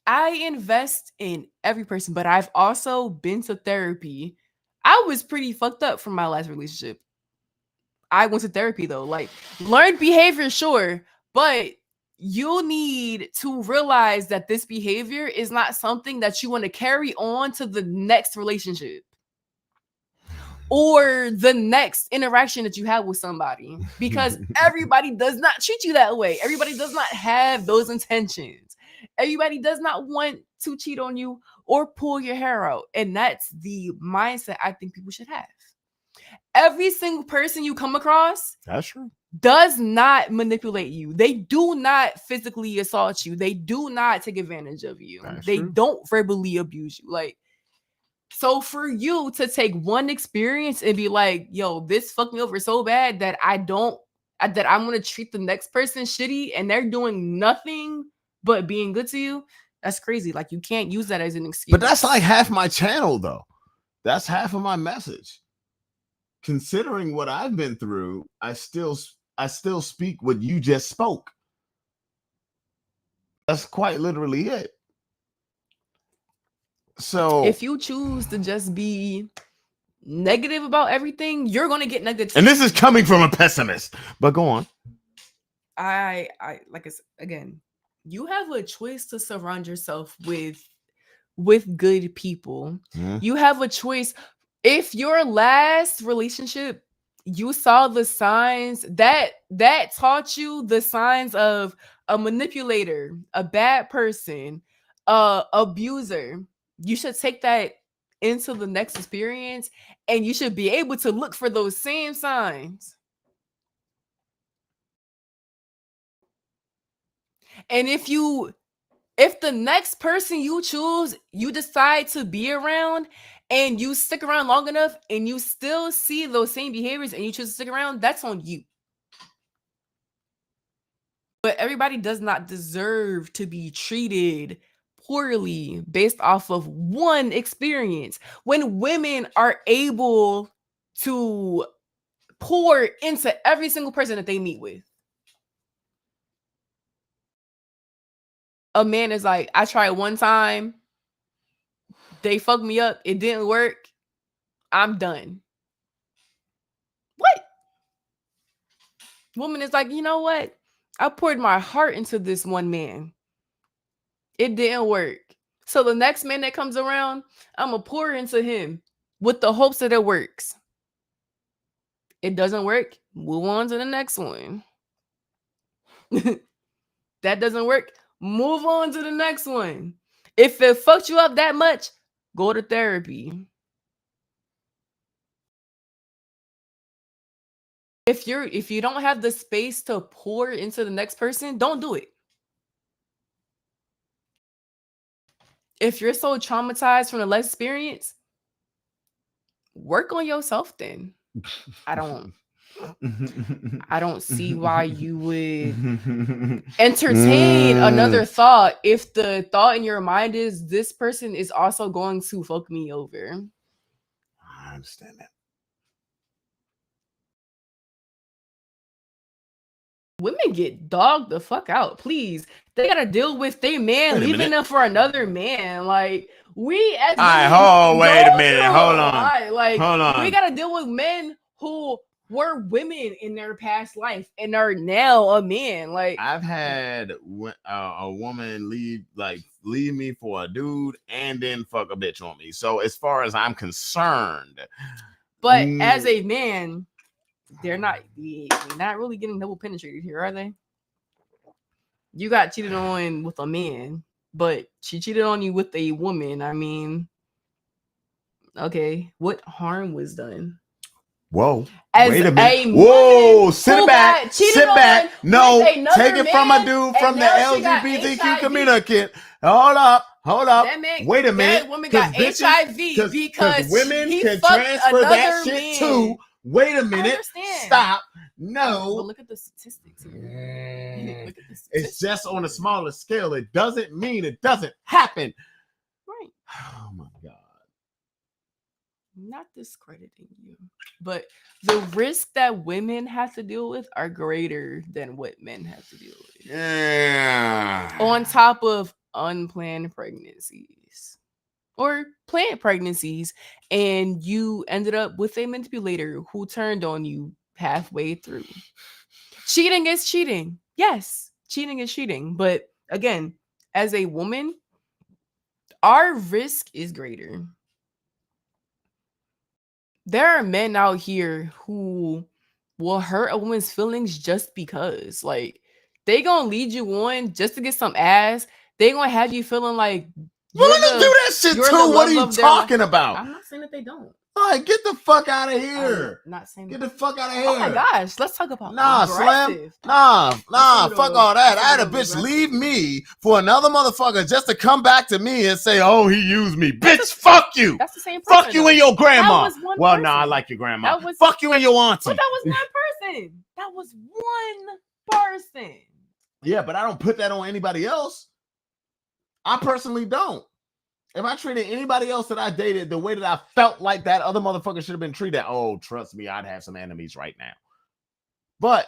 I invest in every person, but I've also been to therapy. I was pretty fucked up from my last relationship. I went to therapy though. Like, learned behavior, sure, but you need to realize that this behavior is not something that you want to carry on to the next relationship. or the next interaction that you have with somebody, because everybody does not treat you that way. Everybody does not have those intentions. Everybody does not want to cheat on you or pull your hair out. And that's the mindset I think people should have. Every single person you come across, That's true, does not manipulate you. They do not physically assault you. They do not take advantage of you. That's they true. don't verbally abuse you. Like, so for you to take one experience and be like, yo, this fucked me over so bad that I'm gonna treat the next person shitty and they're doing nothing but being good to you, that's crazy. Like, you can't use that as an excuse. but that's like half my channel, though. That's half of my message. Considering what I've been through, I still speak what you just spoke. That's quite literally it. So if you choose to just be negative about everything, you're gonna get negative. and this is coming from a pessimist, but go on. I like I said, again, you have a choice to surround yourself with good people. Mhm. You have a choice. If your last relationship, you saw the signs that taught you the signs of a manipulator, a bad person, abuser, you should take that into the next experience, and you should be able to look for those same signs. And if the next person you choose, you decide to be around, and you stick around long enough and you still see those same behaviors and you choose to stick around, that's on you. But everybody does not deserve to be treated poorly based off of one experience. When women are able to pour into every single person that they meet with, a man is like, I tried one time, they fucked me up, it didn't work, I'm done. What? Woman is like, you know what? I poured my heart into this one man. It didn't work. So the next man that comes around, I'm going to pour into him with the hopes that it works. It doesn't work, move on to the next one. That doesn't work, move on to the next one. If it fucked you up that much, go to therapy. If you don't have the space to pour into the next person, don't do it. If you're so traumatized from the last experience, work on yourself then. I don't see why you would entertain another thought if the thought in your mind is this person is also going to fuck me over. I understand that. Women get dogged the fuck out, please. They gotta deal with their man Wait a leaving minute. them for another man. Like, we as All right, women wait go a minute. through Hold a on. lot. Like, Hold on. we gotta deal with men who were women in their past life and are now a man. Like, I've had a woman leave me for a dude and then fuck a bitch on me. So as far as I'm concerned, but as a man, they're not really getting double penetrated here, are they? You got cheated on with a man, but she cheated on you with a woman. I mean, okay, what harm was done? whoa. As Wait a a minute. woman Whoa, who sit back. got cheated Sit back. on No, with another take it from a man, dude from and the now she got LGBTQ HIV. community. Hold up. That man, Wait a minute. that woman got 'Cause HIV because women he can fucked transfer that another shit man. too. Wait a minute. understand. Stop. But No. look at the statistics here. Look at the It's statistics. just on a smaller scale. It doesn't mean it doesn't happen. Right. Oh my God. Not discrediting you, but the risk that women have to deal with are greater than what men have to deal with. Yeah. On top of unplanned pregnancies or planned pregnancies, and you ended up with a manipulator who turned on you halfway through. Cheating is cheating. Yes, cheating is cheating. But again, as a woman, our risk is greater. there are men out here who will hurt a woman's feelings just because. Like, they gonna lead you on just to get some ass. They gonna have you feeling like Well, let them do that shit you're too. the What love are you of their life. talking about? I'm not saying that they don't. All right, get the fuck out of here. I'm not saying Get that. the fuck out of here. Oh my gosh, let's talk about Nah, Slam. aggressive. Nah, a fuck little- all that. that's a I had a little bitch aggressive. leave me for another motherfucker just to come back to me and say, oh, he used me. Bitch, fuck you. That's the same person. Fuck you though. and your grandma. was one Well, person. nah, I like your grandma. That was- Fuck you and your auntie. But that was one person. That was one person. Yeah, but I don't put that on anybody else. I personally don't. If I treated anybody else that I dated the way that I felt like that other motherfucker should have been treated, oh, trust me, I'd have some enemies right now. But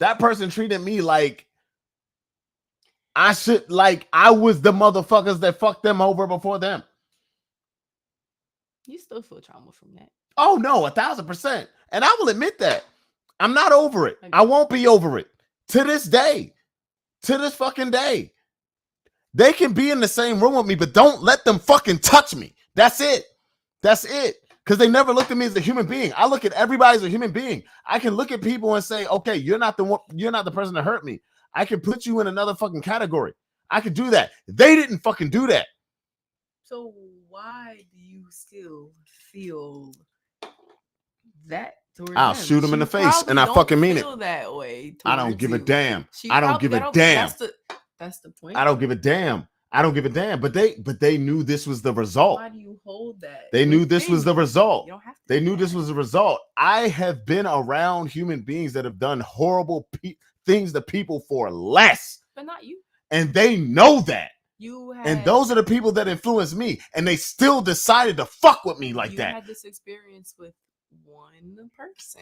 that person treated me like I was the motherfuckers that fucked them over before them. You still feel trauma from that. Oh, no, 1,000%. And I will admit that. I'm not over it. I won't be over it. To this day. To this fucking day. They can be in the same room with me, but don't let them fucking touch me. That's it. That's it. Because they never looked at me as a human being. I look at everybody as a human being. I can look at people and say, okay, you're not the person that hurt me. I can put you in another fucking category. I could do that. They didn't fucking do that. So why do you still feel that? I'll shoot him in the face, and I fucking mean it. That way I don't give a you. damn. She I don't probably- give a that don't- damn. That's the point. I don't give a damn. I don't give a damn. But they knew this was the result. Why do you hold that? They knew this was the result. You don't have to They do knew that. this was the result. I have been around human beings that have done horrible things to people for less. But not you. And they know that. You had, And those are the people that influenced me. And they still decided to fuck with me like you that. had this experience with one person.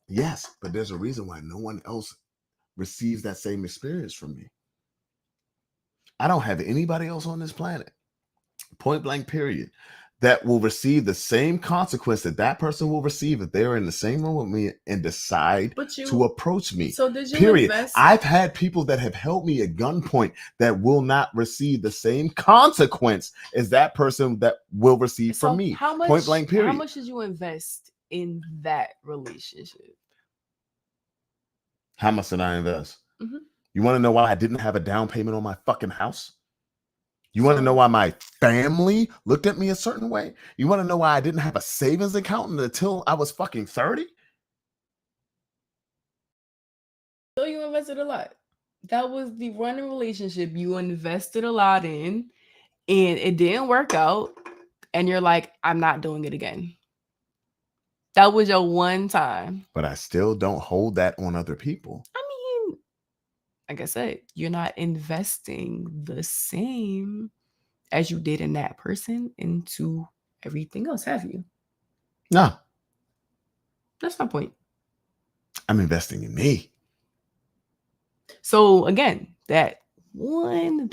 Yes, but there's a reason why no one else receives that same experience from me. I don't have anybody else on this planet, point blank period, that will receive the same consequence that that person will receive if they're in the same room with me and decide to approach me. So did you period. invest? I've had people that have held me at gunpoint that will not receive the same consequence as that person that will receive So from me. how much, point blank period. How much did you invest in that relationship? How much did I invest? Mhm. You want to know why I didn't have a down payment on my fucking house? You want to know why my family looked at me a certain way? You want to know why I didn't have a savings account until I was fucking 30? So you invested a lot. That was the running relationship you invested a lot in, and it didn't work out. And you're like, I'm not doing it again. That was your one time. But I still don't hold that on other people. I mean, like I said, you're not investing the same as you did in that person into everything else, have you? No, That's my point. I'm investing in me. So again, back when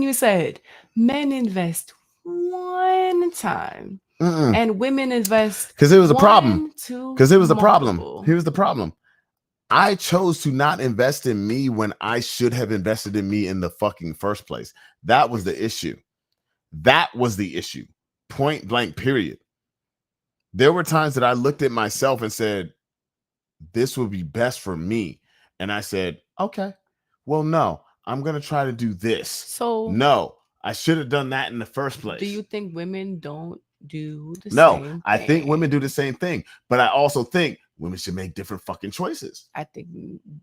you said men invest one time and women invest because it was a problem. Because It was the problem. Here's the problem. I chose to not invest in me when I should have invested in me in the fucking first place. That was the issue. That was the issue. Point blank, period. There were times that I looked at myself and said, this would be best for me. And I said, okay, well, no, I'm going to try to do this. So no, I should have done that in the first place. Do you think women don't do the same No, I thing? think women do the same thing, but I also think women should make different fucking choices. I think,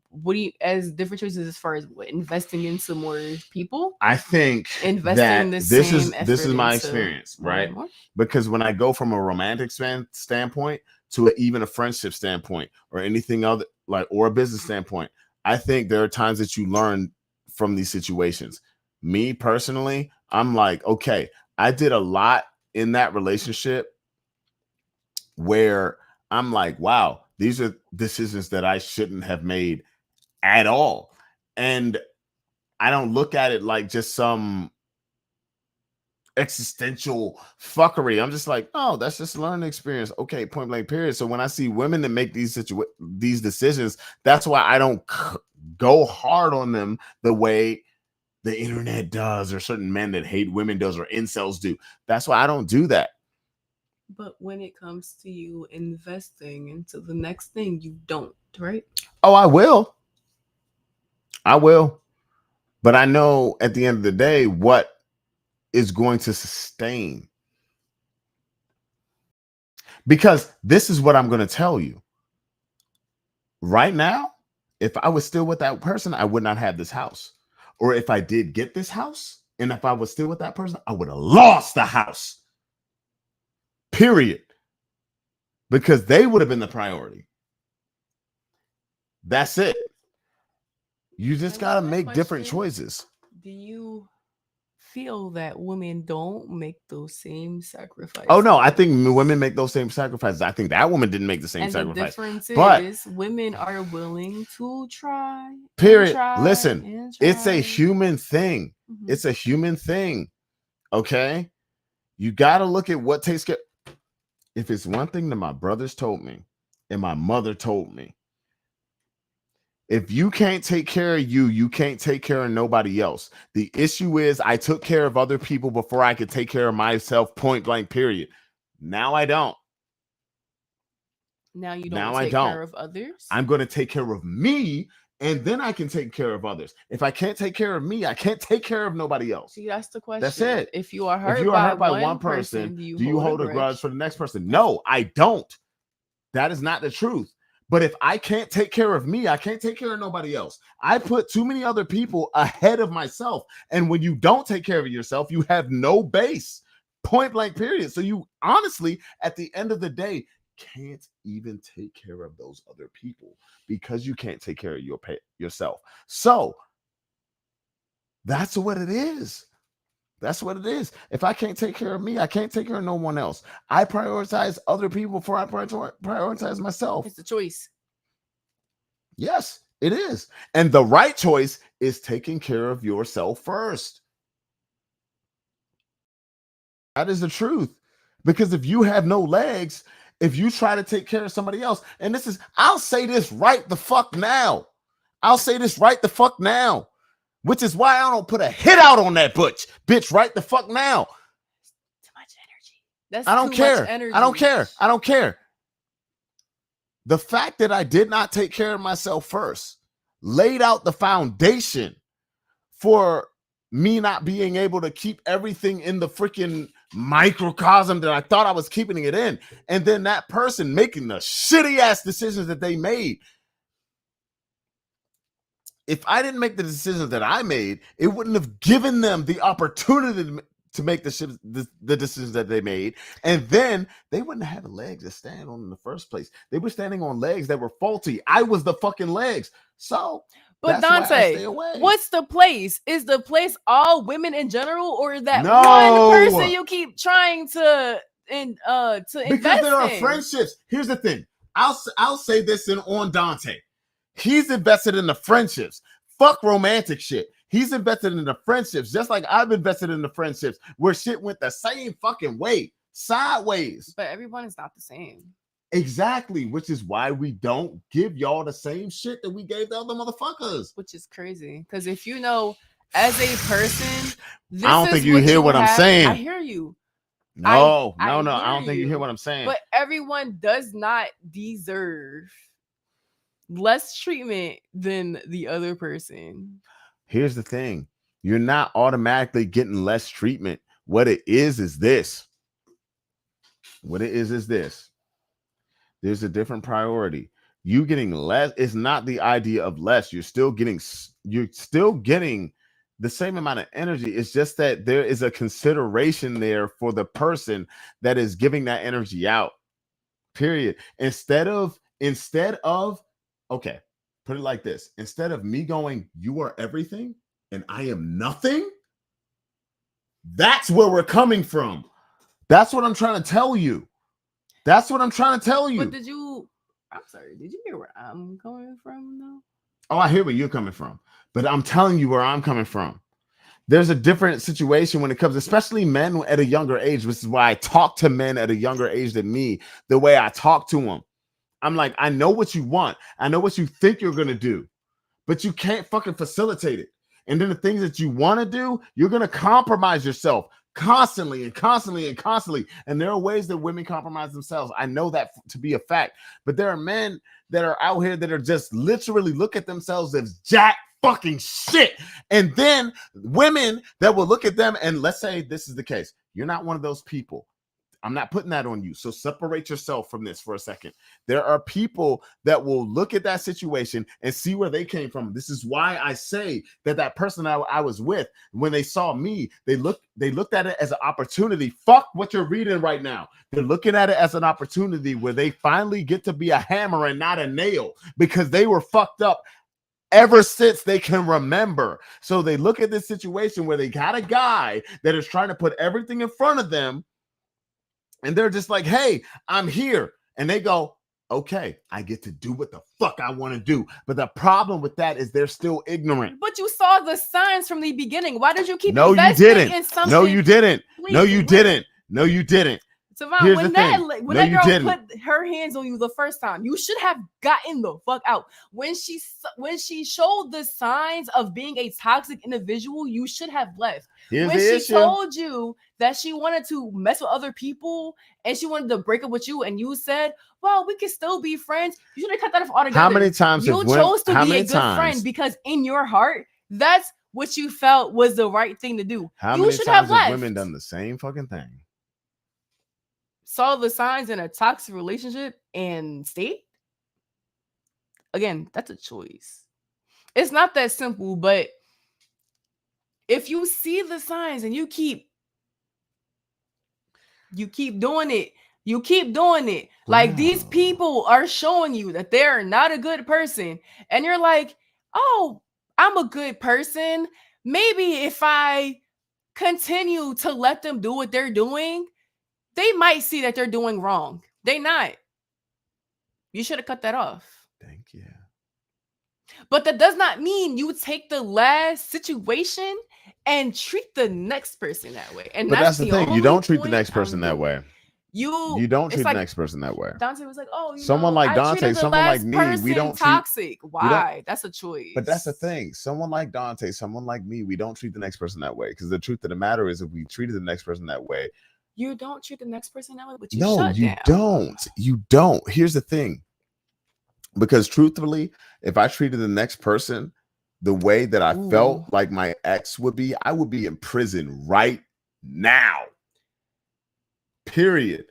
what do you, as different choices as far as what, investing into more people? I think Investing that the this same is effort my into experience, more right? and more? Because when I go from a romantic standpoint to even a friendship standpoint or anything other, like, or a business standpoint, I think there are times that you learn from these situations. Me personally, I'm like, okay, I did a lot in that relationship where I'm like, wow, these are decisions that I shouldn't have made at all. And I don't look at it like just some existential fuckery. I'm just like, oh, that's just a learning experience. Okay, point blank, period. So when I see women that make these decisions, that's why I don't go hard on them the way the internet does, or certain men that hate women does, or incels do. That's why I don't do that. But when it comes to you investing into the next thing, you don't, right? Oh, I will. But I know at the end of the day what is going to sustain. Because this is what I'm going to tell you. Right now, if I was still with that person, I would not have this house. Or if I did get this house, and if I was still with that person, I would have lost the house. Period. Because they would have been the priority. That's it. You just got to make different choices. Do you feel that women don't make those same sacrifices? Oh, no. I think women make those same sacrifices. I think that woman didn't make the same sacrifice. The difference but is women are willing to try. Period. Try, listen, it's a human thing. Mm-hmm. It's a human thing. Okay? You got to look at what takes care. If it's one thing that my brothers told me and my mother told me, if you can't take care of you, you can't take care of nobody else. The issue is I took care of other people before I could take care of myself, point blank, period. Now I don't. Now you don't take care of others? I'm going to take care of me, and then I can take care of others. If I can't take care of me, I can't take care of nobody else. See, that's the question. That's it. If you are hurt by one person, do you hold a grudge for the next person? No, I don't. That is not the truth. But if I can't take care of me, I can't take care of nobody else. I put too many other people ahead of myself. And when you don't take care of yourself, you have no base. Point blank, period. So you honestly, at the end of the day, can't even take care of those other people because you can't take care of yourself. So that's what it is. That's what it is. If I can't take care of me, I can't take care of no one else. I prioritize other people before I prioritize myself. It's a choice. Yes, it is. And the right choice is taking care of yourself first. That is the truth. Because if you have no legs, if you try to take care of somebody else, and I'll say this right the fuck now. Which is why I don't put a hit out on that bitch right the fuck now. Too much energy. I don't care. The fact that I did not take care of myself first laid out the foundation for me not being able to keep everything in the freaking microcosm that I thought I was keeping it in. And then that person making the shitty ass decisions that they made. If I didn't make the decisions that I made, it wouldn't have given them the opportunity to make the decisions that they made. And then they wouldn't have legs to stand on in the first place. They were standing on legs that were faulty. I was the fucking legs. So, but Dante, what's the place? Is the place all women in general, or that one person you keep trying to invest in? Because there are friendships. Here's the thing. I'll say this on Dante. He's invested in the friendships. Fuck romantic shit. He's invested in the friendships, just like I've invested in the friendships where shit went the same fucking way, sideways. But everyone is not the same. Exactly, which is why we don't give y'all the same shit that we gave the other motherfuckers. Which is crazy. Because if you know, as a person, I don't think you hear what I'm saying. I hear you. No, I don't think you hear what I'm saying. But everyone does not deserve less treatment than the other person. Here's the thing. You're not automatically getting less treatment. What it is this. There's a different priority. You getting less is not the idea of less. You're still getting the same amount of energy. It's just that there is a consideration there for the person that is giving that energy out. Period. Instead of okay, put it like this. Instead of me going, you are everything and I am nothing. That's where we're coming from. That's what I'm trying to tell you. But did you hear where I'm coming from though? Oh, I hear where you're coming from. But I'm telling you where I'm coming from. There's a different situation when it comes, especially men at a younger age, which is why I talk to men at a younger age than me, the way I talk to them. I'm like, I know what you want. I know what you think you're going to do, but you can't fucking facilitate it. And then the things that you want to do, you're going to compromise yourself constantly and constantly and constantly. And there are ways that women compromise themselves. I know that to be a fact. But there are men that are out here that are just literally look at themselves as jack fucking shit. And then women that will look at them, and let's say this is the case. You're not one of those people. I'm not putting that on you. So separate yourself from this for a second. There are people that will look at that situation and see where they came from. This is why I say that person I was with, when they saw me, they looked at it as an opportunity. Fuck what you're reading right now. They're looking at it as an opportunity where they finally get to be a hammer and not a nail, because they were fucked up ever since they can remember. So they look at this situation where they got a guy that is trying to put everything in front of them, and they're just like, hey, I'm here. And they go, okay, I get to do what the fuck I want to do. But the problem with that is they're still ignorant. But you saw the signs from the beginning. Why did you keep No, you investing didn't. in something? No, you didn't. Please, No, you didn't. No, you didn't. Savon, Here's when the that thing. when No, that you girl didn't. put her hands on you the first time, you should have gotten the fuck out. When she showed the signs of being a toxic individual, you should have left. Here's When the she issue. told you that she wanted to mess with other people and she wanted to break up with you, and you said, well, we can still be friends, you should have cut that off altogether. How many times you have chose to how be many a good times? friend because in your heart, that's what you felt was the right thing to do. How you many should times have left. women done the same fucking thing? Saw the signs in a toxic relationship and stayed? Again, that's a choice. It's not that simple, but if you see the signs and you keep doing it, like these Wow. people are showing you that they're not a good person, and you're like, oh, I'm a good person. Maybe if I continue to let them do what they're doing, they might see that they're doing wrong. They not. You should have cut that off. Thank you. But that does not mean you take the last situation and treat the next person that way. And But that's the thing. You only don't treat the point next person I'm that doing. way. You don't it's treat like the next person that way. Dante was like, oh, Someone like I Dante, treated the someone like last me, we person don't treat- toxic. Why? That's a choice. But that's the thing. Someone like Dante, someone like me, we don't treat the next person that way. Because the truth of the matter is, if we treated the next person that way, You don't treat the next person that way, but you no, shut you down. don't. You don't. Here's the thing. Because truthfully, if I treated the next person the way that I felt like my ex would be, I would be in prison right now. Period.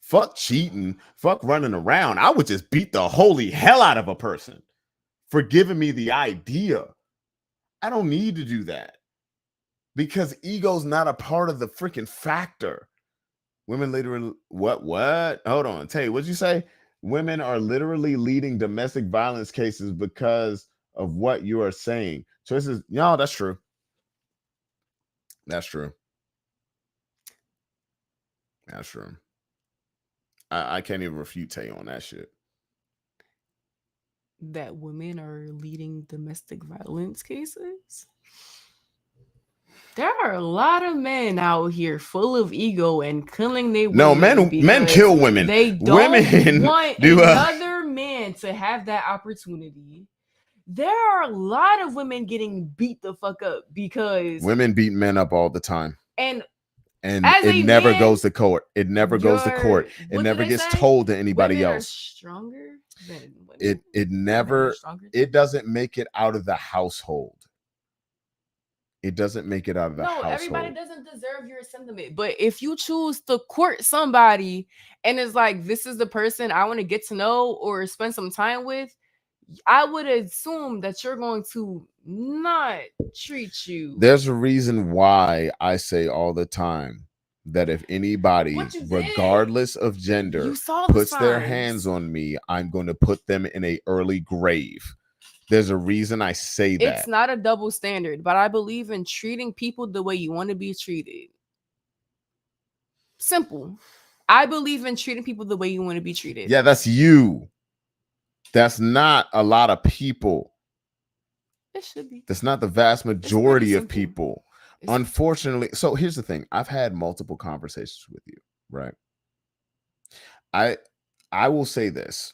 Fuck cheating. Fuck running around. I would just beat the holy hell out of a person for giving me the idea. I don't need to do that because ego's not a part of the freaking factor. Women literally, what? Hold on. Tay, what'd you say? Women are literally leading domestic violence cases because of what you are saying. So this is, no, that's true. That's true. That's true. I can't even refute Tay on that shit. That women are leading domestic violence cases? There are a lot of men out here full of ego and killing their women. No, men kill women. They don't women want another man to have that opportunity. There are a lot of women getting beat the fuck up because women beat men up all the time. And it never goes to court. It never goes to court. It never gets told to anybody women else. Are stronger than women. It never, it doesn't make it out of the household. It doesn't make it out of the household. No, everybody doesn't deserve your sentiment. But if you choose to court somebody and it's like, this is the person I want to get to know or spend some time with, I would assume that you're going to not treat you. There's a reason why I say all the time that if anybody, regardless of gender, puts their hands on me, I'm going to put them in an early grave. There's a reason I say that. It's not a double standard, but I believe in treating people the way you want to be treated. Simple. I believe in treating people the way you want to be treated. Yeah, that's you. That's not a lot of people. It should be. That's not the vast majority of people. Unfortunately, so here's the thing. I've had multiple conversations with you, right? I will say this.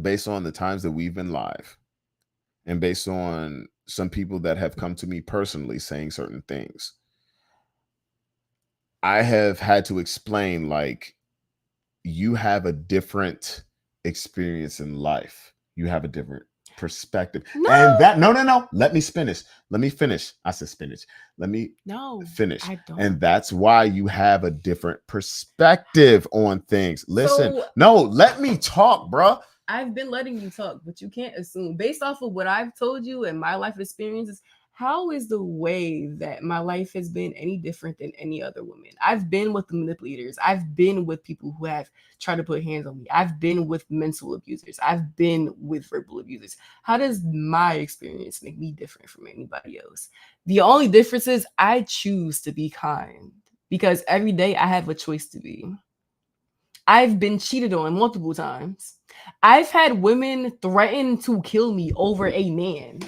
Based on the times that we've been live and based on some people that have come to me personally saying certain things. I have had to explain, like, you have a different experience in life. You have a different perspective. No. And that, no. Let me finish. I said spinach. Let me finish. I don't. And that's why you have a different perspective on things. Listen, So, no, let me talk, bruh. I've been letting you talk, but you can't assume based off of what I've told you and my life experiences. How is the way that my life has been any different than any other woman? I've been with the manipulators. I've been with people who have tried to put hands on me. I've been with mental abusers. I've been with verbal abusers. How does my experience make me different from anybody else? The only difference is I choose to be kind because every day I have a choice to be. I've been cheated on multiple times. I've had women threaten to kill me over a man.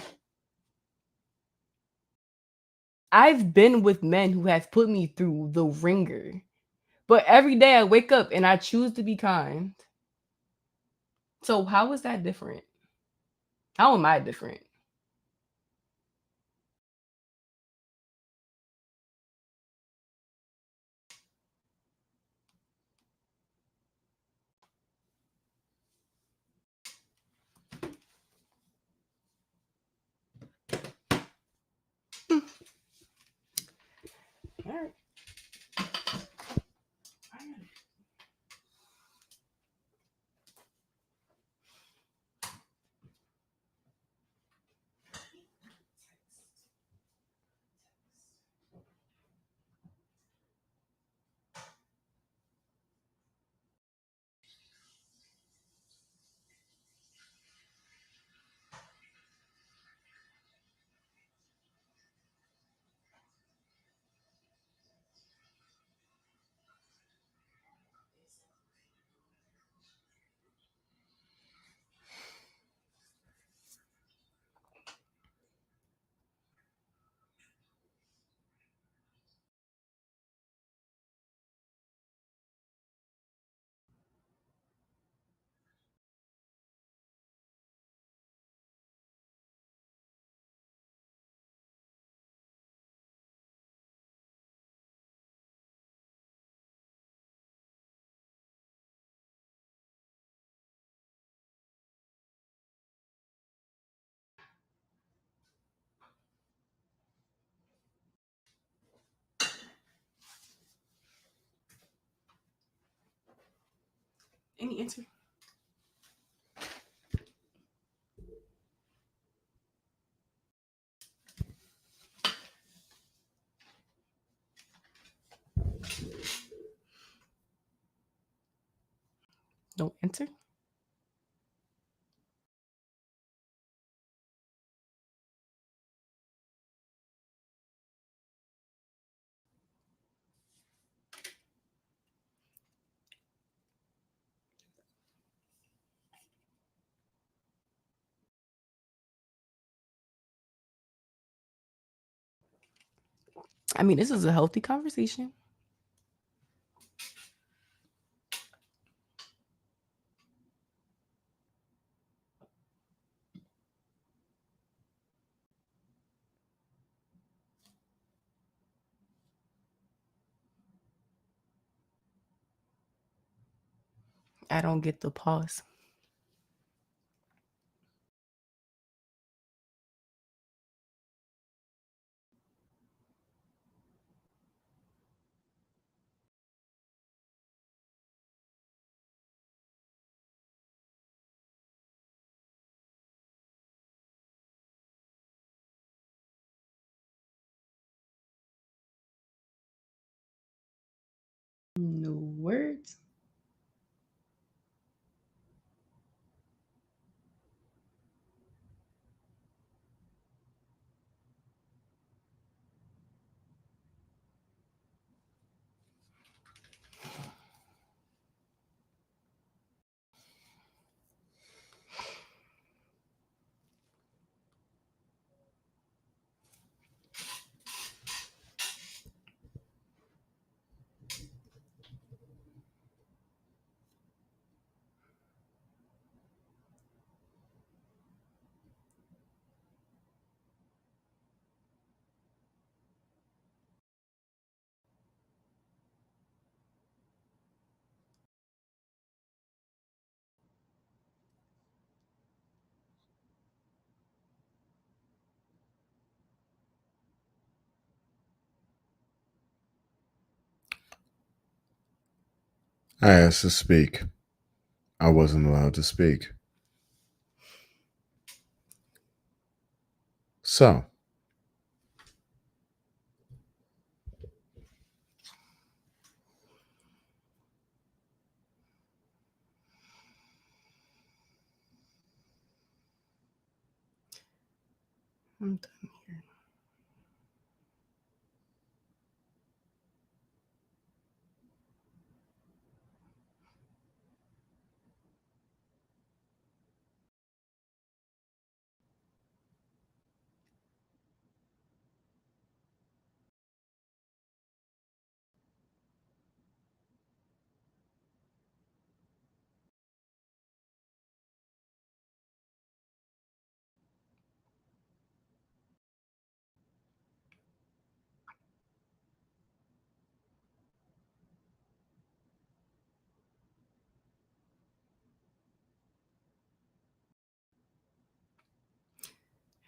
I've been with men who have put me through the ringer. But every day I wake up and I choose to be kind. So how is that different? How am I different? All right. Any answer? No answer? I mean, this is a healthy conversation. I don't get the pause. No words. I asked to speak. I wasn't allowed to speak. So, I'm done here.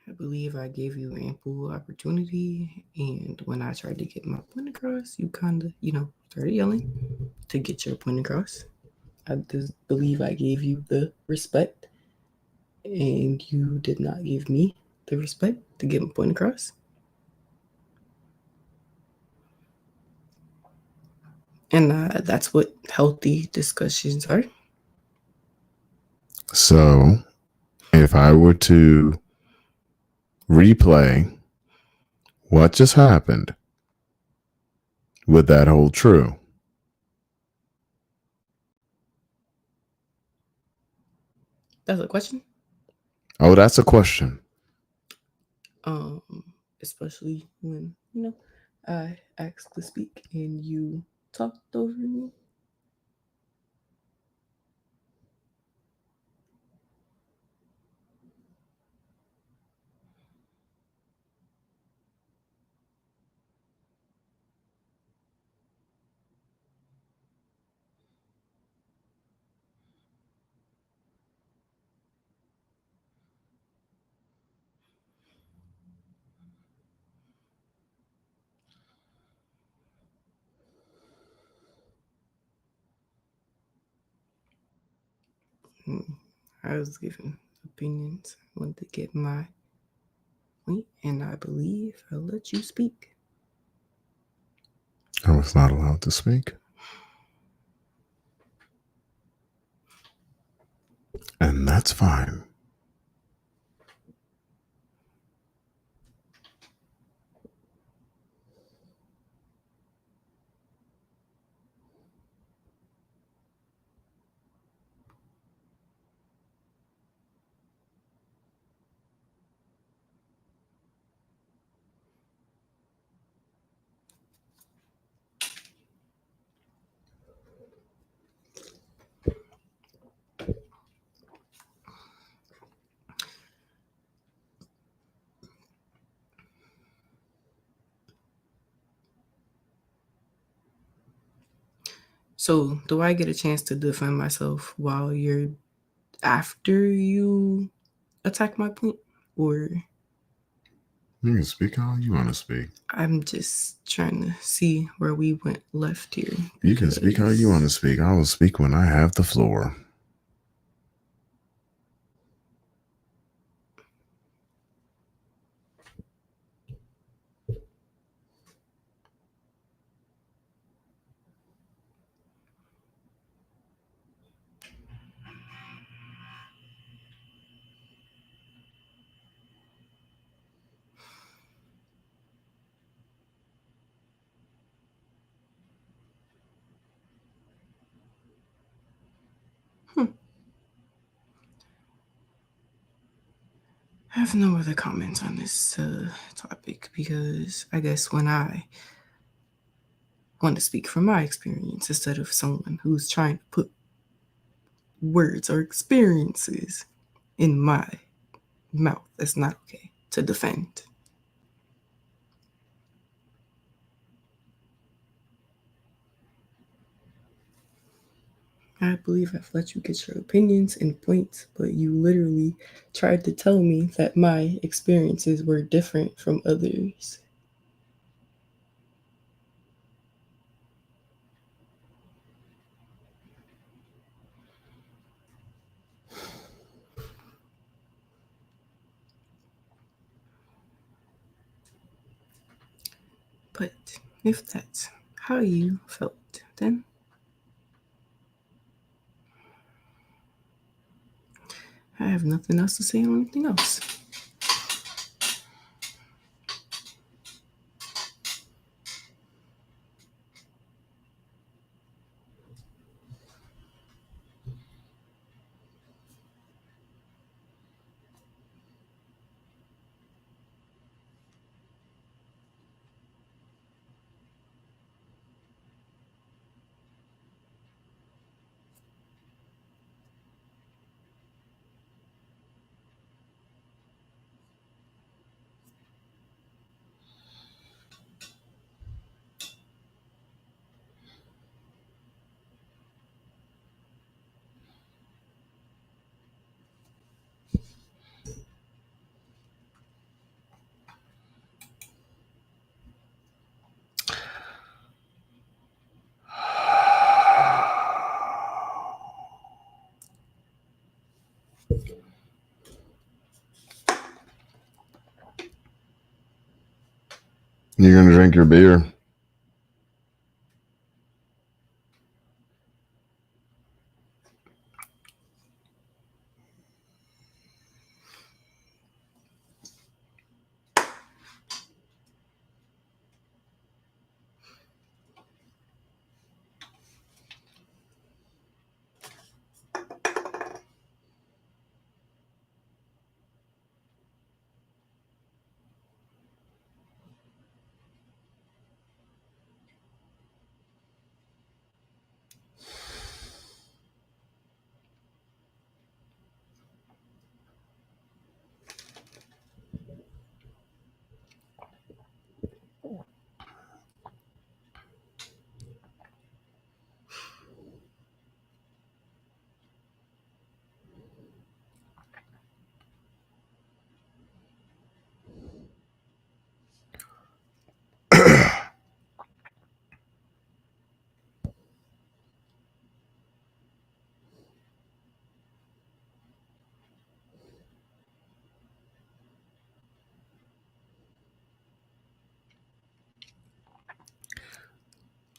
I believe I gave you ample opportunity, and when I tried to get my point across, you kind of, started yelling to get your point across. I just believe I gave you the respect, and you did not give me the respect to get my point across. And that's what healthy discussions are. so if I were to replay what just happened, would that hold true? That's a question. Oh, that's a question. Especially when, I asked to speak and you talked over me. I was giving opinions. I wanted to get my point, and I believe I'll let you speak. I was not allowed to speak. And that's fine. So, do I get a chance to defend myself while you're after you attack my point? Or You can speak how you want to speak. I'm just trying to see where we went left here. You can speak how you want to speak. I will speak when I have the floor. I have no other comments on this topic because I guess when I want to speak from my experience instead of someone who's trying to put words or experiences in my mouth, that's not okay to defend. I believe I've let you get your opinions and points, but you literally tried to tell me that my experiences were different from others. If that's how you felt, then I have nothing else to say on anything else. You're gonna drink your beer.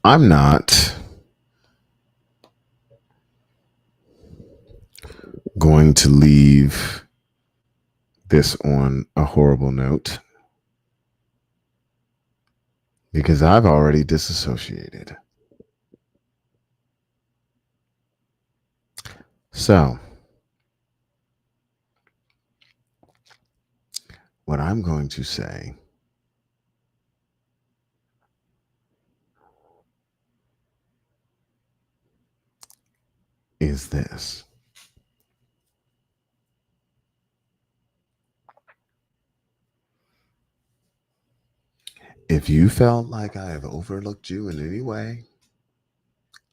I'm not going to leave this on a horrible note because I've already disassociated. So, what I'm going to say is this. If you felt like I have overlooked you in any way,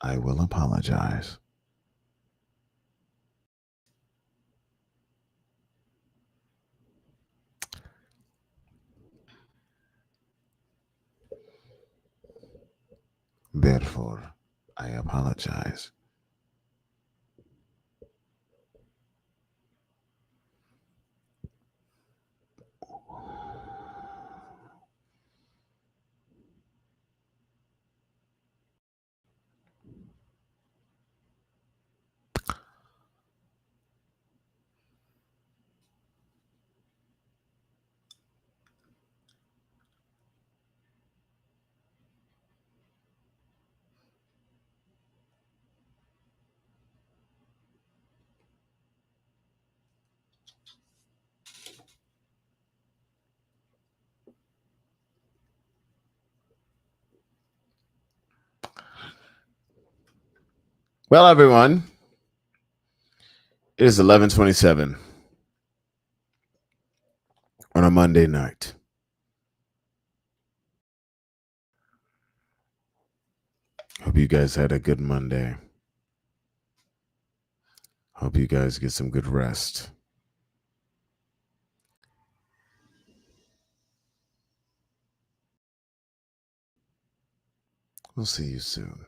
I will apologize. Therefore, I apologize. Well, everyone, it is 11:27 on a Monday night. Hope you guys had a good Monday. Hope you guys get some good rest. We'll see you soon.